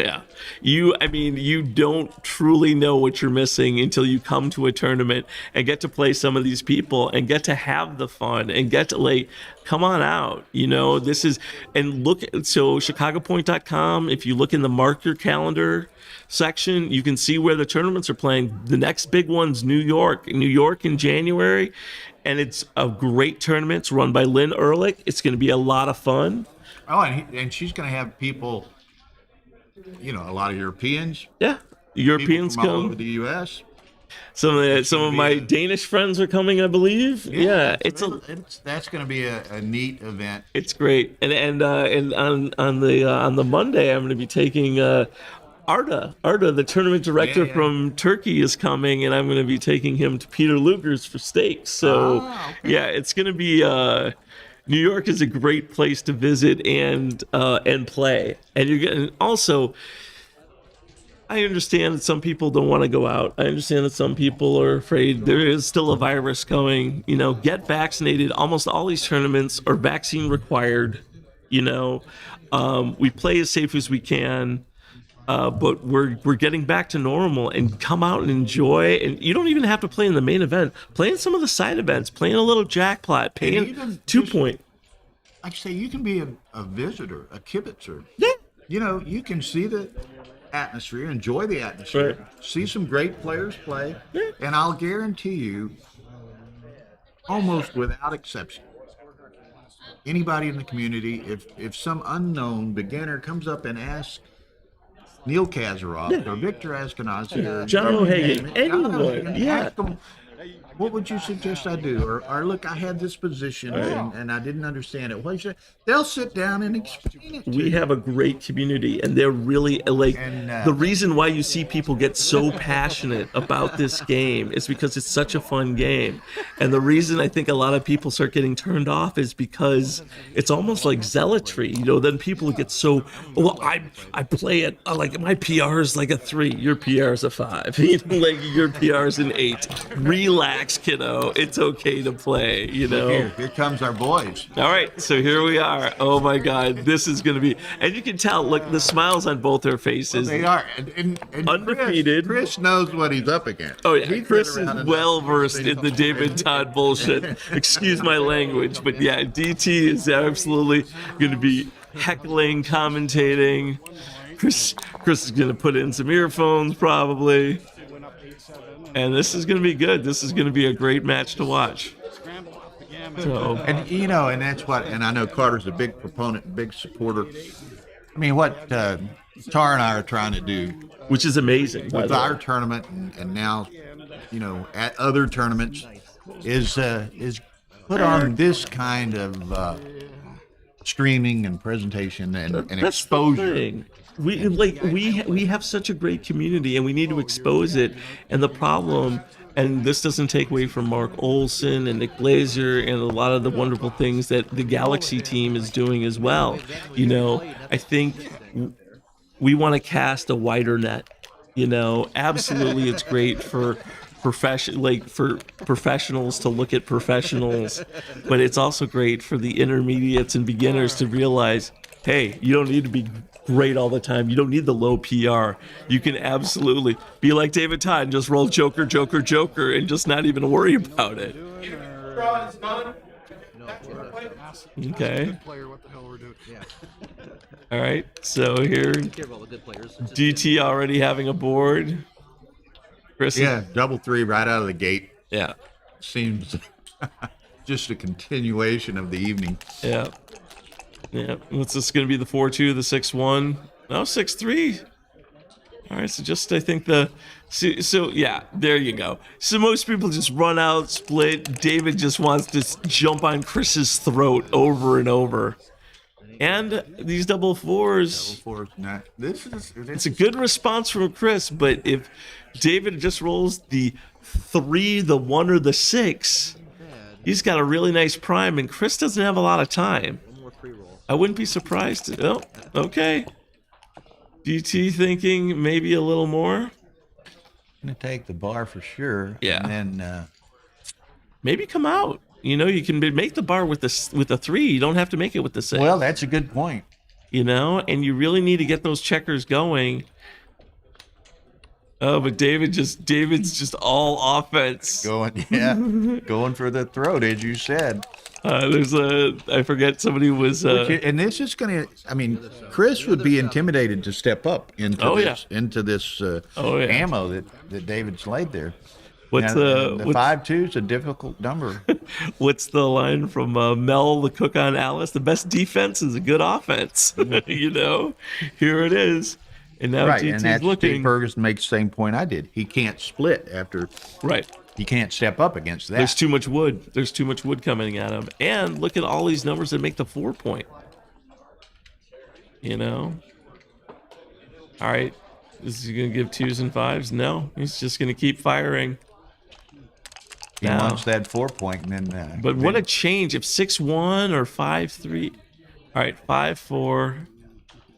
you don't truly know what you're missing until you come to a tournament and get to play some of these people and get to have the fun and get to come on out. This is, and look, so chicagopoint.com, if you look in the mark your calendar section, you can see where the tournaments are playing. The next big one's New York in January. And it's a great tournament. It's run by Lynn Ehrlich. It's going to be a lot of fun. Oh, and she's going to have people, a lot of Europeans. Yeah, Europeans come come all over the U.S. Some of my Danish friends are coming, I believe. Yeah, that's going to be a neat event. It's great. And on the Monday, I'm going to be taking. Arda, the tournament director from Turkey, is coming, and I'm going to be taking him to Peter Luger's for steaks. So, it's going to be. New York is a great place to visit and play, and you're getting also. I understand that some people don't want to go out. I understand that some people are afraid. There is still a virus going. Get vaccinated. Almost all these tournaments are vaccine required. We play as safe as we can. But we're getting back to normal, and come out and enjoy. And you don't even have to play in the main event. Play in some of the side events. Play in a little jackpot. Pay in 2 point. I say, you can be a visitor, a kibitzer. Yeah. You know, you can see the atmosphere, enjoy the atmosphere, Right. see some great players play, Yeah. and I'll guarantee you, almost without exception, anybody in the community, if some unknown beginner comes up and asks Neil Kazaroff or Victor Askenazi or John you O'Hagan, name it, anyone, and yeah. ask them, what would you suggest I do? Or look, I had this position and I didn't understand it. What you say? They'll sit down and explain it to We you. have a great community, and they're really like And, the reason why you see people get so passionate about this game is because it's such a fun game. And the reason I think a lot of people start getting turned off is because it's almost like zealotry. You know, then people get so, well, I play it like my PR is like a 3, your PR is a 5, you know, like your PR is an 8. Relax, kiddo. It's okay to play, you know. Here comes our boys. All right, so here we are. Oh my God, this is going to be, and you can tell, look, the smiles on both their faces. They are. And Undefeated. Chris knows what he's up against. Oh yeah, He's Chris been is around enough. well versed in the David Todd bullshit. Excuse my language, but yeah, DT is absolutely going to be heckling, commentating. Chris is going to put in some earphones probably, and this is going to be good. This is going to be a great match to watch. So, And you know, and that's what. And I know Carter's a big proponent, big supporter. I mean, what Tar and I are trying to do which is amazing. by with the way. our tournament, and now, you know, at other tournaments, is put on this kind of streaming and presentation and That's the exposure. thing. We have such a great community, and we need to expose it. And the problem, and this doesn't take away from Mark Olson and Nick Glazer and a lot of the wonderful things that the Galaxy team is doing as well. You know, I think we want to cast a wider net. You know, absolutely, it's great for professionals to look at professionals, but it's also great for the intermediates and beginners to realize, hey, you don't need to be great all the time. You don't need the low PR. You can absolutely be like David Todd and just roll Joker, Joker, Joker, and just not even worry about it. Okay. Player, what the hell we're doing? All right. So here, DT already having a board. Chris. Yeah, 3 right out of the gate. Yeah. Seems just a continuation of the evening. Yeah. Yeah. What's this going to be? The 4-2, the 6-1? No, 6-3. All right. So just, I think so yeah, there you go. So most people just run out, split. David just wants to jump on Chris's throat over and over. And these double fours. It's a good response from Chris, but if David just rolls the 3, the 1, or the 6, he's got a really nice prime, and Chris doesn't have a lot of time. I wouldn't be surprised. Oh, okay. DT thinking maybe a little more. Gonna take the bar for sure. Yeah. And then Maybe come out. You know, you can make the bar with the 3. You don't have to make it with the 6. well, that's a good point. You know, and you really need to get those checkers going. Oh, but David's just all offense. Going for the throat, as you said. I forget, somebody was And this is gonna. I mean, Chris would be intimidated to step up into this ammo that David's laid there. what's the what's, 5-2 is a difficult number. what's the line from Mel the cook on Alice? The best defense is a good offense. You know, here it is. And now Right, DT's and that's looking. Steve Ferguson makes the same point I did. He can't split after. Right. He can't step up against that. There's too much wood. There's too much wood coming at him. And look at all these numbers that make the 4-point. You know? All right. Is he going to give 2s and 5s? No. He's just going to keep firing. He wants that 4-point, and then. But what a change if 6-1 or 5-3. All right, 5-4.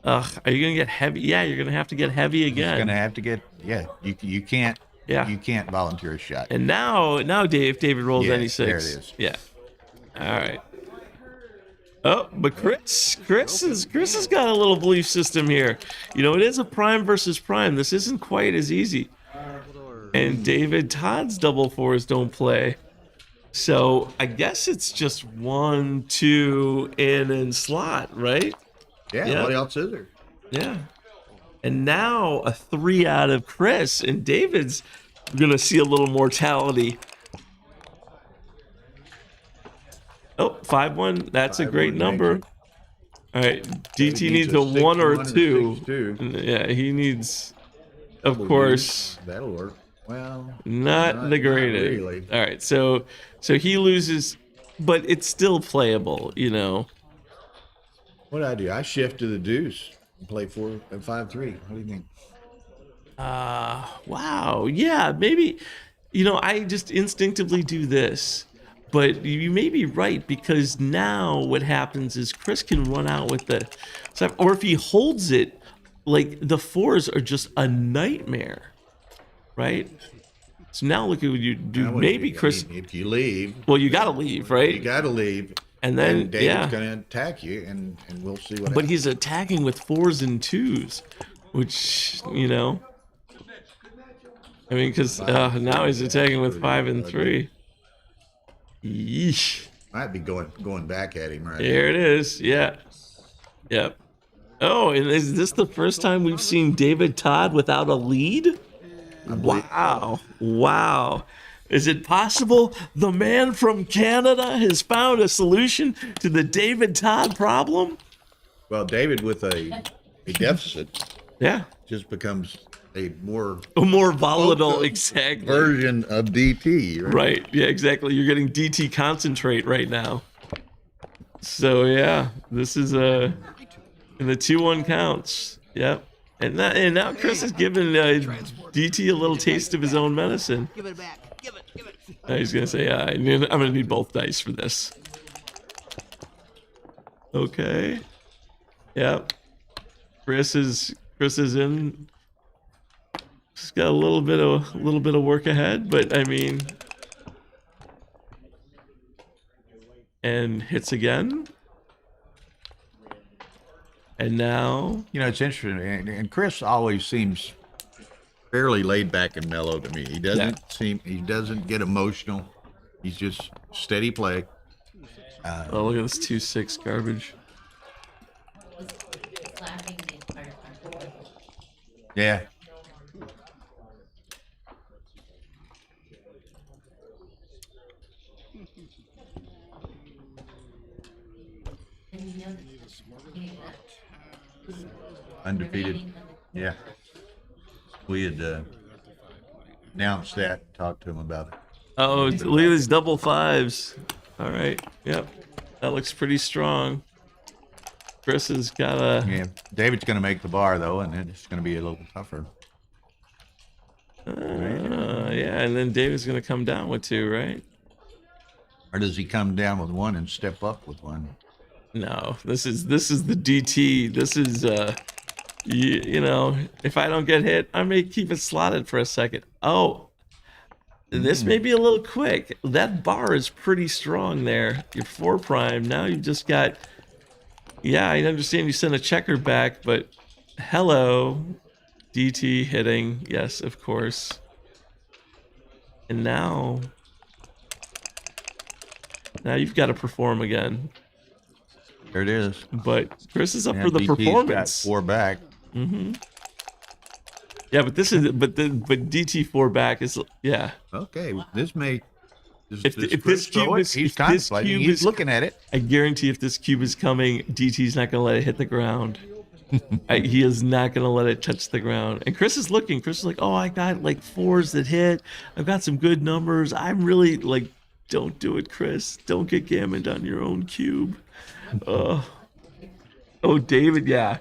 Ugh, are you going to get heavy? Yeah, you're going to have to get heavy again. He's going to have to get. Yeah, you can't. Yeah. You can't volunteer a shot. And now David rolls Yes, any 6. there it is. Yeah. All right. Oh, but Chris has got a little belief system here. You know, it is a prime versus prime. This isn't quite as easy. And David Todd's double 4s don't play. So I guess it's just 1, 2 in and slot, right? Yeah, what else is there? Yeah. And now a 3 out of Chris, and David's gonna see a little mortality. Oh, 5-1. That's a great 5-1 number. makes All right, DT He needs a a 1 or 6-1 2. 6-2. Yeah, he needs, of Double course, use. That'll work. Well, not the greatest. really. All right, so he loses, but it's still playable, you know. What I do? I shift to the deuce and play 4 and 5-3. What do you think? Wow. Yeah, maybe, you know, I just instinctively do this. But you may be right, because now what happens is Chris can run out with the, or if he holds it, like the 4s are just a nightmare, right? So now look at what you do. Now, what Maybe do you- Chris. I mean, if you leave, Well, you got to leave, right? you got to leave, And then, David's yeah. going to attack you, and we'll see what. But he's attacking with 4s and 2s, which, you know, I mean, because now he's attacking with 5 and 3. Yeesh. Might be going back at him right Here it is. Yeah. Yep. Oh, and is this the first time we've seen David Todd without a lead? Wow. Wow. Is it possible the man from Canada has found a solution to the David Todd problem? Well, David with a deficit Yeah. just becomes a more A more volatile, focused exactly. version of DT, right? Right. Yeah, exactly. You're getting DT concentrate right now. So yeah, this is in the 2-1 counts. Yep. And now Chris is giving DT a little taste of his own medicine. Give it back. Give it. Now he's gonna say, yeah, I'm gonna need both dice for this. Okay. Yep. Chris is in. He's got a little bit of work ahead, but I mean, and hits again. And now, You know, it's interesting, and Chris always seems fairly laid back and mellow to me. He doesn't get emotional. He's just steady play. oh, look at this 2-6 garbage. Slapping the entire time. Yeah. And you know, Undefeated. Yeah. We had announced that, talked to him about it. Oh, look at these double 5s. All right. Yep. That looks pretty strong. Chris has got a. Yeah. David's going to make the bar, though, and it's going to be a little tougher. Yeah, and then David's going to come down with 2, right? Or does he come down with 1 and step up with 1? No, this is the DT. This is you know, if I don't get hit, I may keep it slotted for a second. Oh, this may be a little quick. That bar is pretty strong there. Your 4 prime. Now you've just got. Yeah, I understand you sent a checker back, but hello, DT hitting. Yes, of course. And now you've got to perform again. There it is. But Chris is up Yeah, for the DT's got performance. 4 back. Yeah, but this is but DT 4 back is yeah. Okay, this may. If this cube is he's if this contemplating. cube He's is looking at it. I guarantee if this cube is coming, DT's not gonna let it hit the ground. He is not gonna let it touch the ground. And Chris is looking. Chris is like, oh, I got like 4s that hit. I've got some good numbers. I'm really like, don't do it, Chris. Don't get gammoned on your own cube. Oh, David, yeah.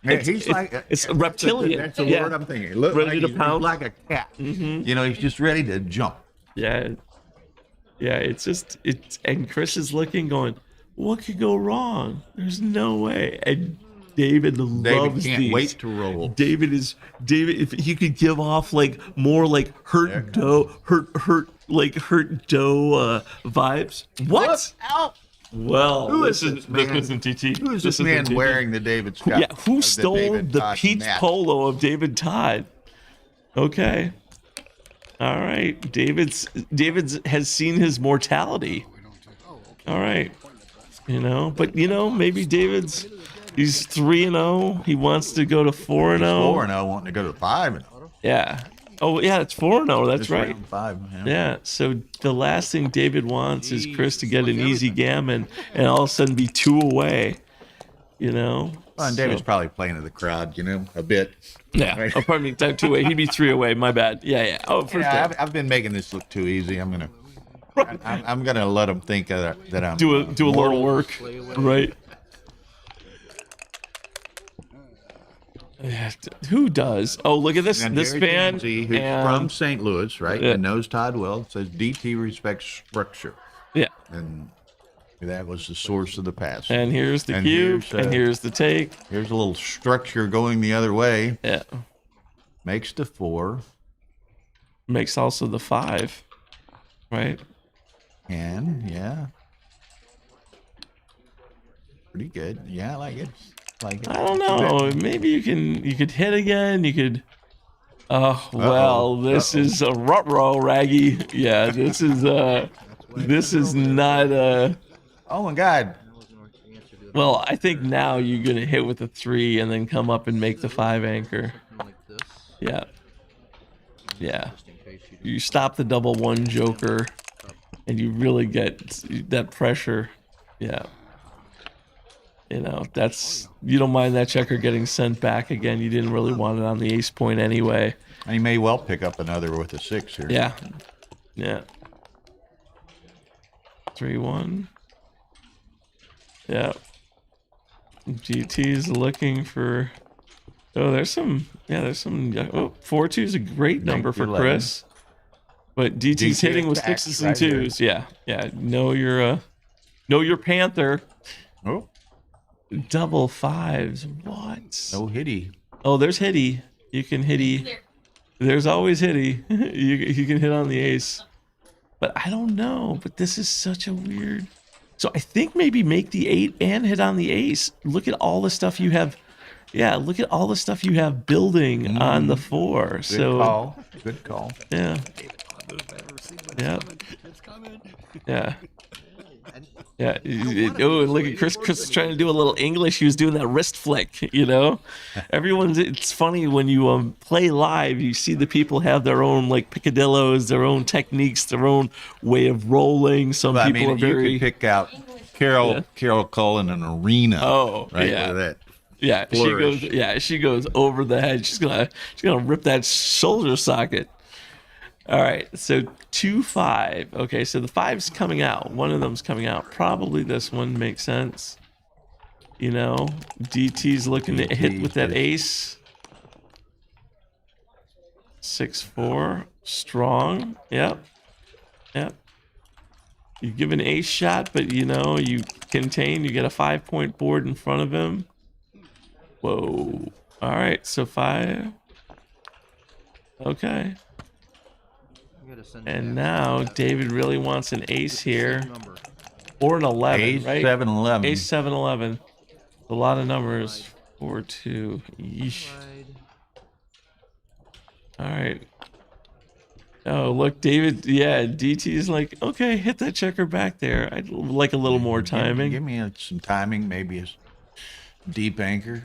He's like it's a reptilian. That's the Yeah. word I'm thinking. Look, Ready to he's pounce? like a cat. You know, he's just ready to jump. Yeah. Yeah, and Chris is looking, going, what could go wrong? There's no way. And David loves can't these. wait to roll. David, if he could give off like more like hurt dough vibes. What? Ow. Well, Who is this this man? isn't TT. Who is this isn't man TT. wearing the David Scott? Yeah, who the stole David the Todd peach Knapp? polo of David Todd? Okay. All right, David's has seen his mortality. All right, but maybe he's 3-0. He wants to go to 4-0. 4-0, wanting to go to 5-0. Yeah. Oh yeah, it's 4-0. That's This right. round 5. Yeah. So the last thing David wants is Chris to get an easy gammon and all of a sudden be 2 away. Well, and David's probably playing to the crowd, a bit. Yeah. Right? Oh, pardon me. 2 away. He'd be 3 away. My bad. Yeah. Oh, first Yeah, down. I've been making this look too easy. I'm gonna let them think that I'm Do a little work, right? Yeah, who does? Oh, look at this And this Jerry fan Tansey, who's from St. Louis, right? Yeah. And knows Todd well. Says DT respects structure, Yeah. and that was the source of the pass. And here's the And cube, here's, and here's the take. Here's a little structure going the other way. Yeah. Makes the 4. Makes also the 5, right? And yeah, pretty good. Yeah, I like it. I don't know. Maybe you could hit again. You could. Oh well, this is a ruh-roh, Raggy. Yeah, this is not a. Oh my God. Well, I think now you're gonna hit with a 3 and then come up and make the 5 anchor. Yeah. Yeah. You stop the double 1 joker, and you really get that pressure. Yeah. You don't mind that checker getting sent back again. You didn't really want it on the ace point anyway. And he may well pick up another with a 6 here. Yeah. Yeah. 3-1. Yeah. GT's looking for. Oh, there's some. Oh, 4-2 is a great number for 11. Chris. But DT's hitting with 6s and 2s. Yeah. Yeah. Know your Panther. Oh. Double 5s. What? No hitty. Oh, there's hitty. You can hitty. There's always hitty. you can hit on the ace. But I don't know. But this is such a weird. So I think maybe make the 8 and hit on the ace. Look at all the stuff you have. Yeah, look at all the stuff you have building on the 4. Good call. Yeah. Yeah. Yeah. Yeah. Oh, look at Chris. Chris is trying to do a little English. He was doing that wrist flick, It's funny when you play live, you see the people have their own picadillos, their own techniques, their own way of rolling. Some people are very. You could pick out Carol Cole in an arena. Oh, right, yeah. with that. Yeah, flourish. she goes over the head. She's gonna rip that shoulder socket. All right, so 2-5. Okay, so the 5's coming out. One of them's coming out. Probably this one makes sense. DT's looking to hit with that ace. 6-4, strong. Yep. You give an ace shot, but you contain. You get a 5-point board in front of him. Whoa. All right, so 5. Okay. And now David really wants an ace here. Or an 11, Ace, right? 7, 11. Ace, 7, 11. A lot of numbers. 4-2. Yeesh. All right. Oh, look, David. Yeah, DT's like, okay, hit that checker back there. I'd like a little more timing. Give me some timing, maybe a deep anchor.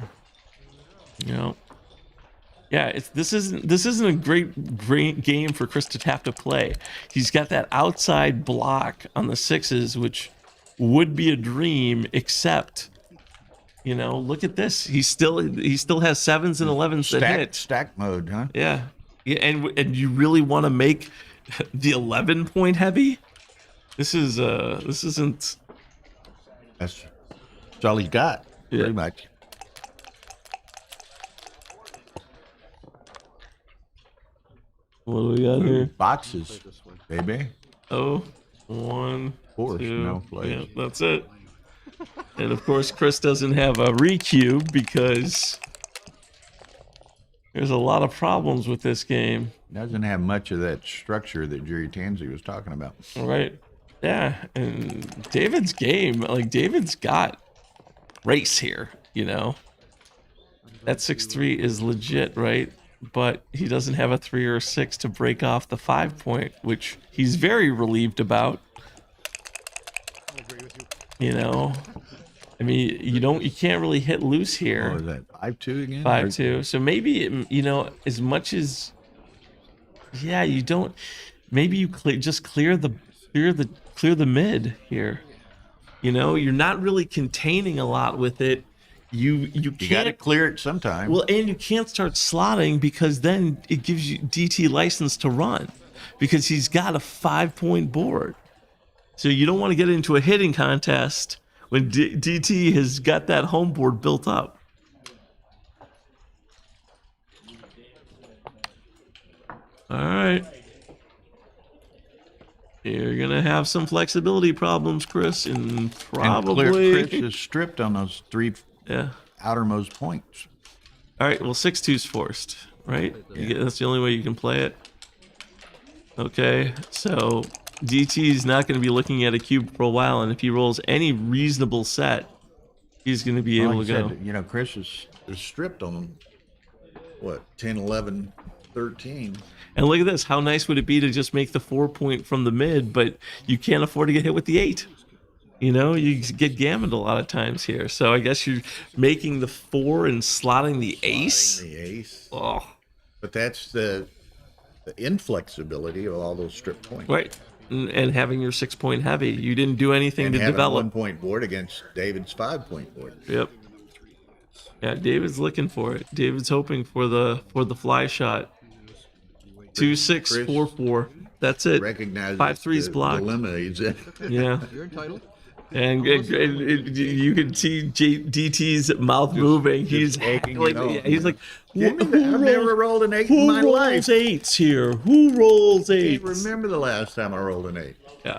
Yeah, this isn't a great game for Chris to have to play. He's got that outside block on the 6s, which would be a dream, except look at this. He still has 7s and 11s that hit. Stack mode, huh? Yeah, and you really want to make the 11-point heavy? This isn't. That's all he's got, pretty much. What do we got here? Boxes, baby. Oh, 1, Force, 2. no place. Yeah, that's it. And of course, Chris doesn't have a recube because there's a lot of problems with this game. Doesn't have much of that structure that Jerry Tansey was talking about. Right. Yeah. And David's game, David's got race here, That 6-3 is legit, right? but he doesn't have a 3 or a 6 to break off the 5 point, which he's very relieved about. You know, I mean, you can't really hit loose here. What was that? 5-2 again? 5-2. So maybe, you know, as much as, yeah, you don't. Maybe you just clear the mid here. You know, you're not really containing a lot with it. You You got to can't clear it sometime. well, and you can't start slotting because then it gives you DT license to run because he's got a 5-point board. So you don't want to get into a hitting contest when DT has got that home board built up. All right. You're going to have some flexibility problems, Chris, and probably... And Chris is stripped on those 3 Yeah. outermost points. All right, well, 6-2's forced, right? That's the only way you can play it. Okay, so DT is not going to be looking at a cube for a while, and if he rolls any reasonable set, he's going to be able Like to I go. said, you know, Chris is stripped on them, what, 10, 11, 13. And look at this. How nice would it be to just make the 4-point from the mid, but you can't afford to get hit with the 8. You know, you get gammoned a lot of times here. So I guess you're making the 4 and slotting the ace. The ace. Oh, But that's the inflexibility of all those strip points. right. And having your 6-point heavy. You didn't do anything And to having develop. a 1-point board against David's 5-point board. Yep. Yeah, David's looking for it. David's hoping for the fly shot. 2, 6, 4, 4. That's it. Recognizes 5-3's the blocked. dilemma he's in. Yeah. And you can see DT's mouth moving. He's aching, like, you know. he's like, I've never rolled an 8 in my who rolls life. 8s here? Who rolls I 8s? can't remember the last time I rolled an 8. Yeah.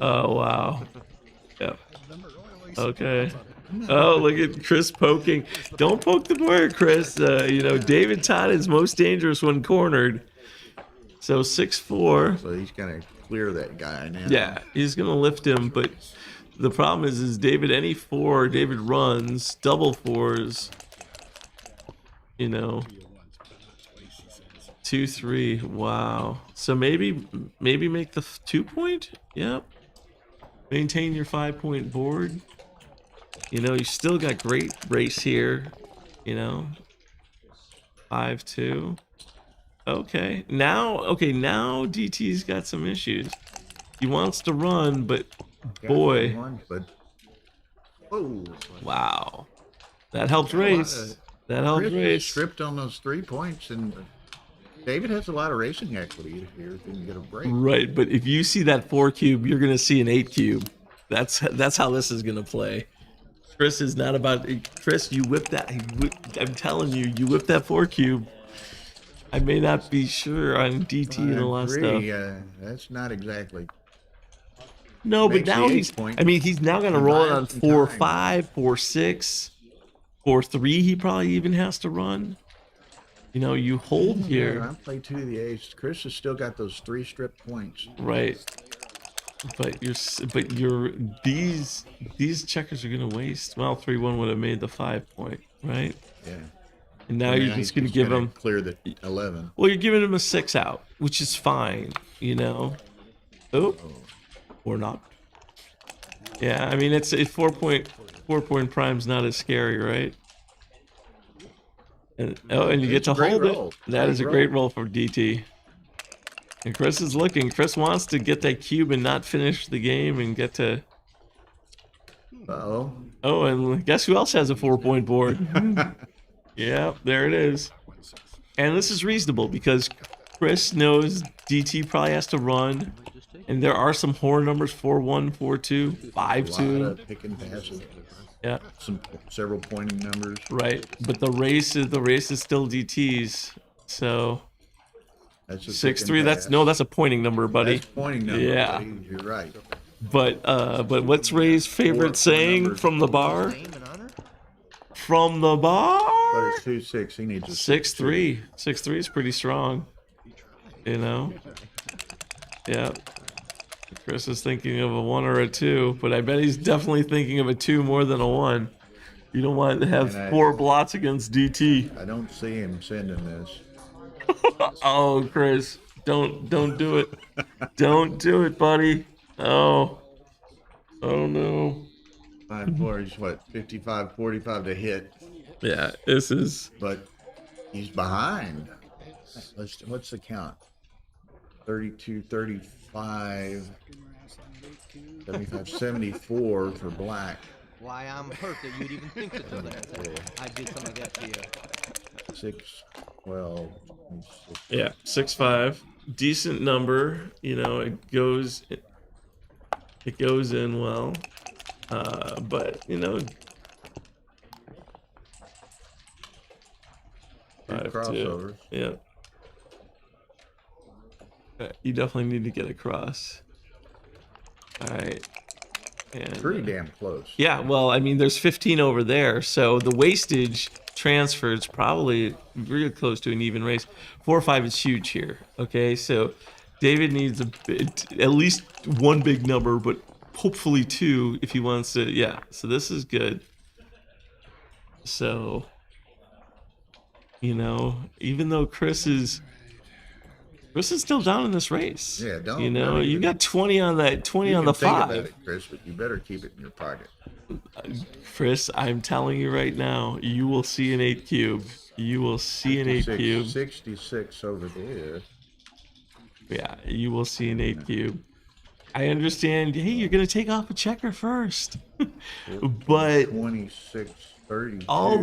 Oh wow. Yeah. Okay. Oh, look at Chris poking. Don't poke the board, Chris. You know, David Todd is most dangerous when cornered. So 6-4. So he's going to clear that guy now. Yeah, he's gonna lift him, but the problem is David any 4, David runs double 4s. You know, 2, 3. Wow. So maybe make the 2-point. Yep. Maintain your 5-point board. You know, you still got great race here. You know, 5-2. Okay, now DT's got some issues. He wants to run, but boy, Whoa. wow, that helps race. That helps Chris is race. stripped on those 3 points, and David has a lot of racing equity here. Didn't get a break. Right, but if you see that 4 cube, you're gonna see an 8 cube. That's how this is gonna play. Chris is not about. Chris, you whip that. I'm telling you, you whip that 4 cube. I may not be sure on DT and a lot of stuff. That's not exactly. No, but Makes now the he's. 8-point. I mean, he's now going to roll it on Some 4-5, 4-6, 4-3. He probably even has to run. You know, you hold here, I play 2 of the ace. Chris has still got those 3 strip points. right? But these checkers are going to waste. Well, 3-1 would have made the 5-point, right? Yeah. And now you're just going to give him. clear the 11. Well, you're giving him a 6 out, which is fine, you know. Oh, or not. Yeah, I mean it's 4-point prime's not as scary, right? And you get It's to a great hold roll. it. That is a great roll for DT. And Chris is looking. Chris wants to get that cube and not finish the game and get to. Uh-oh. Oh, and guess who else has a 4-point board? Yeah, there it is. And this is reasonable because Chris knows DT probably has to run. And there are some horror numbers: 4-1, 4-2, A lot 5-2. of pick and passes. Yeah, Several pointing numbers. right. But the race is still DT's. So That's a 6-3. That's a pointing number, buddy. That's pointing number. Yeah. Buddy. You're right. But what's Ray's favorite saying numbers. from the bar? From the bar. But it's 2-6. He needs a 6-3. 6-3 is pretty strong. You know. Yeah. Chris is thinking of a 1 or a 2, but I bet he's definitely thinking of a 2 more than a 1. You don't want to have And 4 blots against DT. I don't see him sending this. Oh, Chris, don't do it. Don't do it, buddy. Oh no. 5-4, he's what, 55, 45 to hit, Yeah, this is. but he's behind. What's the count? 32, 35, 75, 74 for black. Why, I'm hurt that you'd even think to do that. I did some of that to you. 6, 12. Yeah, 6-5. Decent number. You know, it goes in well. But you know, 5-2. Crossovers. Yeah. You definitely need to get across. All right. And, Pretty damn close. yeah, well, I mean, there's 15 over there, so the wastage transfer is probably really close to an even race. 4 or 5 is huge here. Okay, so David needs at least one big number, but hopefully 2 if he wants to. Yeah, so this is good. So, you know, even though Chris is still down in this race. Yeah, don't. You know, don't you even- got 20 on that, 20 you on can the think 5. about it, Chris, but you better keep it in your pocket. Chris, I'm telling you right now, you will see an 8 cube. You will see an 8 cube. 66 over there. Yeah, you will see an 8 cube. I understand, hey, you're going to take off a checker first. But 26, 32. all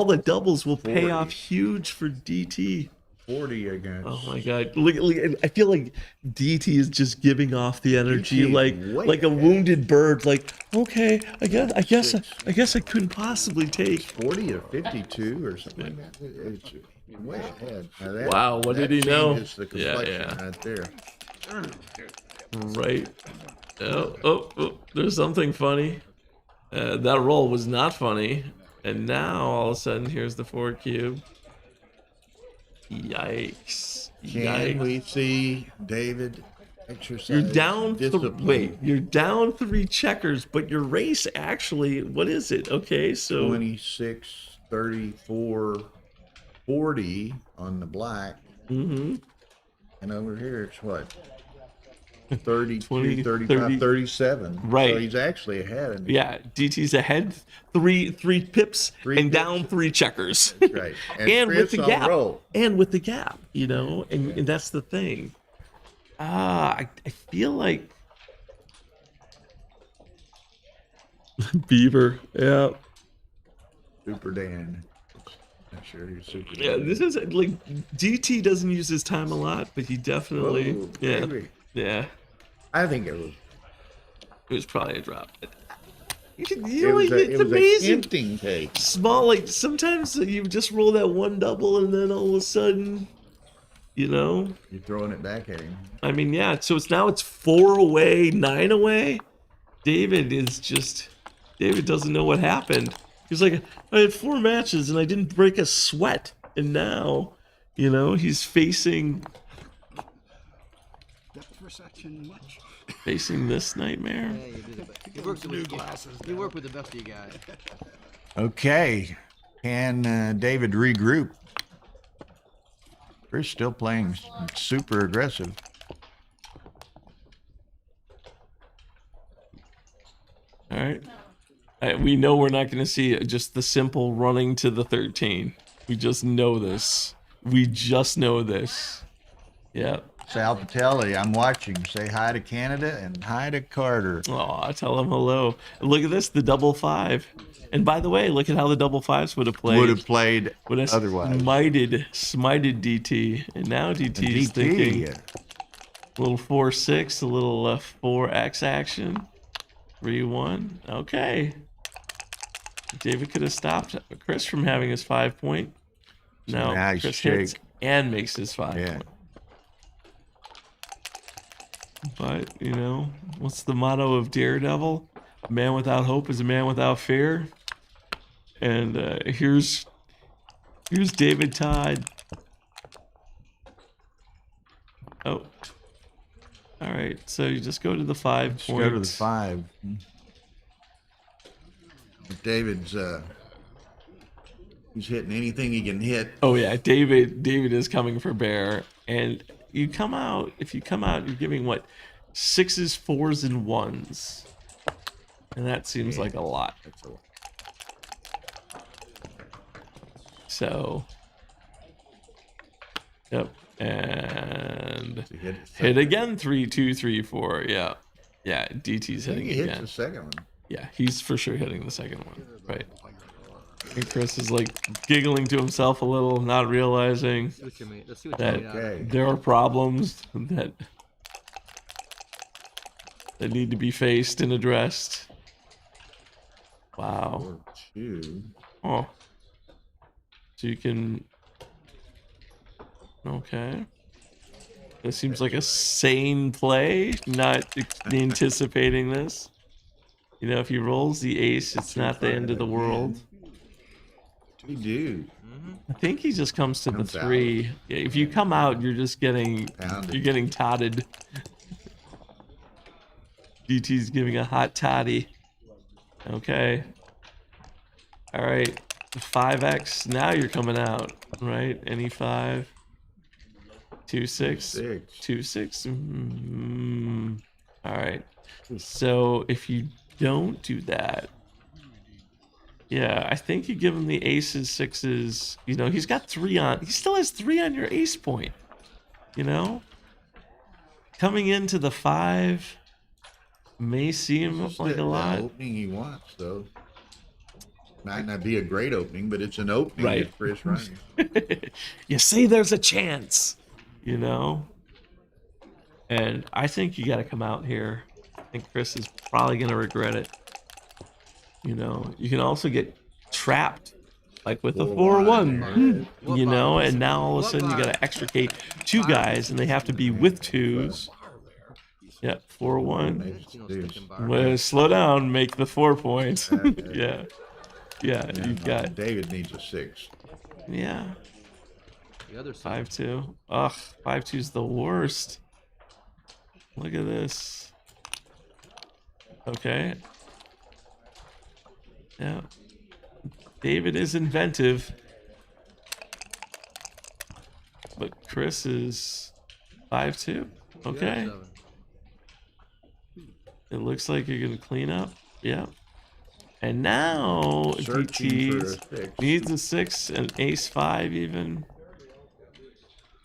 the doubles will pay 40. off huge for DT. 40 against. Oh my god. Look, I feel like DT is just giving off the energy DT like way a ahead. wounded bird, like, okay, I guess I couldn't possibly take. 40 to 52 or something like that. It's way ahead. Now that, Wow, what that did he know? changes the complexion Yeah. right there. Right. Oh, there's something funny. That roll was not funny. And now all of a sudden here's the 4 cube. Yikes. Can we see David exercise You're down discipline? wait, you're down 3 checkers, but your race actually, what is it? Okay, so 26, 34, 40 on the black. mm-hmm. And over here it's what? 32, 20, 35, 30. 37. Right. So he's actually ahead. And Yeah, DT's ahead 3 pips Three and pips. down 3 checkers. right. And with Chris the on gap. roll. And with the gap, you know, and that's the thing. I feel like Beaver, yeah. Super Dan. Not sure he's super Yeah, Dan. this is like DT doesn't use his time a lot, but he definitely Whoa, yeah. baby. Yeah. I think it was probably a drop. You it know, was it's a amazing. emptying take. Small, like sometimes you just roll that one double and then all of a sudden, you know, You're throwing it back at him. I mean, yeah, so it's 4 away, 9 away. David doesn't know what happened. He's like, I had 4 matches and I didn't break a sweat. And now, you know, he's facing this nightmare. Yeah, you do the best. You work with the best of you guys. Okay. Can David regroup? Chris still playing super aggressive. All right. We know we're not going to see just the simple running to the 13. We just know this. Yeah. Sal Patelli, I'm watching. Say hi to Canada and hi to Carter. Oh, tell him hello. Look at this, the double 5. And by the way, look at how the double 5s would have played. Would have played Would have otherwise. smited DT. And now DT's thinking a little 4-6, a little 4x action. 3-1. Okay. David could have stopped Chris from having his 5 point. No, nice Chris shake. hits and makes his 5 Yeah. point. But, you know, what's the motto of Daredevil? A man without hope is a man without fear. And here's David Todd. Oh. All right, so you just go to the 5 Let's points. go to the 5. David's He's hitting anything he can hit. Oh yeah, David is coming for bear, and you come out. If you come out, you're giving what, 6s, 4s, and 1s, and that seems like a lot. That's a lot. So, yep, and So he hit again. 3, 2, 3, 4. Yeah, DT's hitting he hits again. the second one. Yeah, he's for sure hitting the second one. Right. And Chris is like giggling to himself a little, not realizing Let's see what that you Okay. there are problems that need to be faced and addressed. Wow. 4-2. Oh. So you can. Okay. This seems like a sane play, not anticipating this. You know, if he rolls the ace, it's not the end of the world. We do. I think he just comes to Comes the 3. Yeah, if you come out, you're just getting Pounded. you're getting totted. DT's giving a hot toddy. Okay. All right. 5x. Now you're coming out, right? Any 5. 2 6. 6. 2 6. All right. So if you don't do that, yeah, I think you give him the aces, 6s. You know, he's got 3 on. He still has 3 on your ace point. You know, coming into the 5 may seem It's like the a lot. opening he wants, though. Might not be a great opening, but it's an opening Right. that Chris runs. You see, there's a chance. You know, and I think you got to come out here. I think Chris is probably gonna regret it. You know, you can also get trapped, like with the 4-1. You know, and now all of a sudden you got to extricate 2 guys, and they have to be with 2s. Yep, 4-1. Well, slow down, make the 4 points. Yeah, you've got. David needs a 6. Yeah. The other side. 5-2. Ugh, 5-2's the worst. Look at this. Okay. Yeah. David is inventive. But Chris is 5-2. Okay. It looks like you're going to clean up. Yeah. And now Searching for a DT 6. needs a 6, an ace 5 even.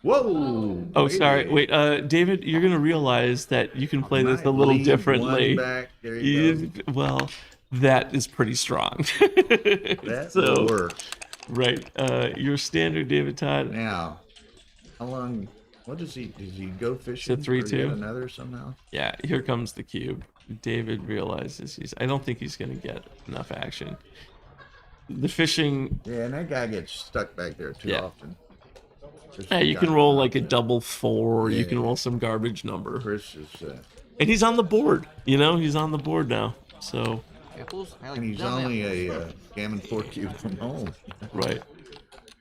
Whoa! Oh, sorry. Wait, David, you're gonna realize that you can play this a Might little leave differently. one back. There you go. Well, that is pretty strong. That will work. Right. Your standard, David Todd. Now, how long? What does he? Does he go fishing? It's a 3-2. for yet another somehow. Yeah. Here comes the cube. David realizes I don't think he's gonna get enough action. The fishing. Yeah, and that guy gets stuck back there too often. Yeah, you can roll like a double 4. You can roll some garbage number. Chris is. And he's on the board. You know, he's on the board now. So. And he's only a gammon 4 cube from home. Right.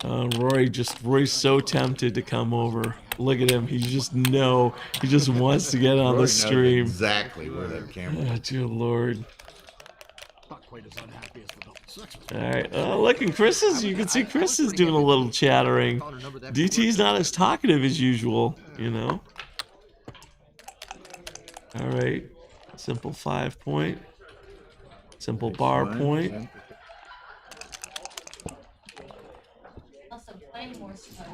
Roy's so tempted to come over. Look at him. He just wants to get on Roy the stream. knows exactly where that camera Oh, is. dear Lord. All right. Oh, look, and you can see Chris is doing a little chattering. DT's not as talkative as usual, you know. All right. Simple 5 point. Simple bar point. Also, play more stuff.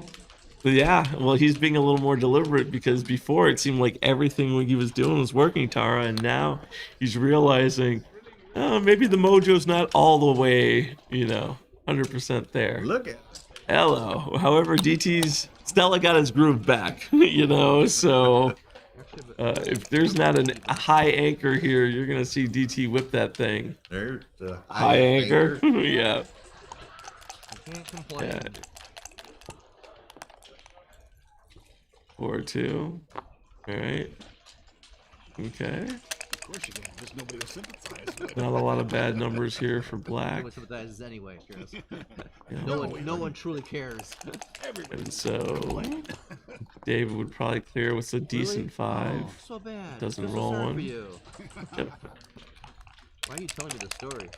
But yeah, well, he's being a little more deliberate because before it seemed like everything he was doing was working, Tara, and now he's realizing, oh, maybe the mojo's not all the way, 100% there. Look at. Hello. However, Stella got his groove back, so if there's not a high anchor here, you're going to see DT whip that thing. There's the High anchor? Yeah. I can't complain. Yeah. 4-2. All right. Okay. Not a lot of bad numbers here for black. Nobody sympathizes anyway, Chris. Yeah. No one truly cares. And so David would probably clear with a decent 5. Oh, so bad. Doesn't Feel so roll sorry one. For you. Yep. Why are you telling me the story?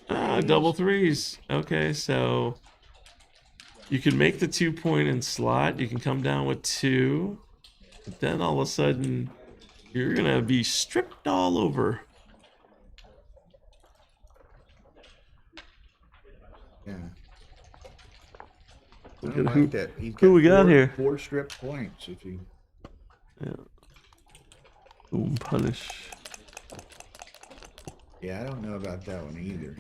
Double threes. Okay, so you can make the 2-point in slot. You can come down with 2. But then all of a sudden, you're going to be stripped all over. Yeah. Look I at don't who- like that. He's who got we got here. 4 strip points. If you Yeah. Boom, punish. Yeah, I don't know about that one either.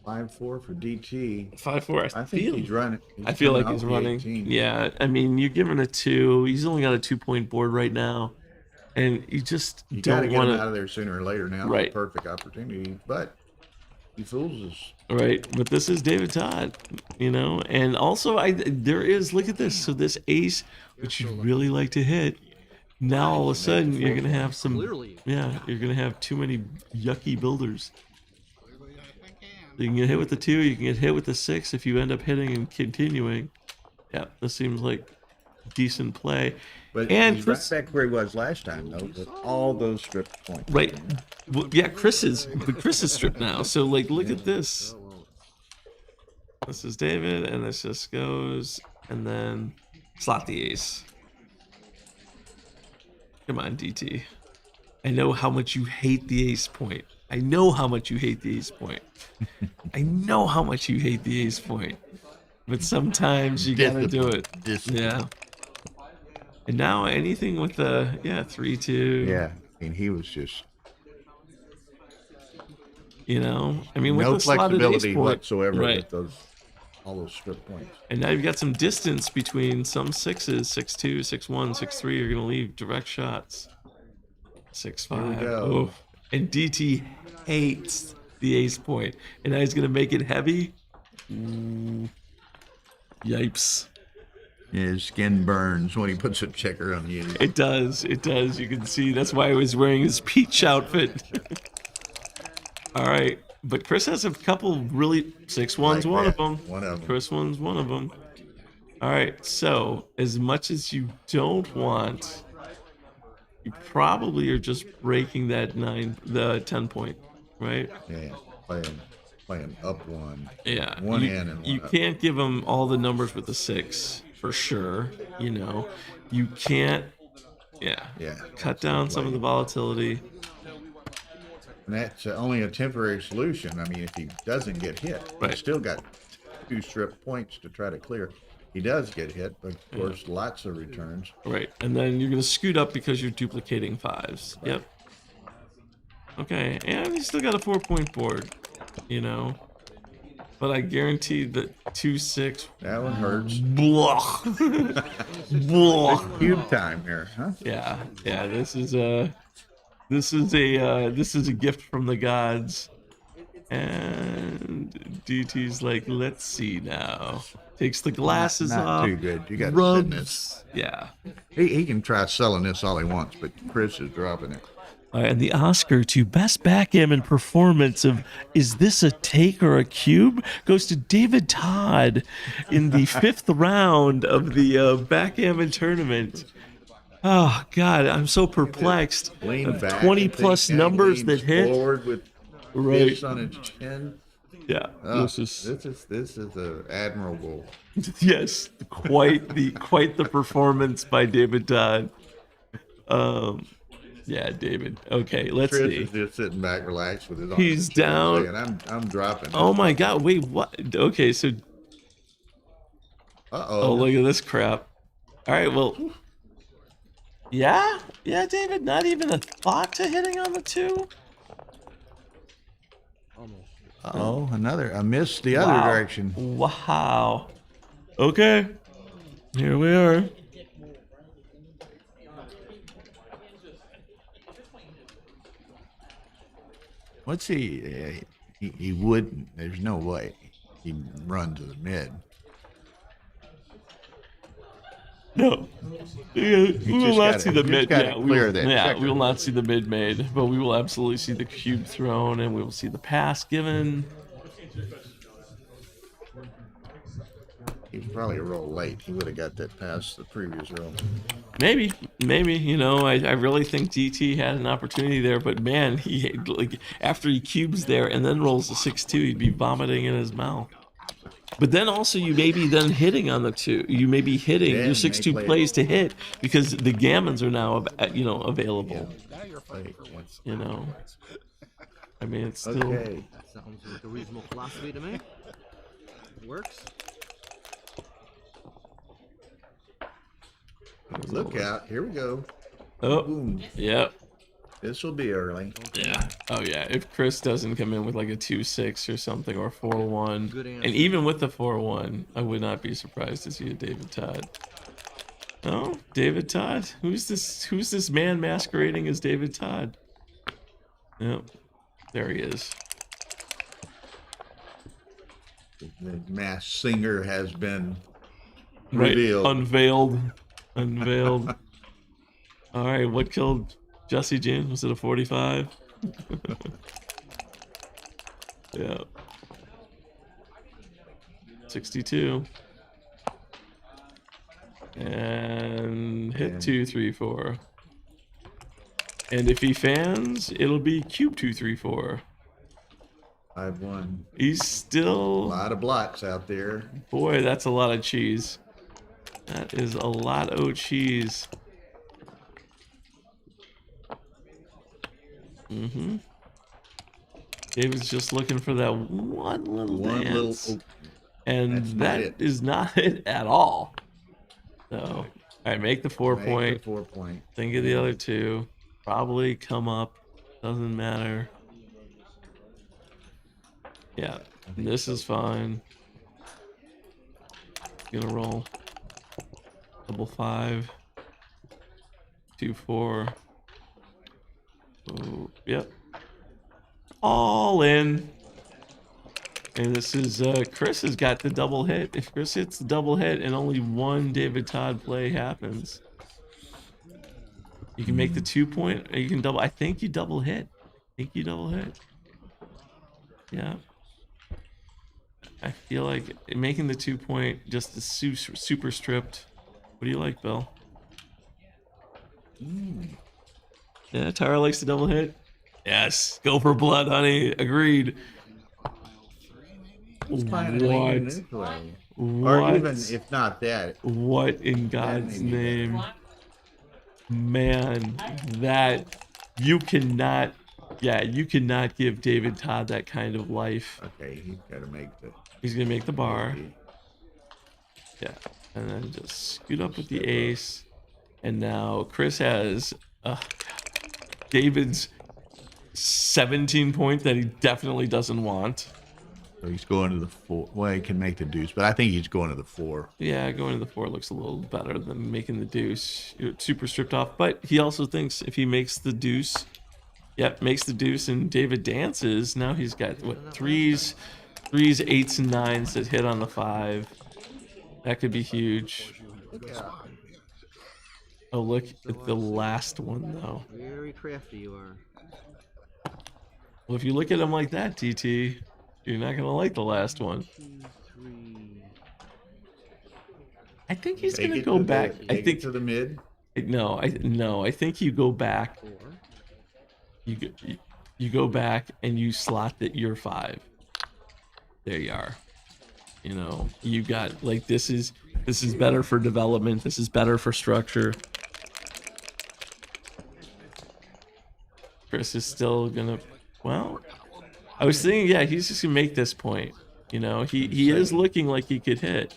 5-4 for DT. 5-4. I think he's running. I feel like coming he's off the running. 18. Yeah, I mean, you're giving a 2. He's only got a 2-point board right now, and you just You got to don't get him want out to. of there sooner or later. Now, Right. It's a perfect opportunity, but he fools us. Right, but this is David Todd, you know, and also there is, look at this. So this ace, which you'd really like to hit, now all of a sudden you're gonna have some. Yeah, you're gonna have too many yucky builders. You can get hit with the 2, you can get hit with the 6 if you end up hitting and continuing. Yeah, this seems like decent play. But And he's Chris, right back where he was last time, though, with all those strip points. right, well, yeah, Chris is stripped now. So like, look at this. This is David, and this just goes, and then slot the ace. Come on, DT. I know how much you hate the ace point. I know how much you hate the ace point. I know how much you hate the ace point. But sometimes you gotta do it. Yeah. And now anything with the 3-2. Yeah, I mean, he was just You know, I mean, with no the slotted flexibility ace point, whatsoever right? with all those strip points. And now you've got some distance between some 6s, 6-2, 6-1, 6-3. You're gonna leave direct shots. 6-5. Here we go. Oof. And DT hates the ace point, and now he's gonna make it heavy. Yipes! His skin burns when he puts a checker on you. It does. It does. You can see that's why he was wearing his peach outfit. All right, but Chris has a couple really 6-1's Like one of that. them. One of them. Chris one's one of them. All right, so as much as you don't want, you probably are just breaking that 10 point, right? Yeah, playing up one. Yeah. One you, in and one you up. can't give him all the numbers with the 6 for sure. You know, you can't. Yeah. Yeah. Cut down some of the volatility. And that's only a temporary solution. I mean, if he doesn't get hit, Right. he's still got 2 strip points to try to clear. He does get hit, but of course, lots of returns. Right, and then you're gonna scoot up because you're duplicating 5s. Yep. Okay, and he's still got a 4-point board, you know. But I guarantee that 2-6. That one hurts. Blah. Blah. Cube time here, huh? Yeah, yeah. This is a gift from the gods. And DT's like, let's see now. Takes the glasses Not off. too good. You got to sit in this. Yeah. He can try selling this all he wants, but Chris is dropping it. And the Oscar to Best Backgammon Performance of Is This a Take or a Cube? Goes to David Todd in the 5th round of the backgammon tournament. Oh, God, I'm so perplexed. Lean back. 20 and plus think, numbers leans that hit. Forward with Right. fists on his chin. Yeah. Oh, This is a admirable. yes, quite the performance by David Todd. Yeah, David. Okay, let's Chris see. is just sitting back, relaxed with his arms. He's down. And I'm dropping. Oh my God! Wait, what? Okay, so Uh-oh. oh, look at this crap. All right, well, yeah, David. Not even a thought to hitting on the 2. Uh-oh, a miss the other Wow. direction. Wow. Okay, here we are. What's he wouldn't. There's no way he'd run to the mid. No. We will not see the mid. Yeah, we clear will, that yeah, checker. we will not see the mid made, but we will absolutely see the cube thrown, and we will see the pass given. He was probably a roll late. He would have got that past the previous roll. Maybe, you know, I really think DT had an opportunity there, but man, he like after he cubes there and then rolls the 6-2, he'd be vomiting in his mouth. But then also you may be then hitting on the 2. You may be hitting Then your they 6-2 play plays to hit because the gammons are now you know available. Now you're fighting for once. You know, I mean it's still. Okay. Sounds like a reasonable philosophy to me. Works. Look out. Here we go. Oh, Boom. yep. This will be early. Yeah. Oh yeah. If Chris doesn't come in with like a 2-6 or something or 4-1, Good answer. and even with the 4-1, I would not be surprised to see a David Todd. Oh, David Todd. Who's this man masquerading as David Todd? Yep. There he is. The masked singer has been Right. revealed. Unveiled. All right. What killed Jesse James? Was it a 45? Yeah. 62. And hit 2, 3, 4. And if he fans, it'll be cube 2, 3, 4. 5-1. He's A still. lot of blocks out there. Boy, that's a lot of cheese. That is a lot of cheese. Mm-hmm. David's just looking for that one little dance. And That's not that it. is not it at all. So, all right, make the 4 Make point. the 4 point. Think of the other 2. Probably come up. Doesn't matter. Yeah, this is fine. Gonna roll. Double 5. 2, 4. Oh, yep. All in. And this is Chris has got the double hit. If Chris hits the double hit and only one David Todd play happens, you can make the 2 point, or you can double. I think you double hit. Yeah. I feel like making the 2 point just is super stripped. What do you like, Bill? Yeah, Tara likes the double hit. Yes, go for blood, honey. Agreed. Find a lane in this way. Or even if not that. What in God's may be name? Man, that you cannot. Yeah, you cannot give David Todd that kind of life. Okay, he's got to make the. He's gonna make the bar. Yeah, and then just scoot up with the ace. And now Chris has David's 17 point that he definitely doesn't want. So he's going to the 4. Well, he can make the deuce, but I think he's going to the 4. Yeah, going to the 4 looks a little better than making the deuce. You're super stripped off, but he also thinks if he makes the deuce, makes the deuce and David dances, now he's got what, threes, 8s, and 9s that hit on the 5. That could be huge. Oh, look at the last one though. Very crafty you are. Well, if you look at him like that, TT, you're not gonna like the last one. 2, 3. I think he's Take gonna it go to back. The, I take think it to the mid. no. I think you go back. 4. You go back and you slot that your 5. There you are. You know, you got like this is better for development. This is better for structure. Chris is still gonna. Well, I was thinking, yeah, he's just gonna make this point. You know, he is looking like he could hit,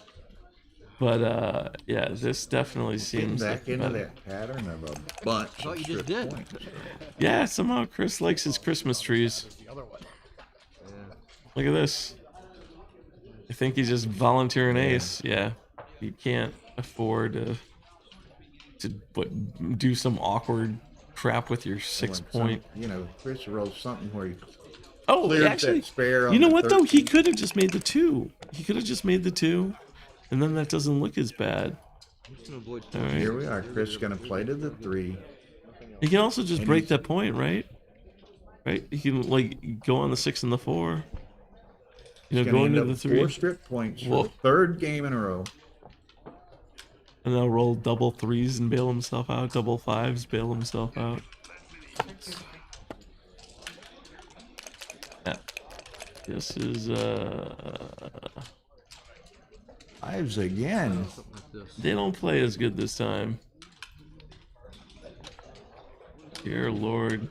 but yeah, this definitely Getting seems back like into better. that pattern of a bunch. I thought of you just strip did. points. Yeah, somehow Chris likes his Christmas trees. Yeah. Look at this. I think he's just volunteering ace. Yeah, he can't afford to do some awkward crap with your 6 point. You know, Chris rolls something where he Oh, clears actually, that spare on you know the what though? He 13. could have just made the 2. He could have just made the 2, and then that doesn't look as bad. All right. Here we are. Chris is going to play to the 3. He can also just And break he's- that point, right? Right? He can like go on the 6 and the 4. You know, He's gonna going end to up the with 3. 4 strip points for Whoa. the 3rd game in a row. And they'll roll double threes and bail himself out, double fives, bail himself out. Yeah. This is Fives again. they don't play as good this time. Dear Lord.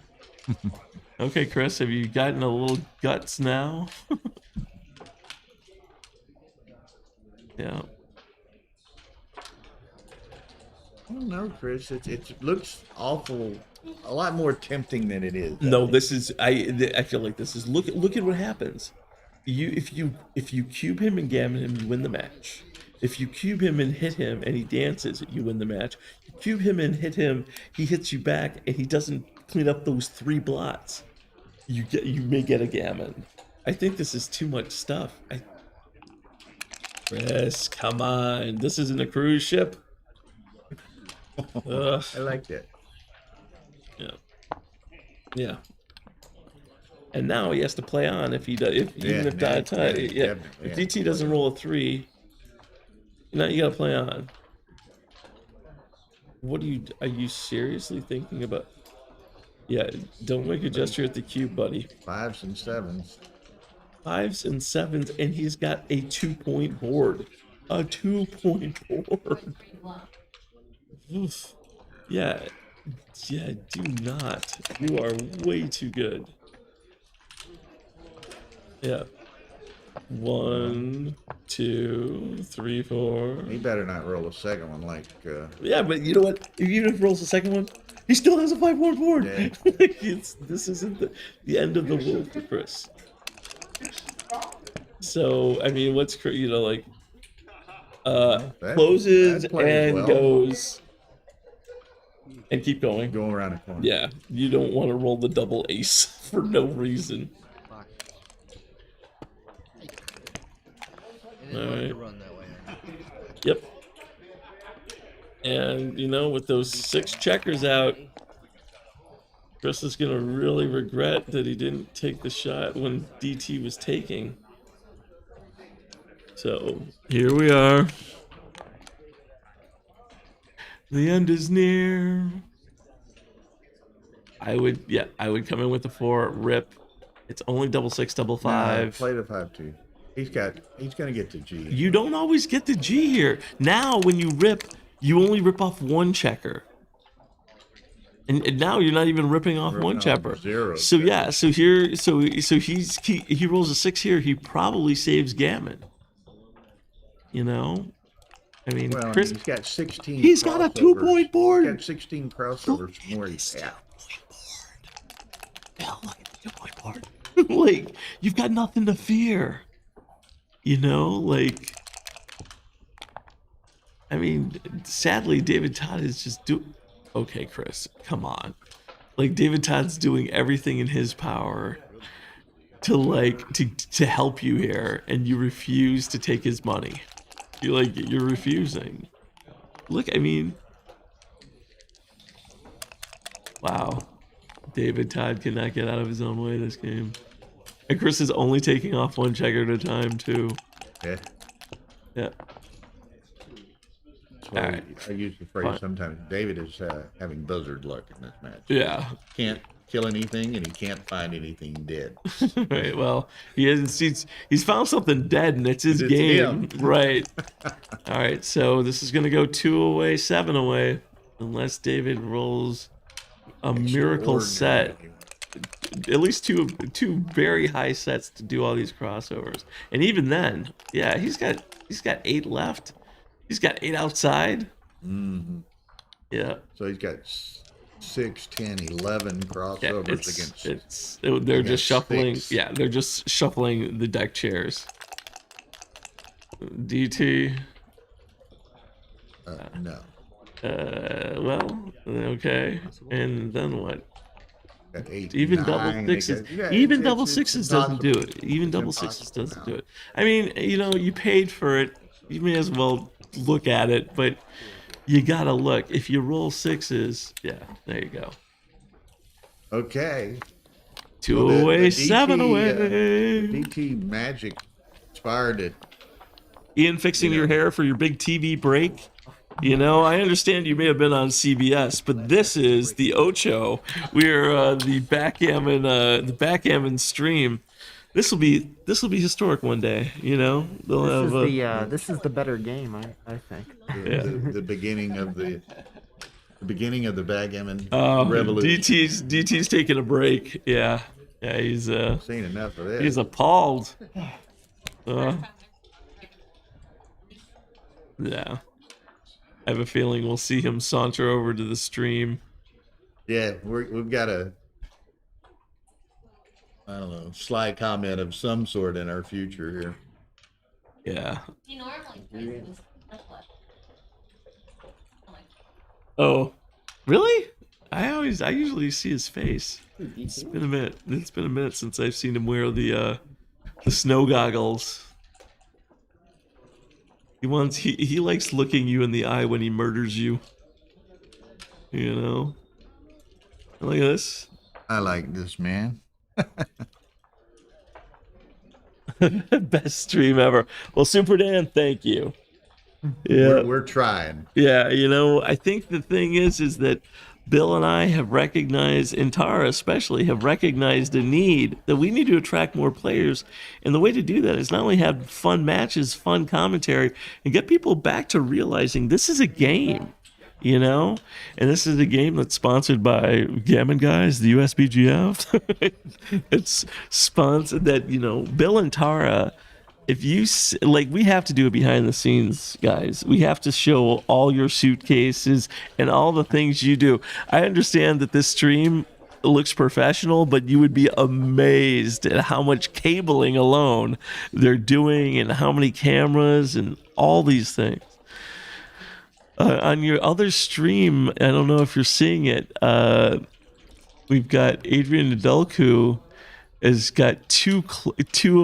Okay, Chris, have you gotten a little guts now? Yeah. I don't know, Chris. It looks awful, a lot more tempting than it is. No, this is I feel like this is look at what happens. If you cube him and gammon him, you win the match. If you cube him and hit him and he dances, you win the match. You cube him and hit him, he hits you back and he doesn't clean up those 3 blots. You may get a gammon. I think this is too much stuff. Chris, come on. This isn't a cruise ship. Ugh. I like that. Yeah. Yeah. And now he has to play on if he does. Even if Todd if DT doesn't roll a 3, now you gotta play on. What are you seriously thinking about? Yeah, don't make a gesture at the cube, buddy. 5s and 7s. 5s and 7s, and he's got a 2-point board. A 2-point board. Oof. Yeah, do not. You are way too good. Yeah. 1, 2, 3, 4. He better not roll a second one like. Yeah, but you know what? Even if he rolls the second one, he still has a 5-point board. Yeah. This isn't the end of the world for Chris. So I mean, what's closes that plays and well. goes and keep going. Going around the corner. Yeah, you don't want to roll the double ace for no reason. All right. Yep. And with those 6 checkers out, Chris is gonna really regret that he didn't take the shot when DT was taking. So here we are. The end is near. I would come in with the 4, rip. It's only double 6, double 5. Play the 5-2. He's gonna get the G. You don't always get the G here. Now when you rip, you only rip off 1 checker. And now you're not even ripping off 1 checker. 0. So yeah, so he rolls a 6 here, he probably saves gammon. I mean, Well, Chris, he's got 16. he's got a 2-point board. He's got 16 crossovers from where he's at. Yeah, look at the 2-point board. Like, you've got nothing to fear. I mean, sadly, David Todd is just okay, Chris, come on. Like, David Todd's doing everything in his power to help you here, and you refuse to take his money. You're refusing. Look, I mean, wow. David Todd cannot get out of his own way this game. And Chris is only taking off 1 checker at a time, too. Yeah. Yeah. All right. I use the phrase Fine. sometimes. David is having buzzard luck in this match. Yeah. Can't kill anything, and he can't find anything dead. Right. Well, he's found something dead, and it's his It's game. him. Right. All right. So this is gonna go 2 away, 7 away, unless David rolls a miracle set. At least two very high sets to do all these crossovers, and even then, yeah, he's got 8 left. He's got 8 outside. Mm-hmm. Yeah. So he's got 6, 10, 11 crossovers against. They're just shuffling. 6. Yeah, they're just shuffling the deck chairs. DT. No. Well, okay. And then what? Got 8, Even 9, double they sixes. got- yeah, Even it's double sixes doesn't do it. Even double sixes doesn't do it. I mean, you paid for it. You may as well look at it, but you gotta look. If you roll 6s, yeah, there you go. Okay. 2 Well, the away, DT, 7 away. DT magic inspired it. Ian, fixing your hair for your big TV break. You know, I understand you may have been on CBS, but this is the Ocho. We're the backgammon stream. This will be historic one day. You know, they'll have This is the better game, I think. Yeah. The beginning of the backgammon Oh, revolution. DT's taking a break. Yeah, he's Seen enough of this. he's appalled. Yeah, I have a feeling we'll see him saunter over to the stream. Yeah, we've got a, I don't know, sly comment of some sort in our future here. Yeah. He normally plays this. Oh, really? I usually see his face. It's been a minute. It's been a minute since I've seen him wear the snow goggles. He likes looking you in the eye when he murders you. You know? Look at this. I like this, man. Best stream ever. Well, Super Dan, thank you. Yeah, We're trying. yeah. You know, I think the thing is that Bill and I have recognized, and Tara especially, have recognized a need that we need to attract more players. And the way to do that is not only have fun matches, fun commentary, and get people back to realizing this is a game, you know? And this is a game that's sponsored by Gammon Guys, the USBGF. It's sponsored that, you know, Bill and Tara, if you like, we have to do it behind the scenes, guys. We have to show all your suitcases and all the things you do. I understand that this stream looks professional, but you would be amazed at how much cabling alone they're doing and how many cameras and all these things. On your other stream, I don't know if you're seeing it. We've got Adrian Nadelku has got two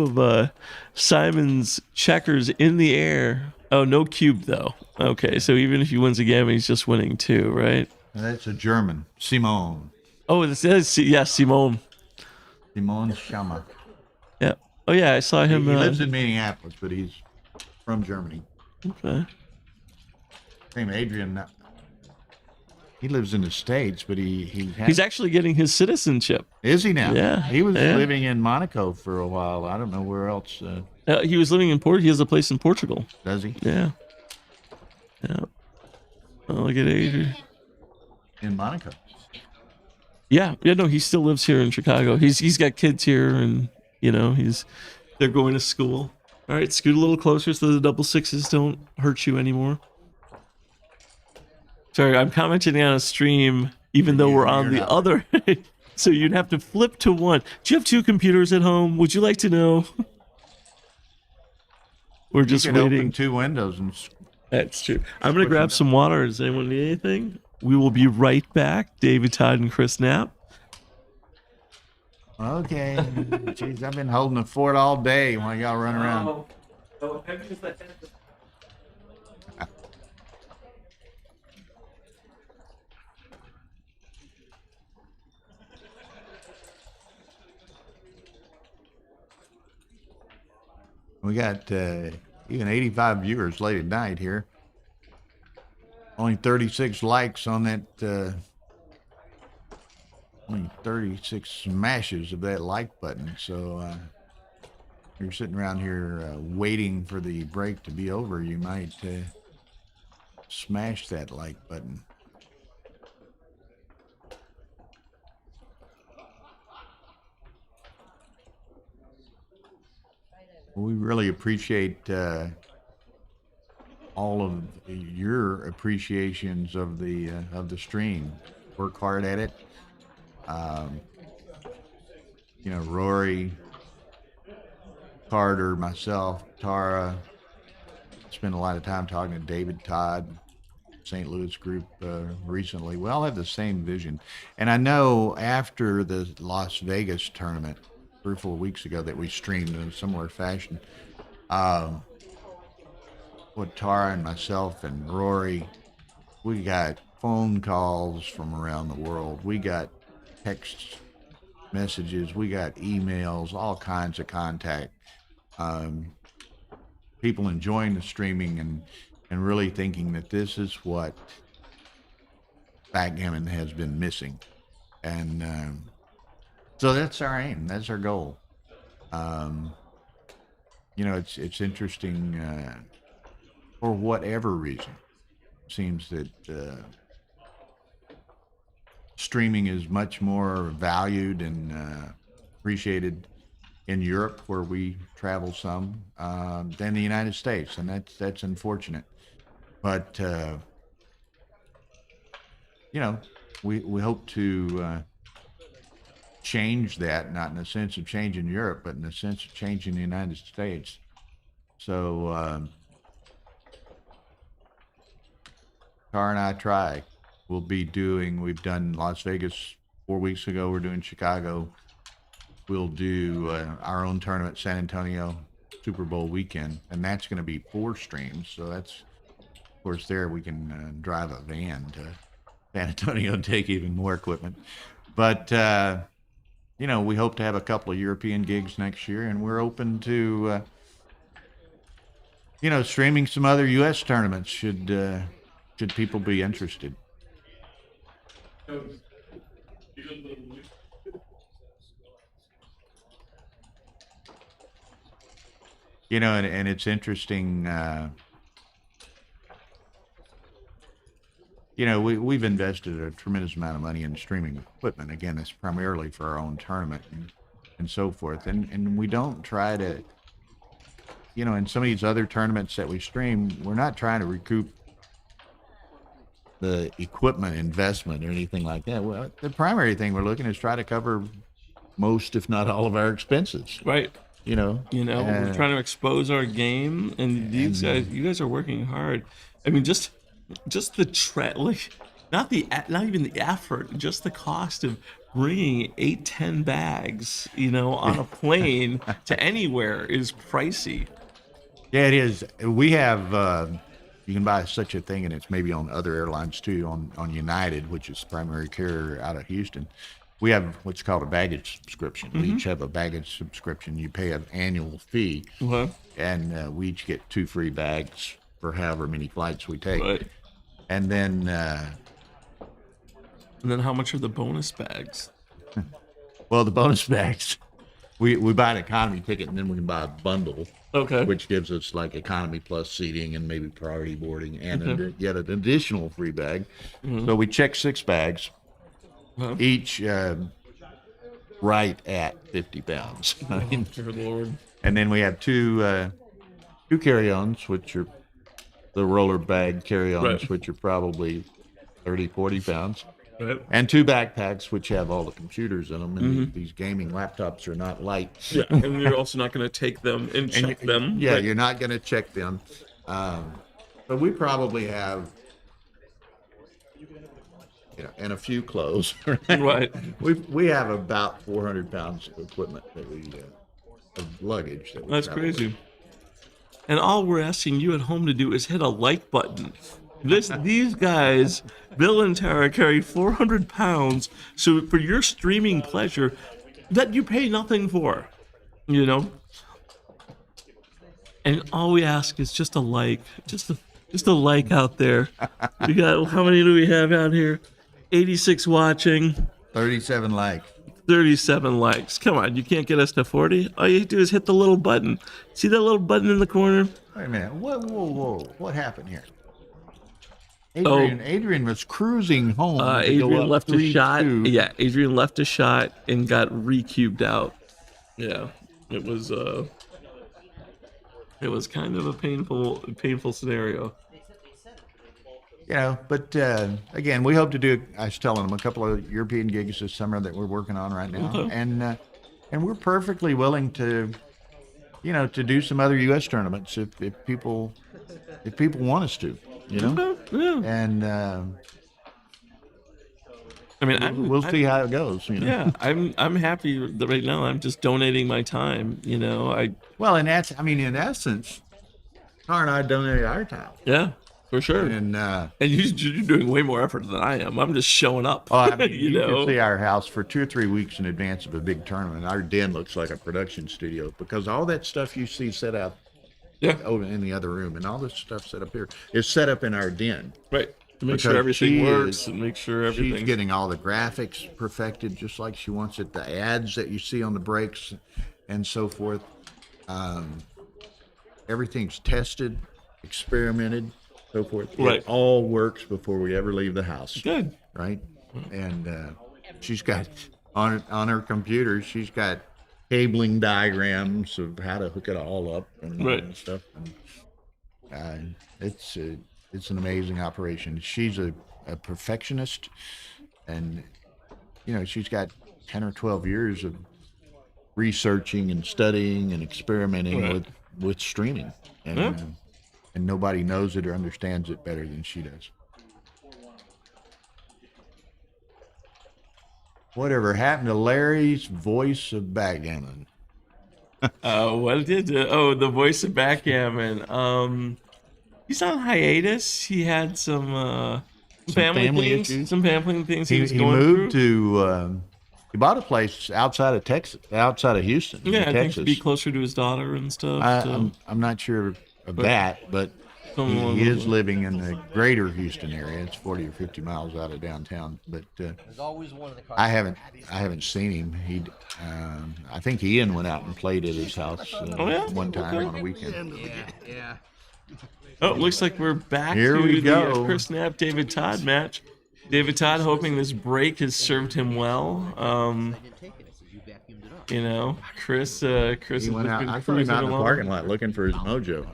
of Simon's checkers in the air. Oh, no cube though. Okay, so even if he wins a game, he's just winning two, right? That's a German, Simone. Oh, this is Simone. Simone Schama. Yeah. Oh yeah, I saw him. He lives in Minneapolis, but he's from Germany. Okay. Name Adrian. He lives in the States, but he's actually getting his citizenship. Is he now? Yeah. He was living in Monaco for a while. I don't know where else. He was living in He has a place in Portugal. Does he? Yeah. Yeah. Oh, look at Adrian. In Monaco. Yeah. No, he still lives here in Chicago. He's got kids here, and you know they're going to school. All right, scoot a little closer so the double sixes don't hurt you anymore. Sorry, I'm commenting on a stream, even though we're on the other. So you'd have to flip to one. Do you have two computers at home? Would you like to know? We're just waiting. Open two windows and. That's true. I'm gonna grab some water. Does anyone need anything? We will be right back. David, Todd, and Chris Knapp. Okay. Jeez, I've been holding the fort all day while y'all run around. We got even 85 viewers late at night here. Only 36 likes on that. Only 36 smashes of that like button. So you're sitting around here waiting for the break to be over. You might smash that like button. We really appreciate all of your appreciations of the stream. Work hard at it. You know, Rory, Carter, myself, Tara. Spent a lot of time talking to David, Todd, St. Louis group recently. We all have the same vision, and I know after the Las Vegas tournament 3 or 4 weeks ago that we streamed in a similar fashion. What Tara and myself and Rory, we got phone calls from around the world. We got text messages. We got emails, all kinds of contact. People enjoying the streaming and and really thinking that this is what backgammon has been missing. And so that's our aim. That's our goal. It's interesting, for whatever reason, it seems that streaming is much more valued and appreciated in Europe, where we travel some, than the United States, and that's unfortunate. But we hope to change that, not in the sense of changing Europe, but in the sense of changing the United States. So Car and I try. We've done Las Vegas 4 weeks ago. We're doing Chicago. We'll do our own tournament, San Antonio, Super Bowl weekend, and that's going to be 4 streams. So that's, of course, there we can drive a van to San Antonio and take even more equipment. But, we hope to have a couple of European gigs next year, and we're open to, streaming some other U.S. tournaments should people be interested. And it's interesting, we've invested a tremendous amount of money in streaming equipment. Again, it's primarily for our own tournament and so forth. And we don't try to, in some of these other tournaments that we stream, we're not trying to recoup the equipment investment or anything like that. Well, the primary thing we're looking is try to cover most, if not all, of our expenses. Right. We're trying to expose our game, and you guys are working hard. I mean, just the not even the effort, just the cost of bringing 8-10 bags, on a plane to anywhere is pricey. Yeah, it is. We have, you can buy such a thing, and it's maybe on other airlines too, on United, which is the primary carrier out of Houston. We have what's called a baggage subscription. We each have a baggage subscription. You pay an annual fee, and we each get 2 free bags for however many flights we take. Right. And then how much are the bonus bags? Well, the bonus bags, we buy an economy ticket, and then we can buy a bundle. Okay. Which gives us like economy plus seating and maybe priority boarding and yet an additional free bag. So we check 6 bags. Each right at 50 pounds. Dear Lord. And then we have two carry-ons, which are the roller bag carry-ons, which are probably 30, 40 pounds. Right. And 2 backpacks, which have all the computers in them. And these gaming laptops are not light. Yeah, and you're also not going to take them and check them. Yeah, you're not going to check them. But we probably have, and a few clothes. Right. We have about 400 pounds of equipment that of luggage. That's crazy. And all we're asking you at home to do is hit a like button. These guys, Bill and Tara, carry 400 pounds. So for your streaming pleasure, that you pay nothing for, And all we ask is just a like, just a like out there. We got, how many do we have out here? 86 watching. 37 likes. 37 likes. Come on, you can't get us to 40? All you do is hit the little button. See that little button in the corner? Wait a minute. Whoa. What happened here? Adrian was cruising home. Adrian left a shot. Yeah, Adrian left a shot and got re-cubed out. Yeah, it was kind of a painful scenario. But again, we hope to do, I was telling them, a couple of European gigs this summer that we're working on right now. Okay. And we're perfectly willing to, to do some other U.S. tournaments if people want us to, Okay, yeah. And we'll see how it goes. Yeah, I'm happy that right now I'm just donating my time. Well, and that's, in essence, Car and I donated our time. Yeah. For sure. And you're doing way more effort than I am. I'm just showing up. You can see our house for 2 or 3 weeks in advance of a big tournament. Our den looks like a production studio because all that stuff you see set out over in the other room, and all this stuff set up here is set up in our den. Right. To make sure Because everything she works is- and make sure everything. She's getting all the graphics perfected just like she wants it. The ads that you see on the brakes and so forth. Everything's tested, experimented, so forth. Right. It all works before we ever leave the house. Good. Right? And she's got on her computer, she's got cabling diagrams of how to hook it all up and stuff. And it's an amazing operation. She's a perfectionist, and she's got 10 or 12 years of researching and studying and experimenting with streaming, and nobody knows it or understands it better than she does. Whatever happened to Larry's voice of backgammon? What did the voice of backgammon? He's on hiatus. He had some family things, issues. some family things he was He going moved through. to. He bought a place outside of Texas, outside of Houston. Yeah, I think Texas. to be closer to his daughter and stuff. I'm not sure of that, but he is living in the greater Houston area. It's 40 or 50 miles out of downtown. But I haven't seen him. I think Ian went out and played at his house one time on a weekend. Yeah. Oh, it looks like we're back Here to we the go. Chris Knapp, David Todd match. David Todd hoping this break has served him well. Chris He has went out. been I saw him cruising out in the along. parking lot looking for his mojo.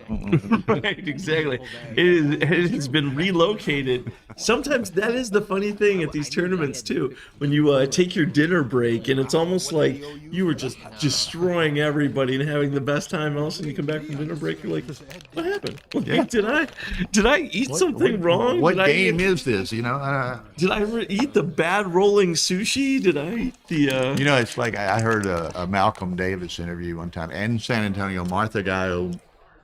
Right, exactly. It has been relocated. Sometimes that is the funny thing at these tournaments too. When you take your dinner break and it's almost like you were just destroying everybody and having the best time. And all of a sudden you come back from dinner break, you're like, "What happened? Like, did I eat something wrong? What Did game I eat, is this? Did I eat the bad rolling sushi? Did I eat the? It's like I heard a Malcolm Davis interview one time, and San Antonio. Martha Gallo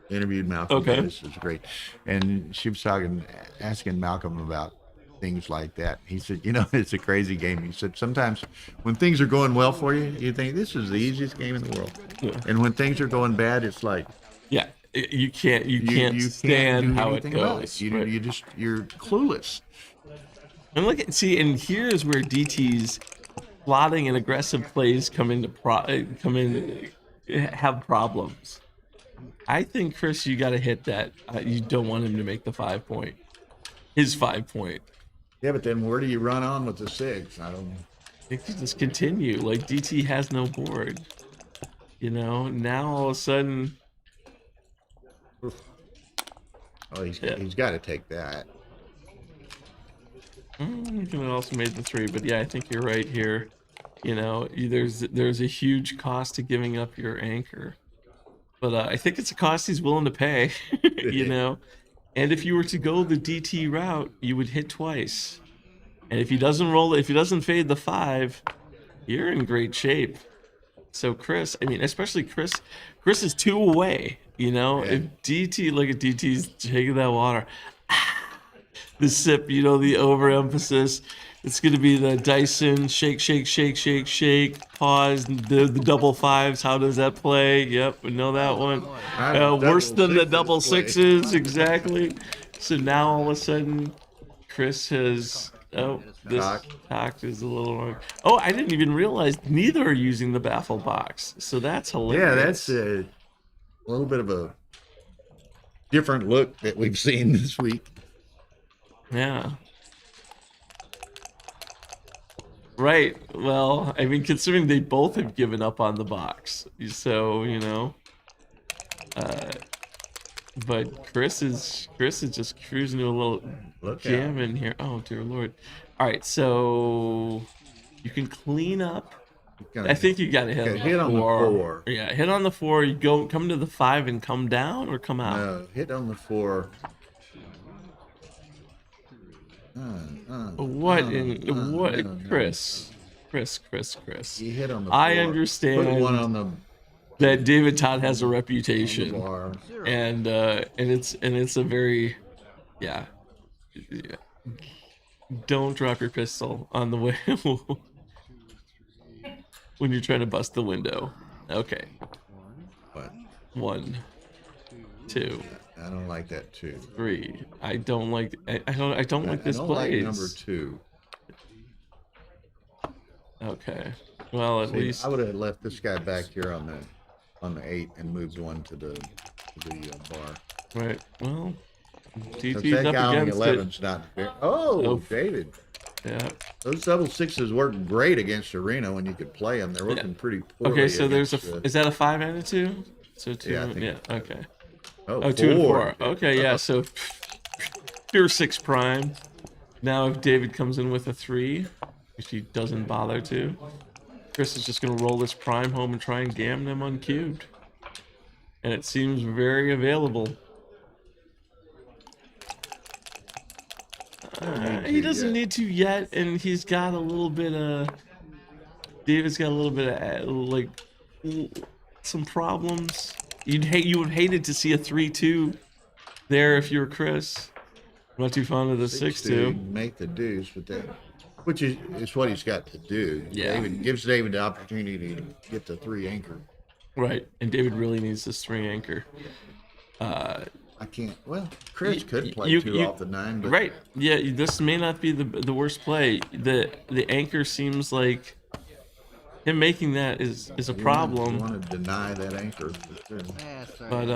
interviewed Malcolm Davis. It was great. And she was asking Malcolm about things like that. He said, it's a crazy game. He said, sometimes when things are going well for you, you think this is the easiest game in the world. Yeah. And when things are going bad, it's like, yeah, you can't stand how it goes. You're clueless. And and here's where DT's plotting and aggressive plays have problems. I think, Chris, you got to hit that. You don't want him to make the 5 point. His 5 point. Yeah, but then where do you run on with the 6? I think you just continue. Like, DT has no board. Now all of a sudden. Oh, he's got to take that. You can also made the 3, but yeah, I think you're right here. There's a huge cost to giving up your anchor, but I think it's a cost he's willing to pay. And if you were to go the DT route, you would hit twice, and if he doesn't fade the 5, you're in great shape. So Chris, especially Chris is 2 away. If DT, look at DT's taking that water. The sip, the overemphasis. It's going to be the Dyson shake, shake, shake, shake, shake. Pause. The double 5s. How does that play? Yep, we know that one. Worse than the double 6s, exactly. So now all of a sudden, Chris has. This cock is a little wrong. Oh, I didn't even realize neither are using the baffle box. So that's hilarious. Yeah, that's a little bit of a different look that we've seen this week. Yeah. Right. Well, considering they both have given up on the box, so but Chris is just cruising to a little jam in here. Oh dear Lord! All right, so you can clean up. I think you got to hit on the 4. Yeah, hit on the 4. You come to the 5 and come down or come out. No, hit on the 4. Chris? You hit on the 4. I understand. Put one on the. That David Todd has a reputation, and it's a very, yeah. Don't drop your pistol on the way when you're trying to bust the window. Okay. 1. 2, I don't like that 2. 3. I don't like. I don't like this I don't plays. like number 2. Okay. Well, at See, least I would have left this guy back here on the 8 and moved one to the bar. right. Well, So TT's that up guy on the against 11's not. Oh, Nope. David. Yeah. Those double 6s worked great against Arena when you could play them. They're working pretty poorly. Okay, so there's against, is that a 5 and a 2? So 2. Yeah, I think Yeah. Okay. Oh, 2 and 4. 4. Okay. Yeah. So pure 6 prime. Now if David comes in with a 3, which he doesn't bother to, Chris is just gonna roll this prime home and try and gammon him uncubed. And it seems very available. He doesn't need to yet, and he's got a little bit of. David's got a little bit of like some problems. You would have hated to see a 3-2 there if you were Chris. I'm not too fond of the 6-2. Make the deuce, but that, which is what he's got to do. Yeah. David gives David the opportunity to get the 3 anchor. Right, and David really needs this 3 anchor. I can't. Well, Chris could play 2 off the 9, but right. Yeah, this may not be the worst play. The anchor seems like him making that is a problem. You want to deny that anchor for sure. But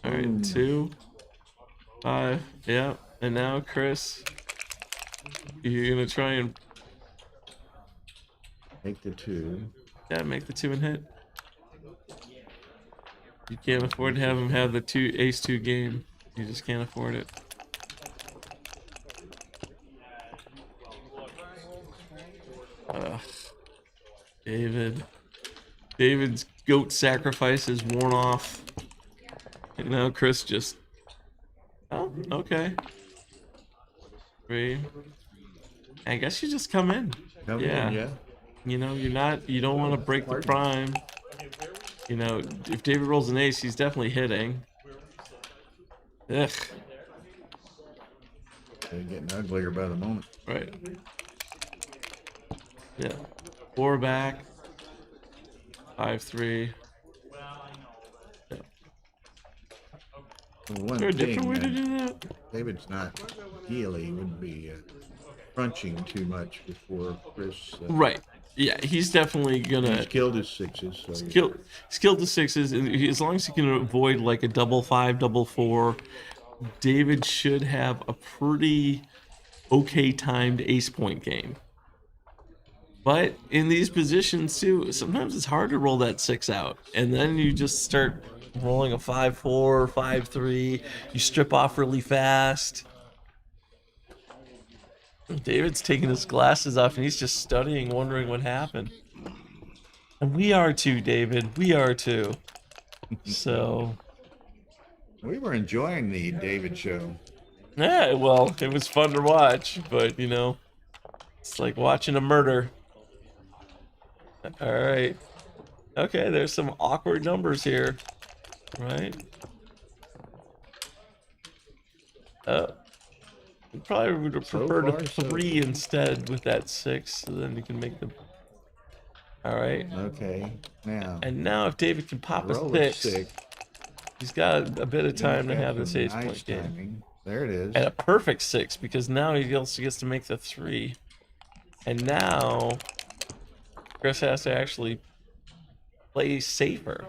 all right, 2, 5, yeah, and now Chris, you're gonna try and Make the 2. yeah, make the 2 and hit. You can't afford to have him have the ace 2 game. You just can't afford it. David's goat sacrifice is worn off. And now Chris just, oh, okay. 3. I guess you just come in. Yeah. You know, you don't want to break the prime. You know, if David rolls an ace, he's definitely hitting. Ugh. They're getting uglier by the moment. Right. Yeah. 4 back. 5-3. Yeah. Well, Is there a different way to do that? David's not really. He wouldn't be crunching too much before Chris. Right. Yeah, he's definitely gonna. He's killed his 6s. So He's killed the 6s, and as long as he can avoid like a 5-5, 4-4, David should have a pretty okay timed ace point game. But in these positions too, sometimes it's hard to roll that 6 out, and then you just start rolling a 5-4, 5-3. You strip off really fast. David's taking his glasses off and he's just studying, wondering what happened. And we are too, David. We are too. So we were enjoying the David show. yeah, well, it was fun to watch, but you know, it's like watching a murder. All right. Okay, there's some awkward numbers here, right? Probably would have preferred a 3 instead with that 6, so then you can make the. All right. Okay. Now. And now, if David can pop a roll 6, he's got a bit of time to have this ace point game. Timing. There it is. And a perfect 6, because now he also gets to make the 3. And now Chris has to actually play safer.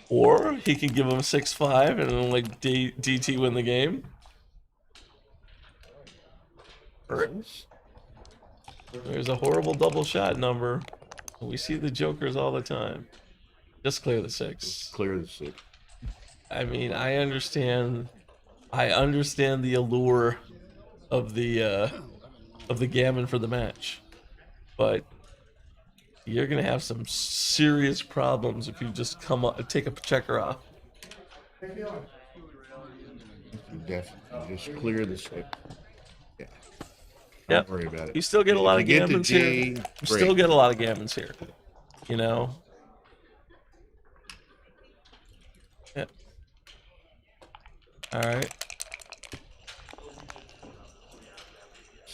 Or he can give him 6-5 and then like DT win the game. There's a horrible double shot number. We see the jokers all the time. Just clear the 6. Just clear the 6. I mean, I understand the allure of the gammon for the match, but you're gonna have some serious problems if you just come up, take a checker off. Definitely just clear the 6. Yeah. Don't worry about it. You still get a lot of gammons here. You still get a lot of gammons here. You know. Yeah. All right.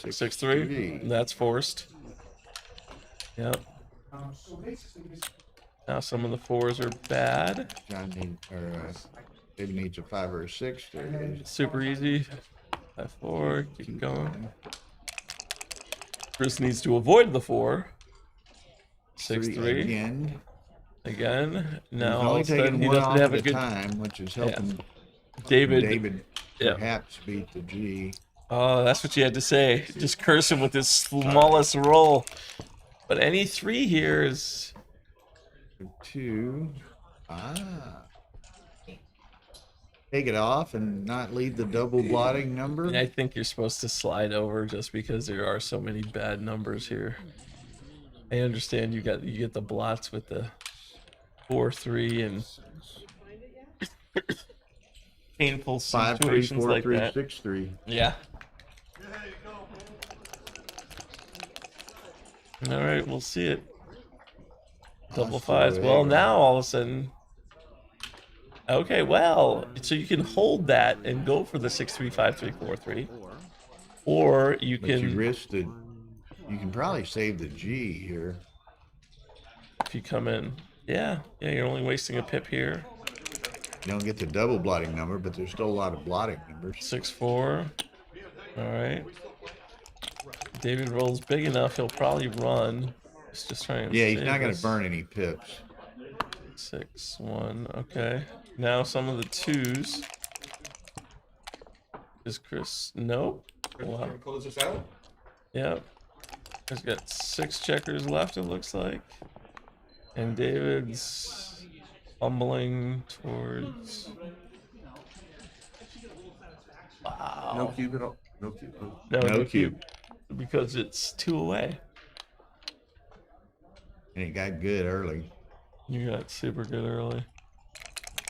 6-3. That's forced. Yep. Now some of the 4s are bad. David needs a 5 or a 6. There it is. Super easy. 5-4. Keep going. Chris needs to avoid the 4. 6-3. Again. Now all of a sudden he doesn't have a good time, which is helping David perhaps beat the G. Oh, that's what you had to say. Just curse him with his smallest roll. But any 3 here is 2. Take it off and not leave the double blotting number. And I think you're supposed to slide over just because there are so many bad numbers here. I understand you get the blots with the 4-3 and painful 5-3, situations 4-3, like that. 6-3. Yeah. All right, we'll see it. Double 5s. Well, now all of a sudden. Okay, well, so you can hold that and go for the 6-3, 5-3, 4-3, or you can. You risk the. You can probably save the G here. If you come in, yeah, you're only wasting a pip here. You don't get the double blotting number, but there's still a lot of blotting numbers. 6-4. All right. David rolls big enough, he'll probably run. He's just trying to. Yeah, he's not going to burn any pips. 6-1. Okay. Now some of the 2s. Is Chris? Nope. Wow. Close this out. Yep. He's got 6 checkers left, it looks like. And David's fumbling towards. Wow. No cube at all. No cube. No cube. Because it's 2 away. And it got good early. You got super good early.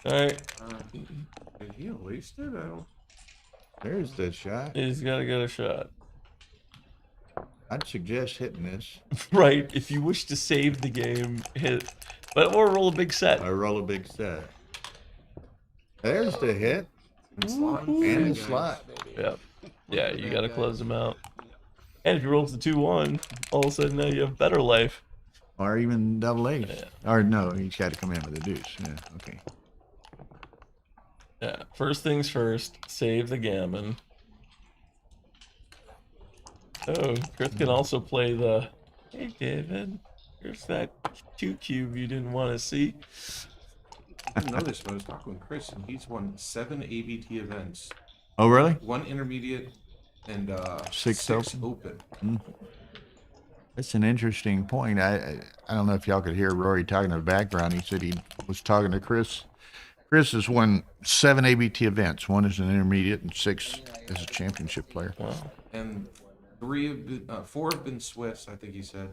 Alright. Did he waste it? I don't. There's the shot. He's got to get a shot. I'd suggest hitting this. Right. If you wish to save the game, hit. Or roll a big set. Or roll a big set. There's the hit. And the slot. Yep. Yeah, you got to close them out. And if he rolls the 2-1, all of a sudden now you have better life. Or even double ace. Yeah. Or no, he's got to come in with a deuce. Yeah, okay. Yeah, first things first, save the gammon. Oh, Chris can also play the, hey David, here's that 2 cube you didn't want to see. I didn't know this when I was talking with Chris, and he's won 7 ABT events. Oh, really? 1 intermediate and 6 open. That's an interesting point. I don't know if y'all could hear Rory talking in the background. He said he was talking to Chris. Chris has won 7 ABT events. 1 is an intermediate and 6 as a championship player. Wow. And 4 have been Swiss, I think he said,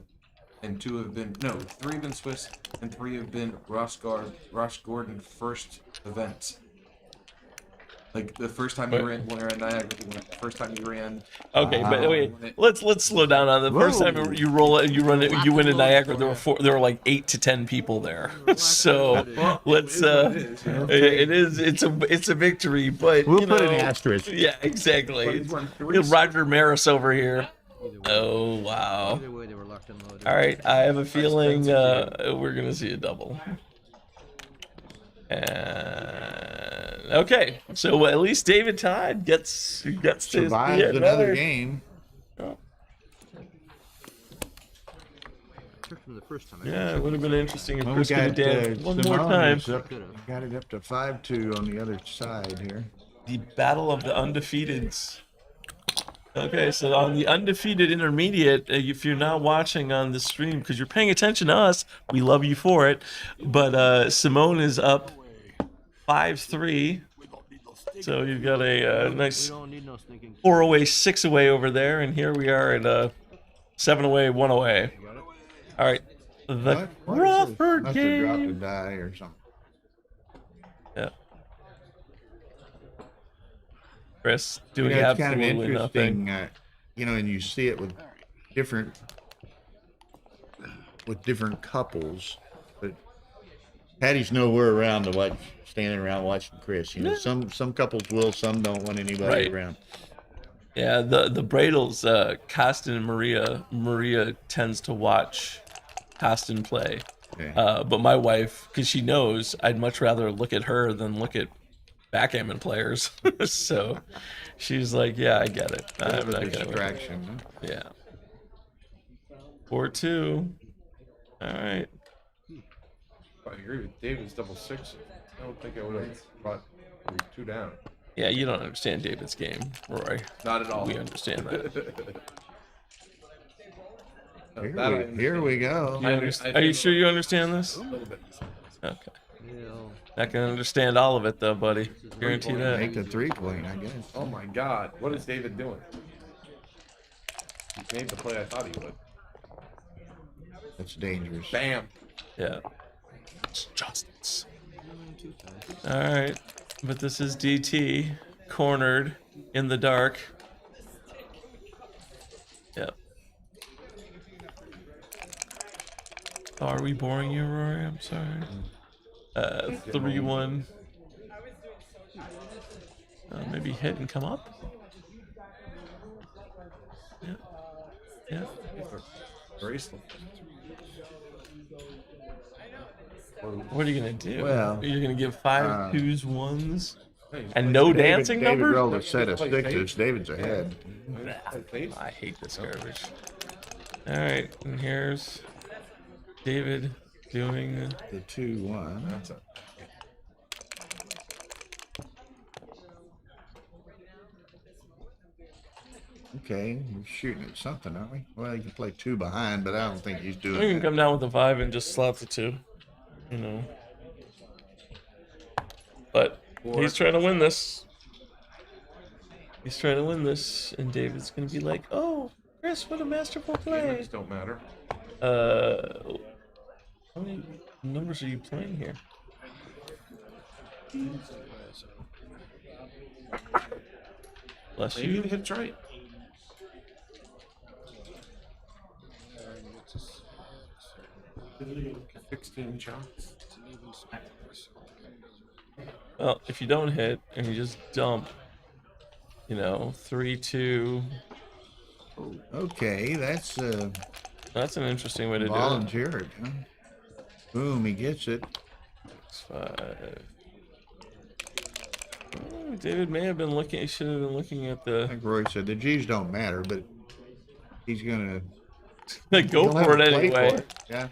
and 3 have been Swiss, and 3 have been Ross Gordon first events. Like the first time you ran, when we were at Niagara, the first time you ran. Okay, but wait, let's slow down on the first time you roll it, you win at Niagara. There were like 8 to 10 people there. So let's it's a victory, but we'll put an asterisk. Yeah, exactly. Roger Maris over here. Oh wow! All right, I have a feeling we're gonna see a double. And okay, so at least David Todd gets survives another game. Oh. From the first time. Yeah, it would have been interesting if Well, Chris could have danced one more time. Got it up to 5-2 on the other side here. The battle of the undefeateds. Okay, so on the undefeated intermediate, if you're not watching on the stream because you're paying attention to us, we love you for it. But Simone is up 5-3. So you've got a nice 4 away, 6 away over there, and here we are at 7 away, 1 away. All right, the Crawford Must game. have dropped a die or something. Yeah. Chris doing It's kind of absolutely interesting, nothing. and you see it with different couples, but Patty's nowhere around to watch, standing around watching Chris. Some couples will, some don't want anybody around. Yeah, the Bradles, Costin and Maria. Maria tends to watch Costin play. Okay. But my wife, because she knows I'd much rather look at her than look at backgammon players. So she's like, yeah, I get it. Bit of I'm a not gonna- distraction. Huh? Yeah. 4-2. All right. I agree with David's double six. I don't think I would have brought 2 down. Yeah, you don't understand David's game, Roy. Not at all. We understand that. Here we go. Are you sure you understand this? A little bit. Okay. Not gonna understand all of it though, buddy. Guarantee that. Make the 3-point, I guess. Oh my God! What is David doing? He made the play I thought he would. That's dangerous. Bam! Yeah. It's justice. All right, but this is DT cornered in the dark. Yep. Oh, are we boring you, Rory? I'm sorry. 3-1. Maybe hit and come up. Yeah. Yeah. Bracelet. What are you gonna do? Well, you're gonna give 5 2s, 1s, Hey, and no David, dancing David numbers? rolled a set of sixes. David's ahead. I hate this garbage. All right, and here's David doing The 2-1. That's it. Okay, we're shooting at something, aren't we? Well, you can play 2 behind, but I don't think he's doing We can that. come down with the 5 and just slot the 2. You know. But he's trying to win this. He's trying to win this, and David's gonna be like, "Oh, Chris, what a masterful play." Numbers don't matter. How many numbers are you playing here? Bless Maybe you. the hit's right. Sixteen shots. Well, if you don't hit and you just dump, 3-2. Okay, that's That's an interesting way to do it. volunteered. Huh? Boom, he gets it. 5. Oh, David may have been looking. He should have been looking at the. Like Roy said, the G's don't matter, but he's gonna Go he'll have for it to play anyway. for it. Yeah,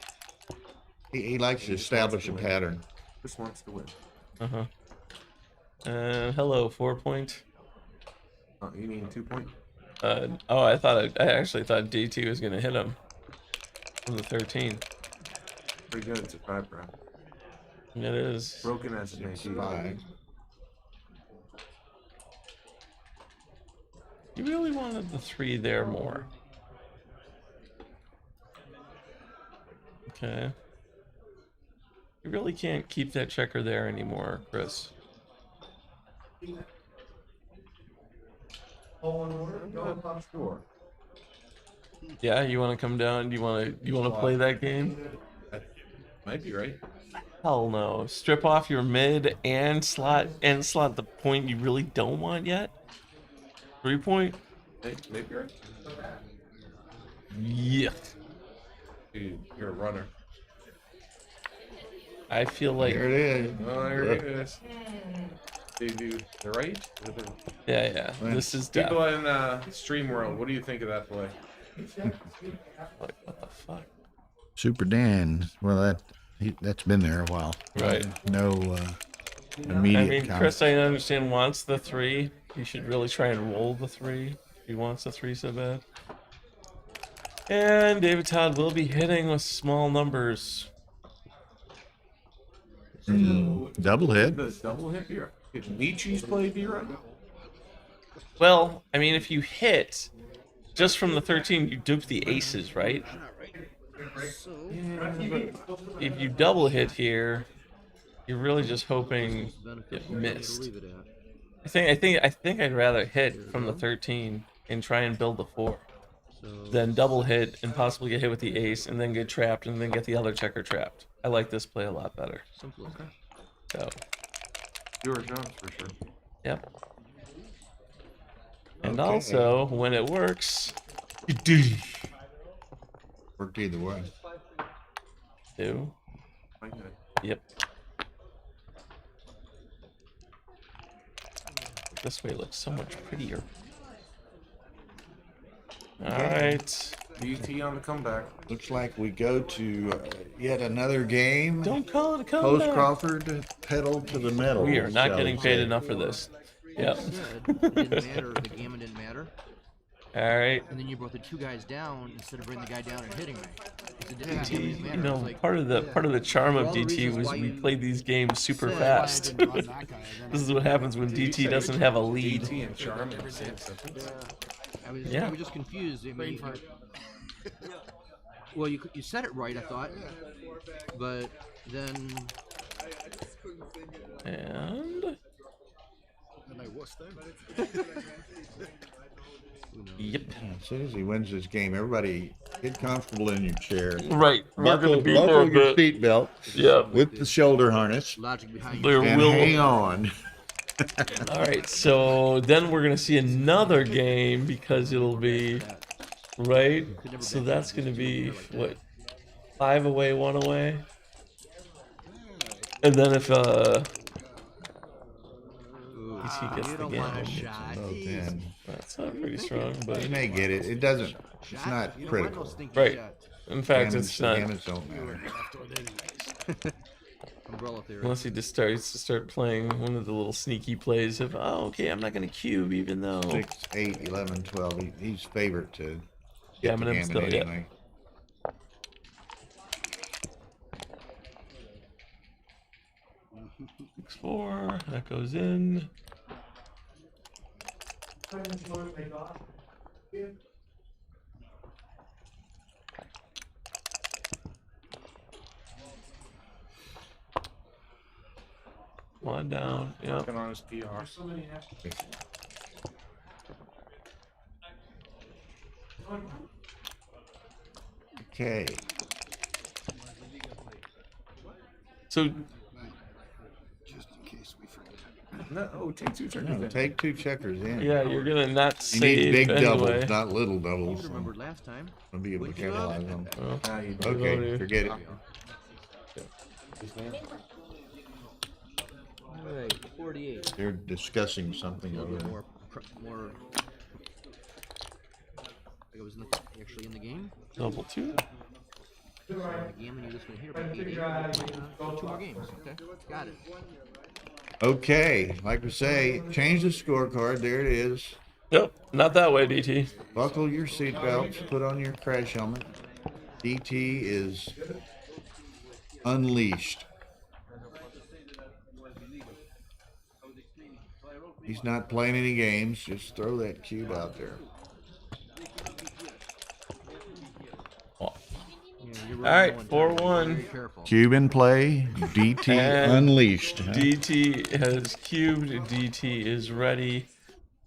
he likes to establish a pattern. Just wants to win. Uh-huh. Hello, 4-point. Oh, you mean 2-point? I actually thought DT was gonna hit him from the 13. Pretty good. It's a 5 round. It is. Broken as it may be. 5. You really wanted the 3 there more. Okay. You really can't keep that checker there anymore, Chris. Sure. Yeah, you want to come down? You want to play that game? Might be right. Hell no. Strip off your mid and slot the point you really don't want yet. 3-point? Maybe right. Yeah. Dude, you're a runner. I feel like. There it is. Oh, there it is. Dude, the right? Yeah. This is People in Stream World, what do you think of that play? Like, what the fuck? Super Dan. Well, that's been there a while. Right. No immediate. I mean, comment. Chris, I understand wants the 3. You should really try and roll the 3. If he wants the 3 so bad. And David Todd will be hitting with small numbers. Double hit. Does double hit be right? Did Nietzsche's play be right? Well, I mean, if you hit just from the 13, you dupe the aces, right? If you double hit here, you're really just hoping it missed. I think I'd rather hit from the 13 and try and build the 4 than double hit and possibly get hit with the ace and then get trapped and then get the other checker trapped. I like this play a lot better. Okay. So, Zero shots for sure. yep. And Okay. also, when it works, Worked either way. 2. My good. Yep. This way looks so much prettier. All right. DT on the comeback. Looks like we go to yet another game. Don't call it a Post comeback. Crawford, pedal to the metal. We are not shall getting we paid say. enough for this. Yep. It didn't matter. The gammon didn't matter. All right. And then you brought the two guys down instead of bringing the guy down and hitting me. DT, you know, part of the charm of DT was we played these games super fast. This is what happens when DT doesn't have a lead. DT and Charm in the same sentence. I was just confused. I mean, well, you said it right, I thought, but then. And. Yep. As soon as he wins this game, everybody get comfortable in your chair. Right. We're gonna be buckle there a your bit. seatbelt. Yeah. With the shoulder harness. Logic behind There And will. hang on. All right. So then we're gonna see another game because it'll be right. So that's gonna be what, 5 away, 1 away. And then if DT gets the game, that's not pretty strong, but You may get it. It doesn't. It's not critical. right. In fact, Gammons- it's not. gammons don't matter. umbrella theory. Unless he just starts to start playing one of the little sneaky plays of, oh, okay, I'm not going to cube even though. 6, 8, 11, 12. He's favorite to Yeah, get the Eminem's gammon still, yeah. anyway. 6-4, that goes in. One down, yep. Working on his PR. Okay. So No, take 2 checkers. No, then. take 2 checkers in. yeah, you're gonna not You save need big anyway. doubles, not little doubles. Remembered last time. I'll be able to capitalize on them. Well, Now you do. Okay, Loaded. forget it. All right, 48. They're discussing something over there. More. It was actually in the game. double 2. The game, and you're just gonna hear about 2 more games. Okay, got it. Okay, like we say, change the scorecard. There it is. Nope, not that way, DT. Buckle your seatbelts. Put on your crash helmet. DT is unleashed. He's not playing any games. Just throw that cube out there. All right, 4-1. Cube in play. DT And unleashed. huh? DT has cubed. DT is ready.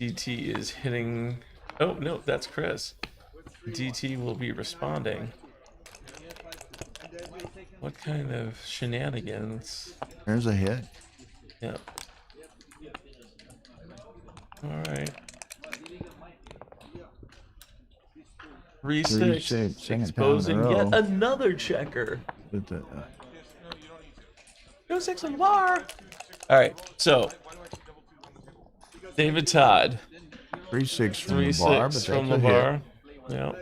DT is hitting. Oh, no, that's Chris. DT will be responding. What kind of shenanigans? There's a hit. Yeah. All right. 3-6. 3-6, second time in a Exposing row. yet another checker. But the, No 6 on the bar. All right, so David Todd. 3-6 from the bar, but 3-6 that's from the a hit. bar. Yeah.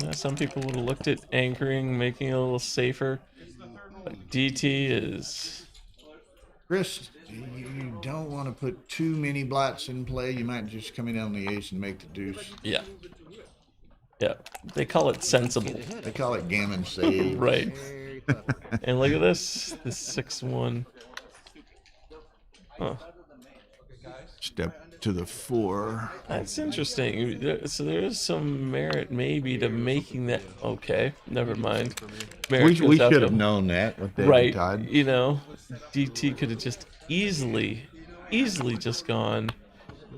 Yeah. Some people would have looked at anchoring, making it a little safer. But DT is. Chris, you don't want to put too many blots in play. You might just come in on the ace and make the deuce. Yeah. Yeah. They call it sensible. They call it gammon save. Right. And look at this. This 6-1. Huh. Step to the 4. That's interesting. So there is some merit maybe to making that. Okay, never mind. Merit We goes out should to- have known that with David right. Todd. You know, DT could have just easily just gone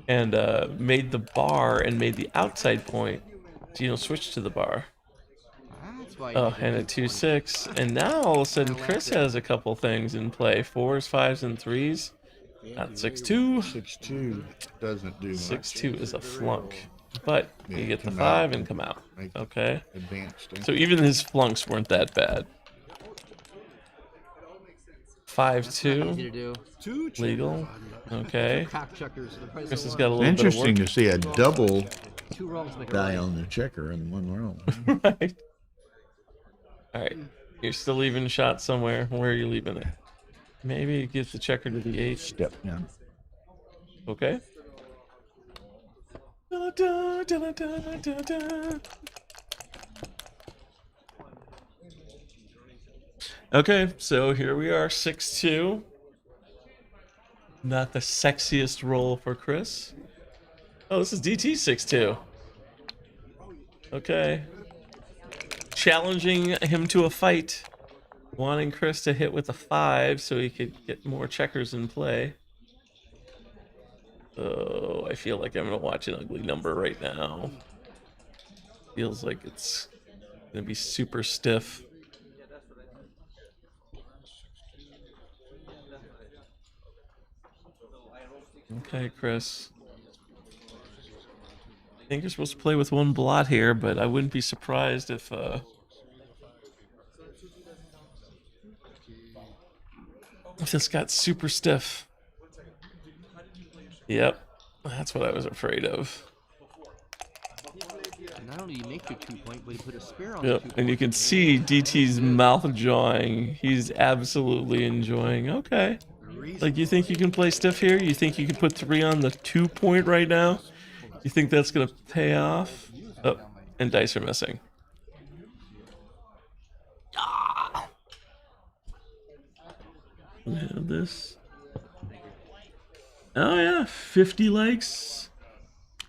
and made the bar and made the outside point. You know, switch to the bar. That's why. Oh, and a 2-6, and now all of a sudden Chris has a couple things in play: 4s, 5s, and 3s. Not 6-2. 6-2 doesn't do much. 6-2 is a flunk, but Yeah, you get the come 5 out and come out. Make Okay. Advanced. So even his flunks weren't that bad. 5-2. Easy to do. Legal. Okay. Cockchuckers. The price Chris of has got a one. little Interesting bit of to see a double Two wrongs make a die right. on the checker in one roll. work. Right. All right. You're still leaving a shot somewhere. Where are you leaving it? Maybe it gets the checker to the 8. Step. Yeah. Okay. Da, da, da, da, da, da. Okay, so here we are, 6-2. Not the sexiest roll for Chris. Oh, this is DT 6-2. Okay. Challenging him to a fight. Wanting Chris to hit with a 5 so he could get more checkers in play. Oh, I feel like I'm going to watch an ugly number right now. Feels like it's going to be super stiff. Okay, Chris. I think you're supposed to play with one blot here, but I wouldn't be surprised if this got super stiff. Yep, that's what I was afraid of. Not only do you make your 2-point, but you put a spare on Yep, the 2-point. and you can see DT's mouth jawing. He's absolutely enjoying. Okay. Like, you think you can play stiff here? You think you can put 3 on the 2-point right now? You think that's going to pay off? Oh, and dice are missing. We have this. Oh yeah, 50 likes.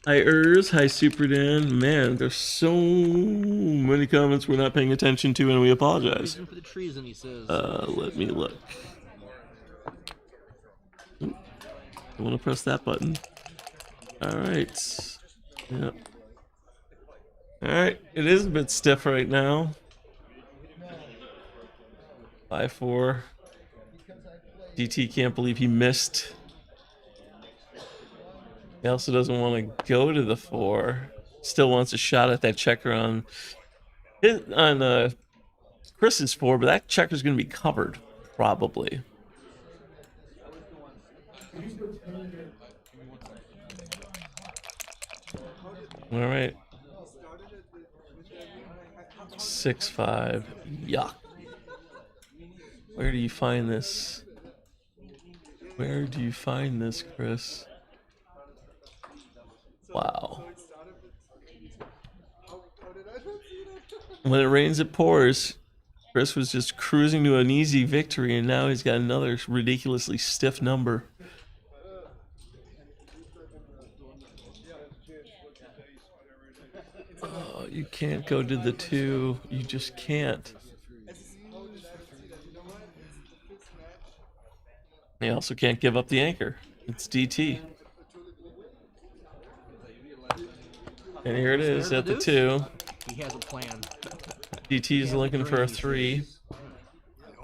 Hi Urs, hi Super Dan. Man, there's so many comments we're not paying attention to, and we apologize. For the treason, he says. Let me look. Ooh, I want to press that button. All right. Yep. All right. It is a bit stiff right now. 5-4. DT can't believe he missed. He also doesn't want to go to the 4. Still wants a shot at that checker on Chris's 4, but that checker's going to be covered, probably. All right. 6-5. Yuck. Where do you find this? Where do you find this, Chris? Wow. When it rains, it pours. Chris was just cruising to an easy victory, and now he's got another ridiculously stiff number. Oh, you can't go to the 2. You just can't. You also can't give up the anchor. It's DT. And here it is at the 2. He has a plan. DT is looking for a 3.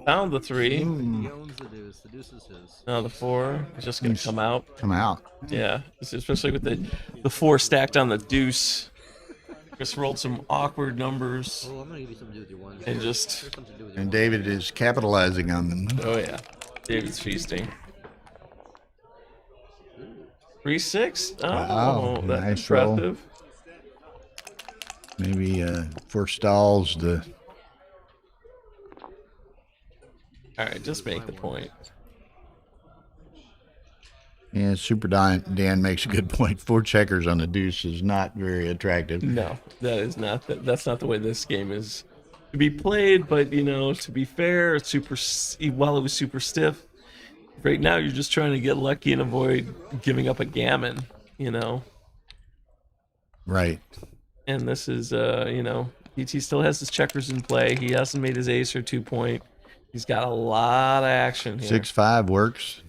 Found the 3. He owns the deuce. The deuce is his. Now the 4 is just going to come out. Come out. Yeah, especially with the 4 stacked on the deuce. Chris rolled some awkward numbers. Oh, I'm going to give you something to do with your 1. And just... And David is capitalizing on them. Oh, yeah. David's feasting. 3-6? Oh, Wow, that's nice roll. impressive. Maybe forestalls the. All right, just make the point. Yeah, Super Dan makes a good point. 4 checkers on the deuce is not very attractive. No, that is not. That's not the way this game is to be played. But you know, to be fair, it's while it was super stiff, right now you're just trying to get lucky and avoid giving up a gammon. You know. Right. And this is, you know, DT still has his checkers in play. He hasn't made his ace or 2-point. He's got a lot of action here. 6-5 works.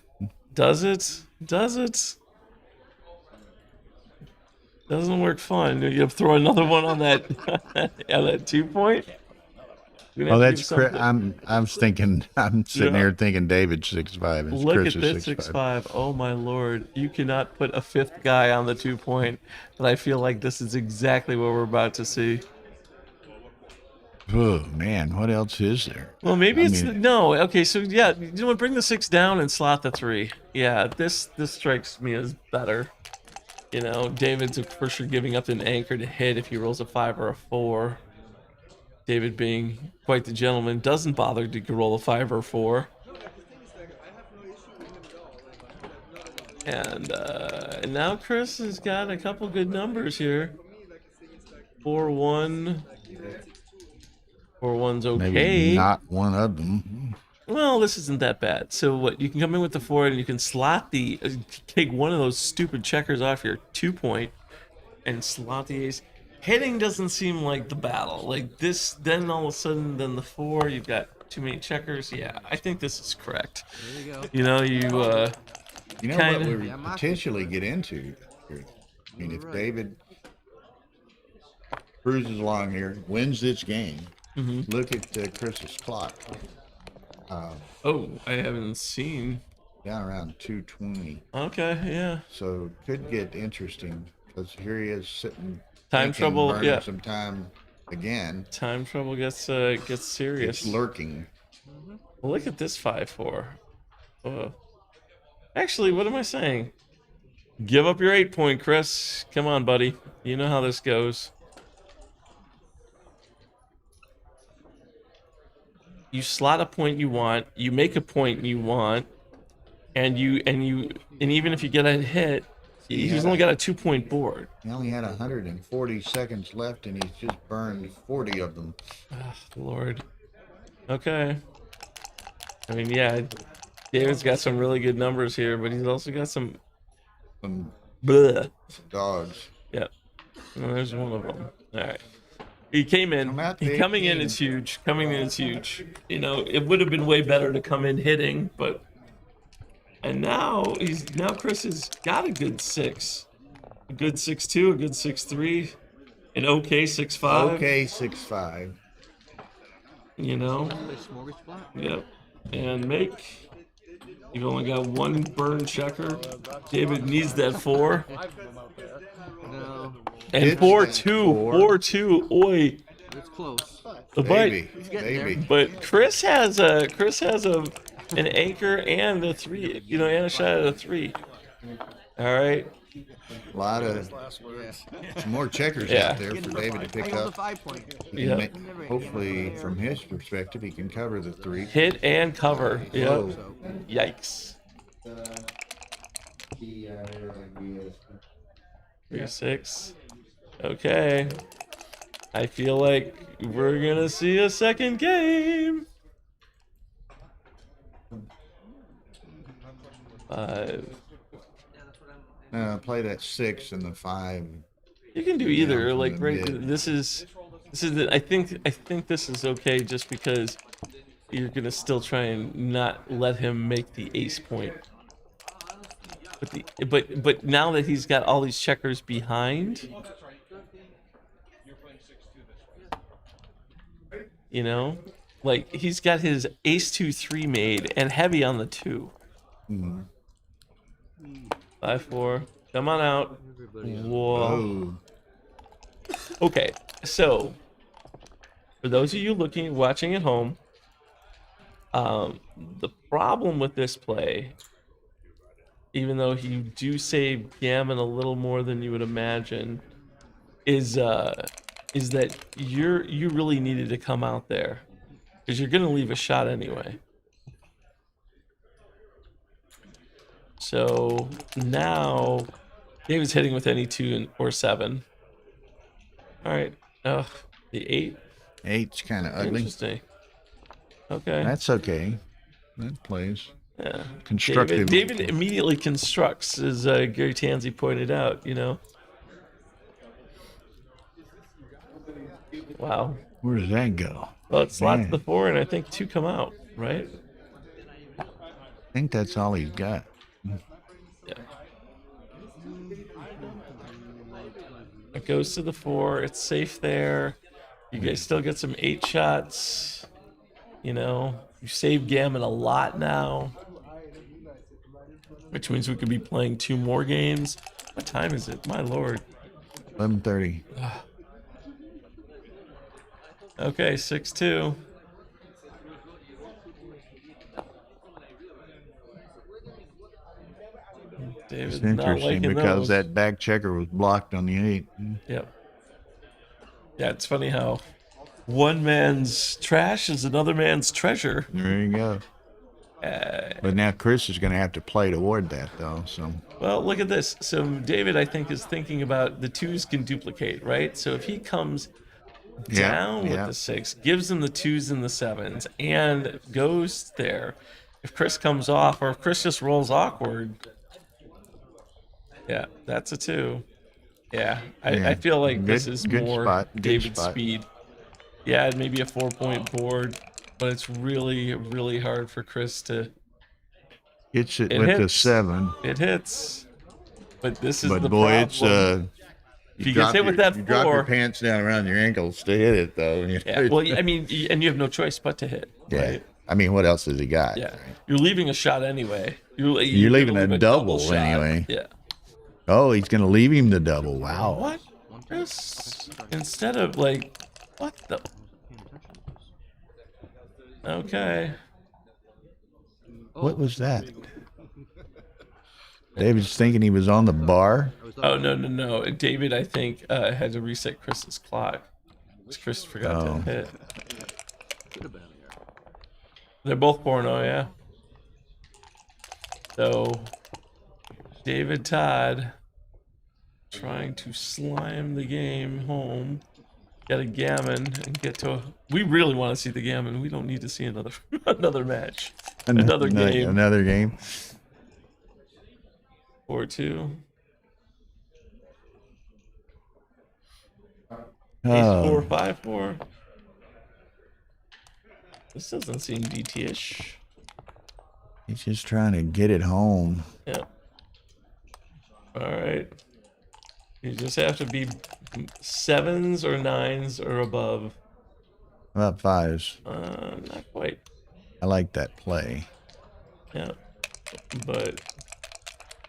Does it? Does it? Doesn't work fine. You throw another one on that on that 2-point. Oh, that's I'm thinking. I'm sitting Yeah. here thinking David's 6-5. And Look Chris at is this 6-5. Oh my lord! You cannot put a 5th guy on the 2-point. But I feel like this is exactly what we're about to see. Oh man, what else is there? Well, maybe I it's mean- no. Okay, so yeah, you know what? Bring the 6 down and slot the 3. Yeah, this strikes me as better. You know, David's for sure giving up an anchor to hit if he rolls a 5 or a 4. David, being quite the gentleman, doesn't bother to roll a 5 or 4. And now Chris has got a couple good numbers here. 4-1. 4-1's okay. Maybe not one of them. Well, this isn't that bad. So what? You can come in with the 4 and you can slot the take one of those stupid checkers off your 2-point and slot the ace. Hitting doesn't seem like the battle. Like this, then all of a sudden, then the 4, you've got too many checkers. Yeah, I think this is correct. There you go. You know, you know kinda, what we potentially get into here? I mean, if David cruises along here, wins this game, look at Chris's clock. Oh, I haven't seen. Down around 2:20. Okay, yeah. So could get interesting because here he is sitting. Time thinking, trouble, burning yeah. Some time again. Time trouble gets serious. It's lurking. Well, look at this 5-4. Oh. Actually, what am I saying? Give up your 8-point, Chris. Come on, buddy. You know how this goes. You slot a point you want, you make a point you want, and even if you get a hit, he's only got a 2-point board. He only had 140 seconds left, and he's just burned 40 of them. Oh, Lord. Okay. I mean, yeah, David's got some really good numbers here, but he's also got some bleh. Dogs. Yep. Well, there's one of them. All right. He came in. Coming in is huge. Coming in is huge. You know, it would have been way better to come in hitting, but and now Chris has got a good 6, a good 6-2, a good 6-3, an okay 6-5. Okay 6-5. You know. Yep. And make. You've only got one burn checker. David needs that 4. No. And 4-2. Oi. It's close. But Chris has an anchor and a 3, and a shot at a 3. All right. A lot of some more checkers out there for David to pick up. Yeah. Hopefully, from his perspective, he can cover the 3. Hit and cover. Yep. Yikes. 3-6. Okay. I feel like we're gonna see a second game. 5. Play that 6 and the 5. You can do either. Yeah, Like this is I think this is okay just because you're gonna still try and not let him make the ace point. But now that he's got all these checkers behind, like he's got his ace 2-3 made and heavy on the 2. 5-4. Come on out. Whoa. Okay, so for those of you watching at home, the problem with this play, even though you do save gammon a little more than you would imagine, is that you really needed to come out there because you're gonna leave a shot anyway. So now David's hitting with any 2 or 7. All right. The 8. 8's kind of ugly. Interesting. Okay. That's okay. That plays. Yeah. Constructive. David immediately constructs, as Gary Tansey pointed out. Wow. Where does that go? Well, it slots the 4, and I think 2 come out, right? I think that's all he's got. Yeah. It goes to the 4. It's safe there. You guys still get some 8 shots. You save gammon a lot now, which means we could be playing 2 more games. What time is it? My lord. 11:30. Okay, 6-2. David's It's not interesting liking because those. that back checker was blocked on the 8. Yep. Yeah, it's funny how one man's trash is another man's treasure. There you go. But now Chris is going to have to play toward that, though. So. Well, look at this. So David, I think, is thinking about the 2s can duplicate, right? So if he comes down with the 6, gives him the 2s and the 7s, and goes there. If Chris comes off, or if Chris just rolls awkward, yeah, that's a 2. Yeah, I feel like this is more spot. David's speed. Yeah, maybe a 4-point board, but it's really, really hard for Chris to. It's with the 7. It hits, but this is but the boy, problem. it's if you get hit with that 4, you drop your pants down around your ankles to hit it, though. Yeah, well, I mean, and you have no choice but to hit. Yeah. Right? I mean, what else has he got? Yeah, you're leaving a shot anyway. You're leaving a double shot. anyway. Yeah. Oh, he's going to leave him the double. Wow. What? Chris, instead of like, what the? Okay. What was that? David's thinking he was on the bar. Oh, no. David, I think, had to reset Chris's clock. Chris forgot to hit. They're both porno, yeah. So, David Todd trying to slime the game home, get a gammon, and get to. We really want to see the gammon. We don't need to see another match, another game. Another game. 4-2. Oh. 4, 5-4. This doesn't seem DT-ish. He's just trying to get it home. Yeah. All right. You just have to be 7s or 9s or above. How about 5s? Not quite. I like that play. Yeah. But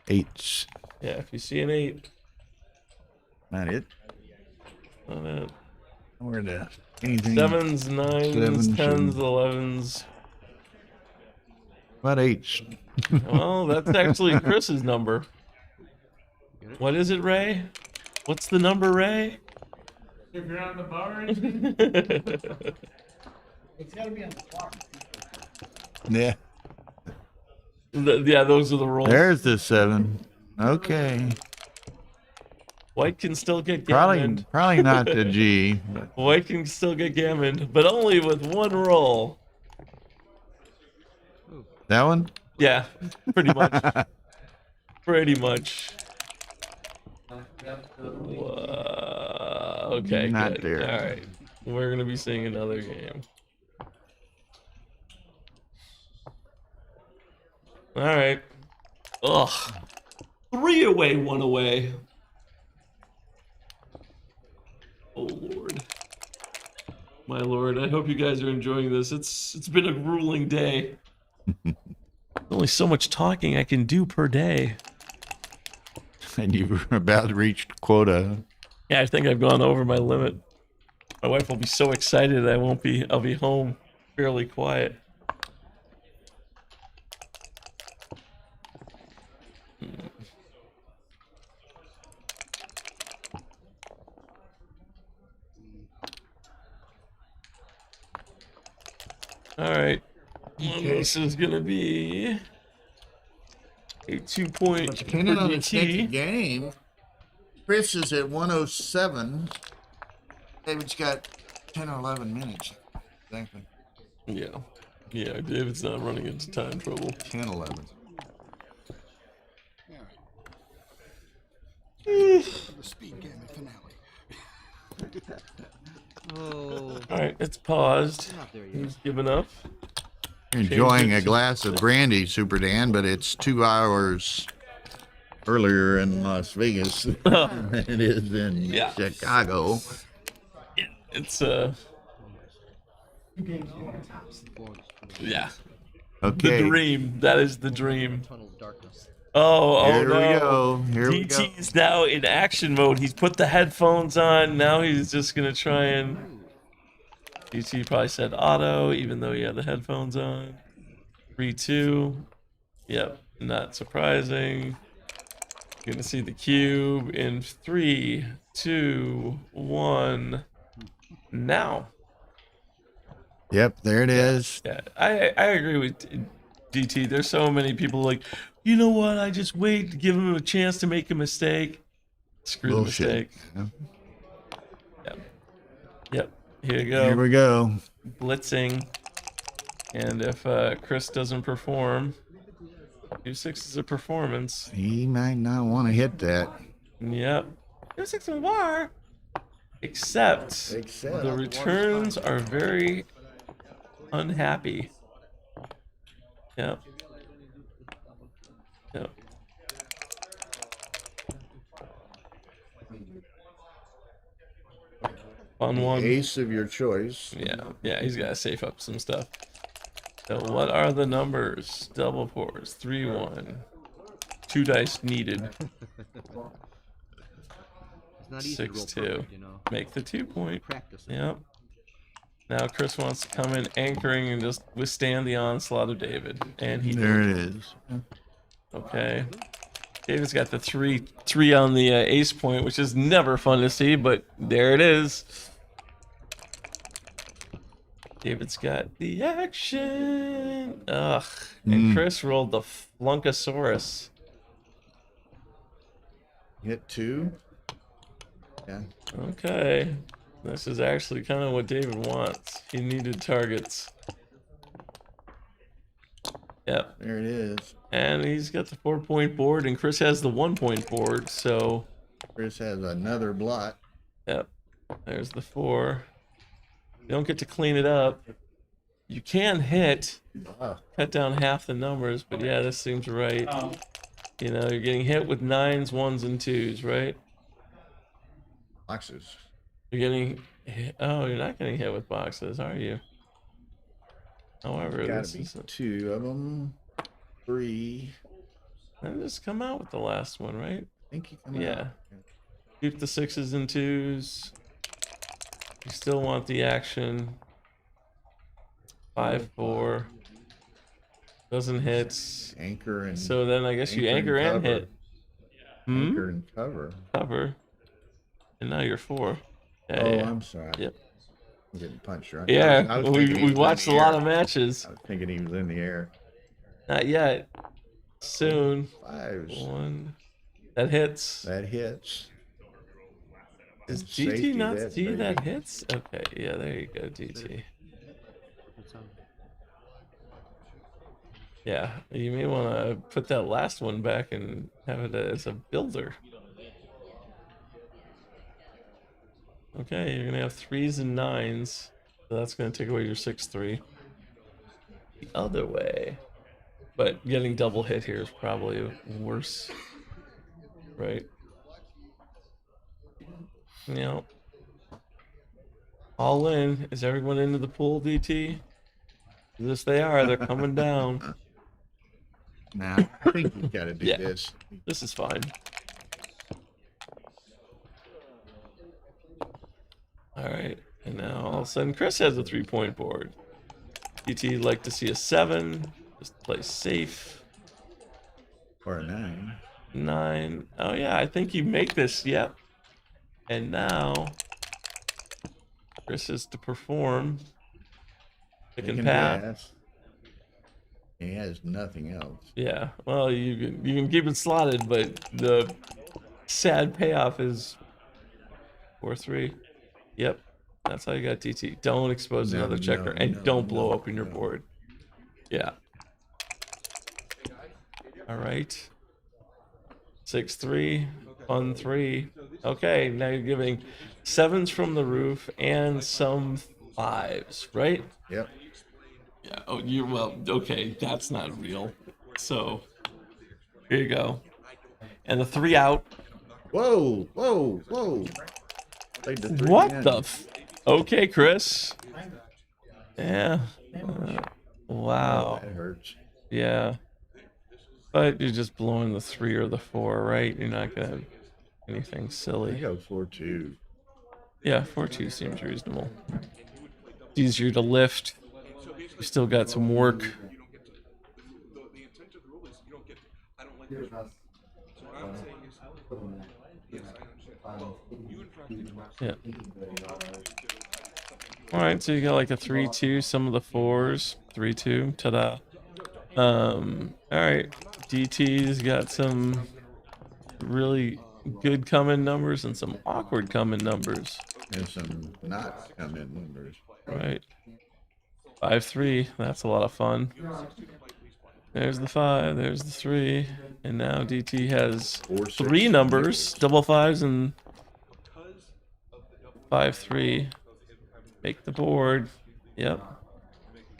8s. yeah, if you see an 8. Not it. Not it. Where the anything? 7s, 9s, 10s, 11s. What 8s? Well, that's actually Chris's number. What is it, Ray? What's the number, Ray? If you're on the bar or anything? It's got to be on the clock. Yeah. Yeah, those are the rolls. There's the 7. Okay. White can still get gammoned. Probably not the G. But. White can still get gammoned, but only with one roll. That one? Yeah, pretty much. Pretty much. Okay, not good. there. All right, we're gonna be seeing another game. All right. Ugh. 3 away, 1 away. Oh Lord. My Lord, I hope you guys are enjoying this. It's been a grueling day. Only so much talking I can do per day. And you've about reached quota. Yeah, I think I've gone over my limit. My wife will be so excited I'll be home fairly quiet. All right. This is gonna be a 2-point Depending on the DT. game, Chris is at 107. David's got 10 or 11 minutes. Exactly. Yeah. Yeah, David's not running into time trouble. 10, 11. The speed game finale. Oh. All right, it's paused. Not there yet. He's given up. Enjoying a glass of brandy, Super Dan, but it's 2 hours earlier in Las Vegas than it is in Chicago. It's yeah. Okay. The dream. That is the dream. Tunnel of darkness. Oh, Here no. we go. Here we go. DT's now in action mode. He's put the headphones on. Now he's just gonna try and. DT probably said auto, even though he had the headphones on. 3-2. Yep, not surprising. You're gonna see the cube in 3, 2, 1. Now. Yep, there it is. Yeah, I agree with DT. There's so many people like, you know what? I just wait to give him a chance to make a mistake. Screw Bullshit. the mistake. Yep. Yep. Here you go. Here we go. Blitzing. And if Chris doesn't perform, 2-6 is a performance. He might not want to hit that. Yep. 2-6 and war. Except the returns are very unhappy. Yep. Yep. Fun one. Ace of your choice. Yeah, he's got to safe up some stuff. So what are the numbers? Double fours, 3-1. 2 dice needed. It's not easy to roll 6-2. perfect, you know. Make the 2-point. Practice. Yep. Now Chris wants to come in anchoring and just withstand the onslaught of David, and he There did. it is. Okay. David's got the 3 on the ace point, which is never fun to see, but there it is. David's got the action. Ugh. And Chris rolled the Flunkosaurus. Hit 2. Yeah. Okay. This is actually kind of what David wants. He needed targets. Yep. There it is. And he's got the 4-point board, and Chris has the 1-point board, so... Chris has another blot. Yep. There's the 4. You don't get to clean it up. You can hit, cut down half the numbers, but yeah, this seems right. You know, you're getting hit with 9s, 1s, and 2s, right? Boxes. You're getting hit. Oh, you're not getting hit with boxes, are you? However, Gotta this be is 2 of them. 3. and just come out with the last one, right? I think you come Yeah. out. Keep the 6s and 2s. You still want the action. 5-4. Doesn't hit. Anchor and So then I guess you anchor and cover. hit. Hmm? Anchor and cover. Cover. And now you're 4. Yeah, Oh, yeah. I'm sorry. Yep. I'm getting punched right. Yeah, I was thinking he we was in watched a the lot air. of matches. I was thinking he was in the air. Not yet. Soon. 5s. 1. That hits. That hits. Is And DT safety, not that's D very that good. hits? Okay, yeah, there you go, DT. Yeah, you may want to put that last one back and have it as a builder. Okay, you're gonna have 3s and 9s, so that's gonna take away your 6-3. The other way, but getting double hit here is probably worse, right? You know, all in. Is everyone into the pool, DT? Yes, they are. They're coming down. Nah, I think you gotta do Yeah. this. This is fine. All right, and now all of a sudden Chris has a 3-point board. DT would like to see a 7. Just play safe. Or a 9. 9. Oh yeah, I think you make this. Yep. And now Chris is to perform. Pick and Taking pat. pass. He has nothing else. Yeah. Well, you can keep it slotted, but the sad payoff is 4-3. Yep. That's how you got DT. Don't expose No, another checker, no, and no, don't blow no, up in your no. board. Yeah. All right. 6-3. Fun 3. Okay, now you're giving 7s from the roof and some 5s, right? Yep. Yeah. Oh, well. Okay, that's not real. So here you go. And the 3 out. Whoa, whoa, whoa. Played the 3 What in. the? Okay, Chris. Yeah. Wow. That hurts. Yeah. But you're just blowing the 3 or the 4, right? You're not gonna have anything I silly. go 4-2. Yeah, 4-2 seems reasonable. It's easier to lift. You still got some work. Yeah. All right, so you got like a 3-2, some of the 4s, 3-2, ta-da. All right, DT's got some really good come-in numbers and some awkward come-in numbers. There's some not come-in numbers. Right. 5-3, that's a lot of fun. There's the 5, there's the 3, and now DT has 3 numbers, double 5s and 5-3. Make the board. Yep.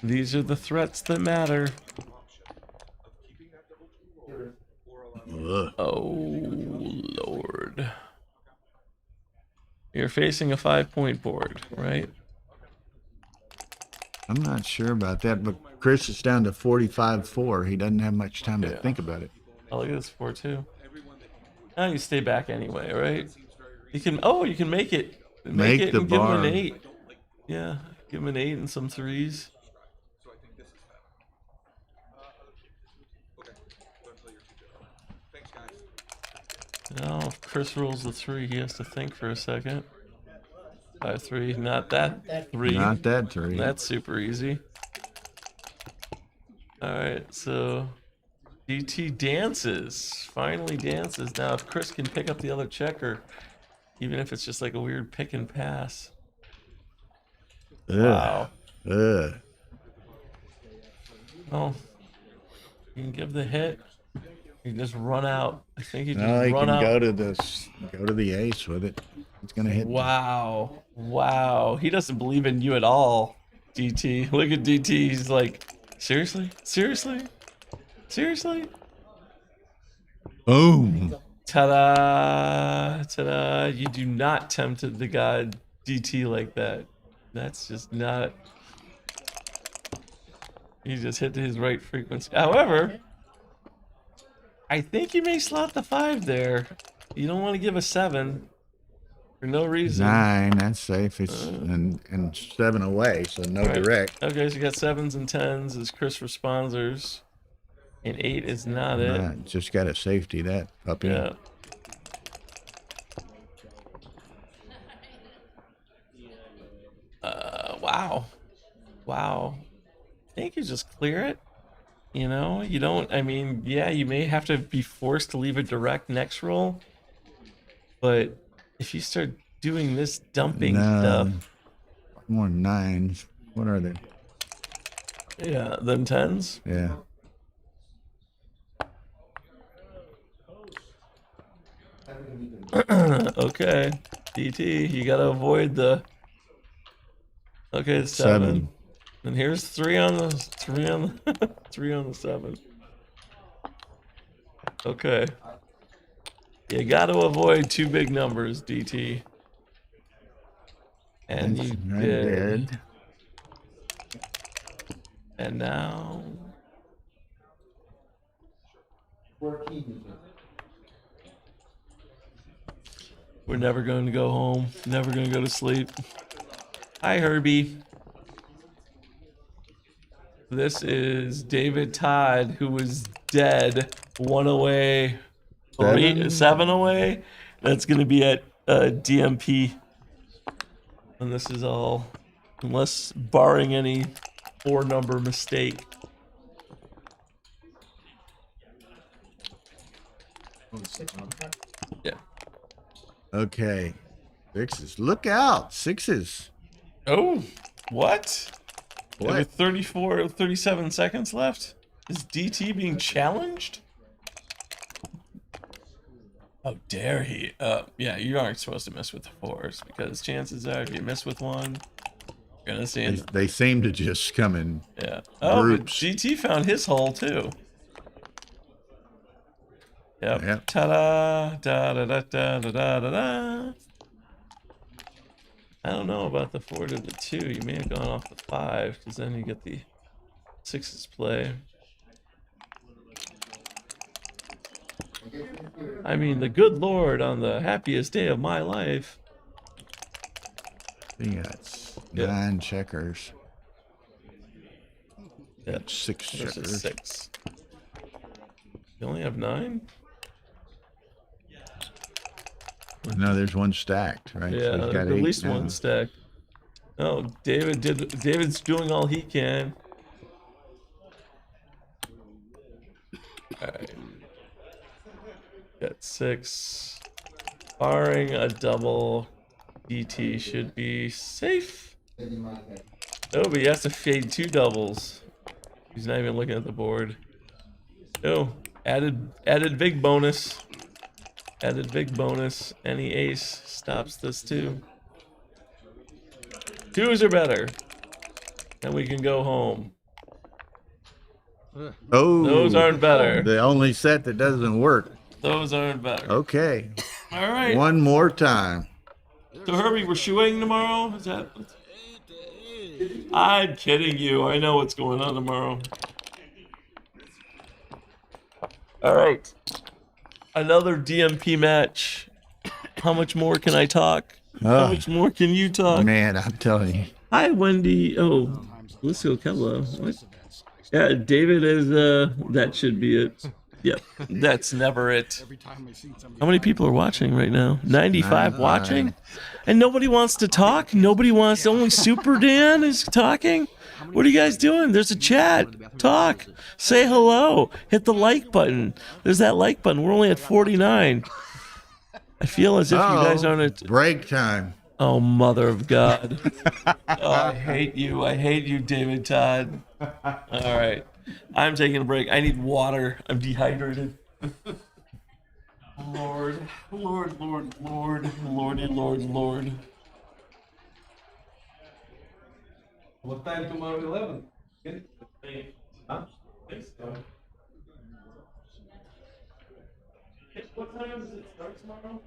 These are the threats that matter. Ugh. Oh, Lord. You're facing a 5-point board, right? I'm not sure about that, but Chris is down to 45-4. He doesn't have much time to think about it. Oh, look at this 4-2. Now you stay back anyway, right? You can. Oh, you can make it. Make it the and give him bar. an 8. Yeah, give him an 8 and some 3s. Now, if Chris rolls the 3, he has to think for a second. 5-3, not that 3. Not that 3. That's super easy. Alright, so DT dances. Finally dances. Now, if Chris can pick up the other checker, even if it's just like a weird pick and pass. Ugh. Wow. Ugh. Well, you can give the hit. You can just run out. I think you just No, he run can out. go to the ace with it. It's gonna hit. Wow. Wow. He doesn't believe in you at all, DT. Look at DT. He's like, seriously? Seriously? Seriously? Boom. Ta-da. Ta-da. You do not tempt the god DT like that. That's just not... He just hit his right frequency. However, I think you may slot the 5 there. You don't want to give a 7 for no reason. 9, that's safe. It's and 7 away, so no Right. direct. Okay, so you got 7s and 10s as Chris responders. And 8 is not it. Nah, just got a safety, that puppy. Yeah. Wow. Wow. I think you just clear it. You know, you don't, I mean, yeah, you may have to be forced to leave a direct next roll. But if you start doing this dumping stuff. More 9s. What are they? Yeah, then 10s. Yeah. Okay. DT, you gotta avoid the. Okay, it's 7. And here's 3 on the 3 on the 3 on the 7. Okay. You gotta avoid 2 big numbers, DT. And you I did. And now. We're never going to go home. Never going to go to sleep. Hi, Herbie. This is David Todd, who was dead. 1 away. 7 away. That's going to be at DMP. And this is all, unless barring any 4-number mistake. Yeah. Okay. 6s. Look out. 6s. Oh, what? What? With 37 seconds left? Is DT being challenged? How dare he? Yeah, you aren't supposed to mess with the 4s, because chances are if you mess with one, you're gonna see it. They seem to just come in Yeah. Oh, but groups. GT found his hole too. Yep. Yep. Ta-da! Da-da-da-da-da-da-da. I don't know about the 4 to the 2. You may have gone off the 5, because then you get the 6s play. I mean, the good Lord on the happiest day of my life. Yes. Yeah. 9 checkers. Yeah. 6 There's a checkers. 6. You only have 9? No, there's 1 stacked, right? Yeah, so he's got at 8 least now. 1 stack. Oh, David's doing all he can. Alright. Got 6. Barring a double, DT should be safe. Oh, but he has to fade 2 doubles. He's not even looking at the board. Oh, added big bonus. Added big bonus. Any ace stops this too. 2s are better. And we can go home. Oh, Those aren't better. The only set that doesn't work. Those aren't better. Okay. All right. 1 more time. So Herbie, we're shooing tomorrow? Is that? I'm kidding you. I know what's going on tomorrow. All right. Another DMP match. How much more can I talk? How much more can you talk? Man, I'm telling you. Hi, Wendy. Oh, Lucio Kello. What? Yeah, David is, that should be it. Yep, that's never it. How many people are watching right now? 95 watching? And nobody wants to talk? Nobody wants, only Super Dan is talking? What are you guys doing? There's a chat. Talk. Say hello. Hit the like button. There's that like button. We're only at 49. I feel as if you guys aren't at... Break time. Oh, mother of God. Oh, I hate you. I hate you, David Todd. All right. I'm taking a break. I need water. I'm dehydrated. Lord, Lord, Lord, Lord, Lordy, Lord, Lord. What time tomorrow? 11. Huh? What time does it start tomorrow?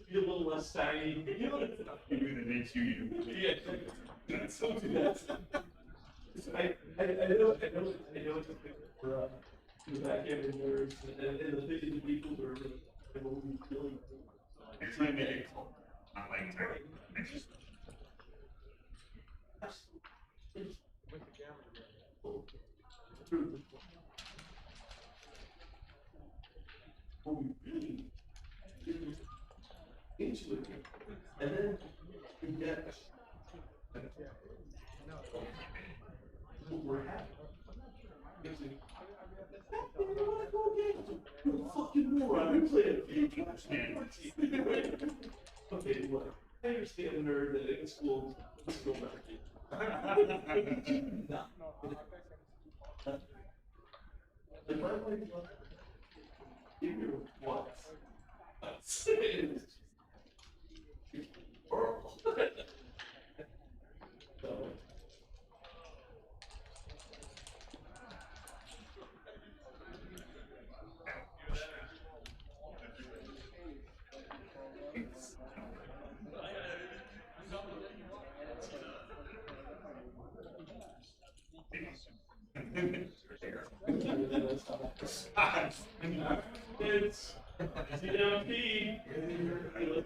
Be a little less saggy. You know that's enough to do that makes you. Yeah, don't do that. I know it's a thing for the backgammon nerds and the people who are really it's not meaningful. Not like into it, and then you get we're happy. Fucking moron! I play a game. Okay, look. I understand, nerd, that in school, let's go back. No. If I like give you what? That's it. So. It's DMP.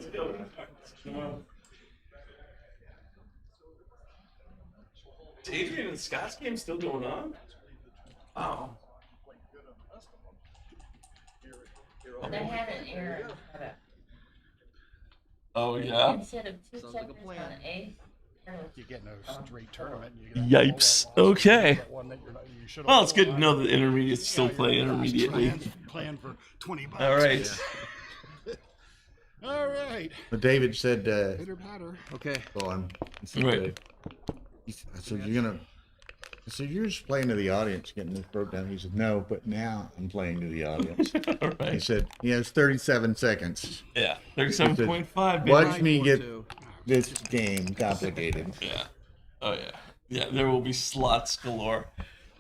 Let's go. Come on. Is Adrian and Scott's game still going on? Wow. They had an error. Oh, yeah? Instead of two checkers on A. You get no straight tournament. You get Yipes. Okay. one that you should Well, it's good to know that intermediates still play intermediately. plan for $20. All right. All right. But David said, Pitter patter. Okay. go on. He said, Right. I said, I said, you're just playing to the audience, getting this broke down. He said, no, but now I'm playing to the audience. All He right. said, he has 37 seconds. Yeah. 37.5. Watch me get this game complicated. Yeah. Oh, yeah. Yeah, there will be slots galore.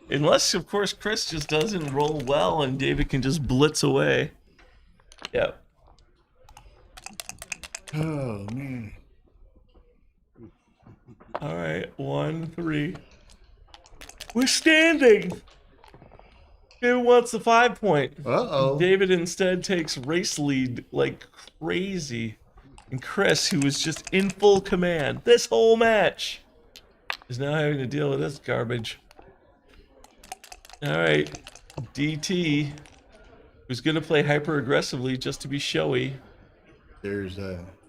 Unless, of course, Chris just doesn't roll well and David can just blitz away. Yep. Oh, man. All right. 1-3. We're standing. David wants the 5 point. Uh-oh. David instead takes race lead like crazy. And Chris, who was just in full command this whole match, is now having to deal with this garbage. All right. DT, who's going to play hyper aggressively just to be showy. There's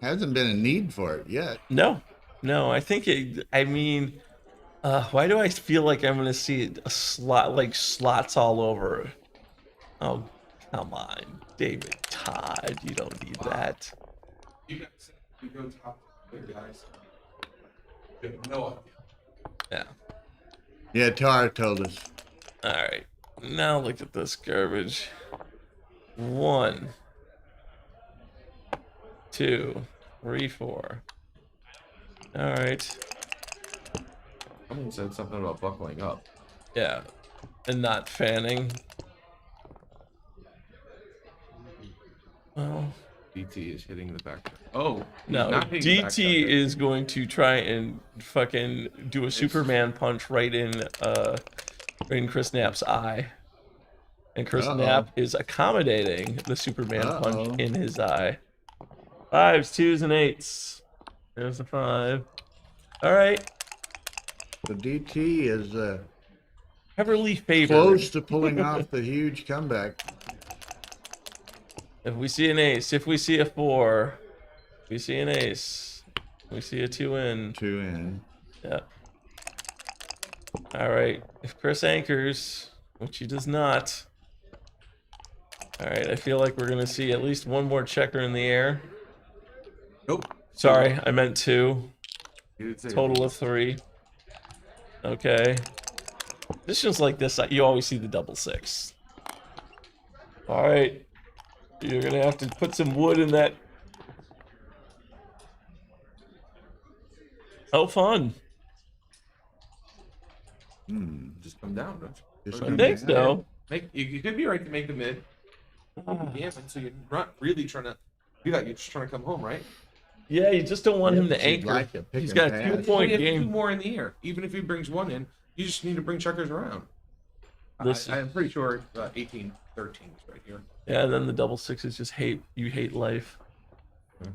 hasn't been a need for it yet. No, I think why do I feel like I'm gonna see a slot, like slots all over? Oh, come on, David Todd, you don't need that. You guys, you go top clear, guys. You have no idea. Yeah. Yeah, Tara told us. All right, now look at this garbage. 1, 2, 3, 4. All right. Someone said something about buckling up. Yeah, and not fanning. Well, DT is hitting the back. Oh, no, DT is going to try and fucking do a Superman punch right in Chris Knapp's eye. And Chris Knapp is accommodating the Superman punch in his eye. 5s, 2s, and 8s. There's a 5. All right. The DT is heavily favored. Close to pulling off the huge comeback. If we see an ace, if we see a 4, we see an ace. We see a 2 in. 2 in. Yeah. All right. If Chris anchors, which he does not. All right. I feel like we're going to see at least one more checker in the air. Nope. Sorry, I meant 2. Total of 3. Okay. Positions like this, you always see the double 6. All right. You're going to have to put some wood in that. How fun. Just come down, don't you? Just I think so. You could be right to make the mid. Yeah, so you're not really trying to do that. You're just trying to come home, right? Yeah, you just don't want him to anchor. He's got a 2-point game. 2 more in the air. Even if he brings 1 in, you just need to bring checkers around. I'm pretty sure 18-13 is right here. Yeah, and then the double 6s just hate life. You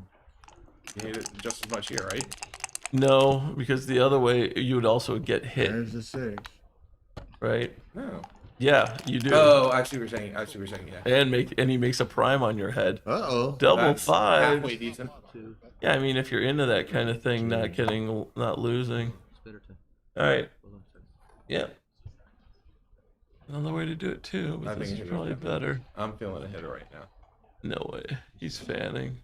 hate it just as much here, right? No, because the other way you would also get hit. There's the 6. Right? No. Yeah, you do. Oh, I see what you're saying. Yeah. And he makes a prime on your head. Uh-oh. Double That's 5. halfway decent. Yeah, I mean if you're into that kind of thing, not losing. All right. Yeah. Another way to do it too, but this is probably better. I'm feeling a hitter right now. No way. He's fanning.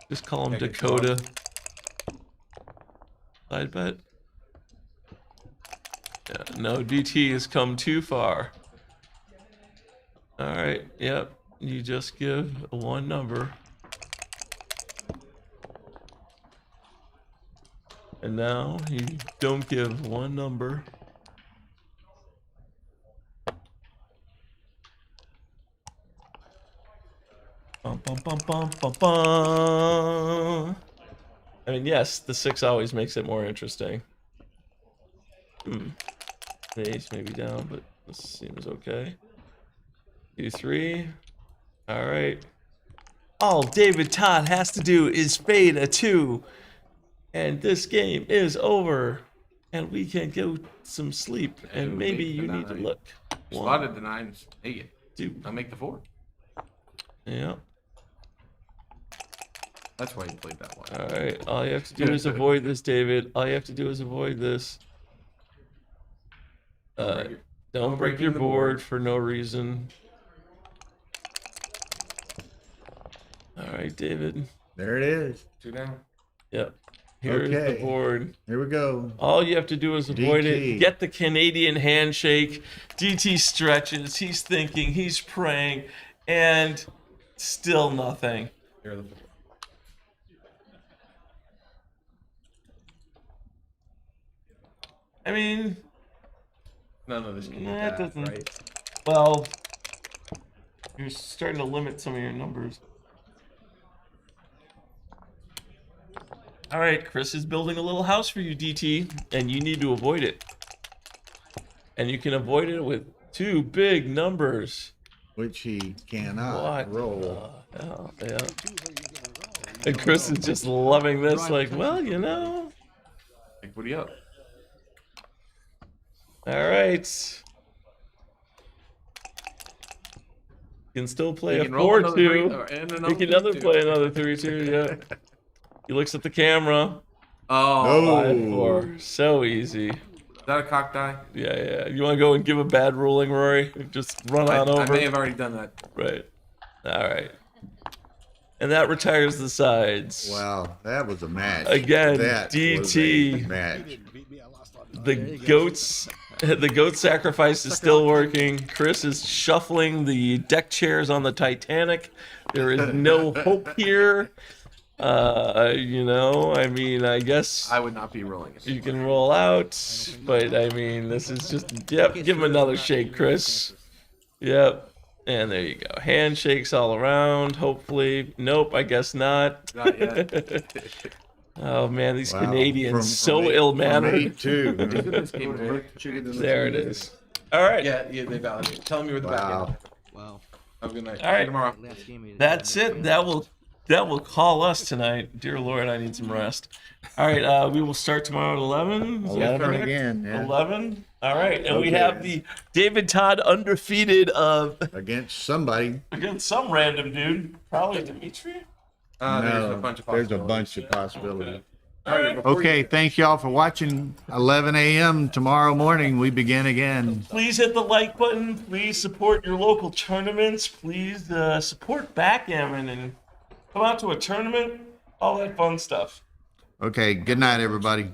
Just call him Dakota. Side bet. Yeah, no, DT has come too far. All right. Yep. You just give 1 number. And now you don't give 1 number. Bum, bum, bum, bum, bum, bum. I mean, yes, the 6 always makes it more interesting. The ace may be down, but this seems okay. 2, 3. All right. All David Todd has to do is fade a 2, and this game is over, and we can go some sleep. And maybe you need to look. Spotted the 9s. Make it. 2. I'll make the 4. Yeah. That's why you played that one. All right. All you have to do is avoid this, David. All you have to do is avoid this. Don't break your board for no reason. All right, David. There it is. 2 down. Yep. Here's Okay. the board. Here we go. All you have to do is avoid DT. it. Get the Canadian handshake. DT stretches. He's thinking. He's praying. And still nothing. Here are the 4. I mean, None of this can be that bad, doesn't. right? Well, you're starting to limit some of your numbers. All right, Chris is building a little house for you, DT, and you need to avoid it. And you can avoid it with 2 big numbers. Which he cannot What? roll. Hell, yeah. And Chris is just loving this, like, well, you know. Like, what do you up? All right. You can still play You a can roll another 4-2. 3, and You another can another 3-2. play another 3-2, yeah. He looks at the camera. Oh. 5-4. So easy. Is that a cock die? Yeah, yeah. You want to go and give a bad ruling, Rory? Just run on I over. may have already done that. Right. All right. And that retires the sides. Wow, that was a match. Again, That DT. was a match. The goat sacrifice is still working. Chris is shuffling the deck chairs on the Titanic. There is no hope here. You know, I mean, I guess I would not be rolling it. you can roll out, but I mean, this is just, yep, give him another shake, Chris. Yep. And there you go. Handshakes all around, hopefully. Nope, I guess not. Not yet. Oh man, these Wow. Canadians, so from ill-mannered. 8-2. There it is. All right. Yeah, they validate. Tell me where the back Wow. end. Wow. Have a good night. All right. See you tomorrow. Last game. That's it. That will call us tonight. Dear Lord, I need some rest. All right, we will start tomorrow at 11. Is that 11 correct? again. Yeah. 11. All right, and we Okay. have the David Todd undefeated of Against somebody. against some random dude, probably Dimitri. There's a bunch of There's a possibilities. bunch of possibilities. All right, before Okay, thanks y'all for watching. 11 a.m. tomorrow morning, we begin again. Please hit the like button. Please support your local tournaments. Please support Backgammon and come out to a tournament. All that fun stuff. Okay, good night, everybody.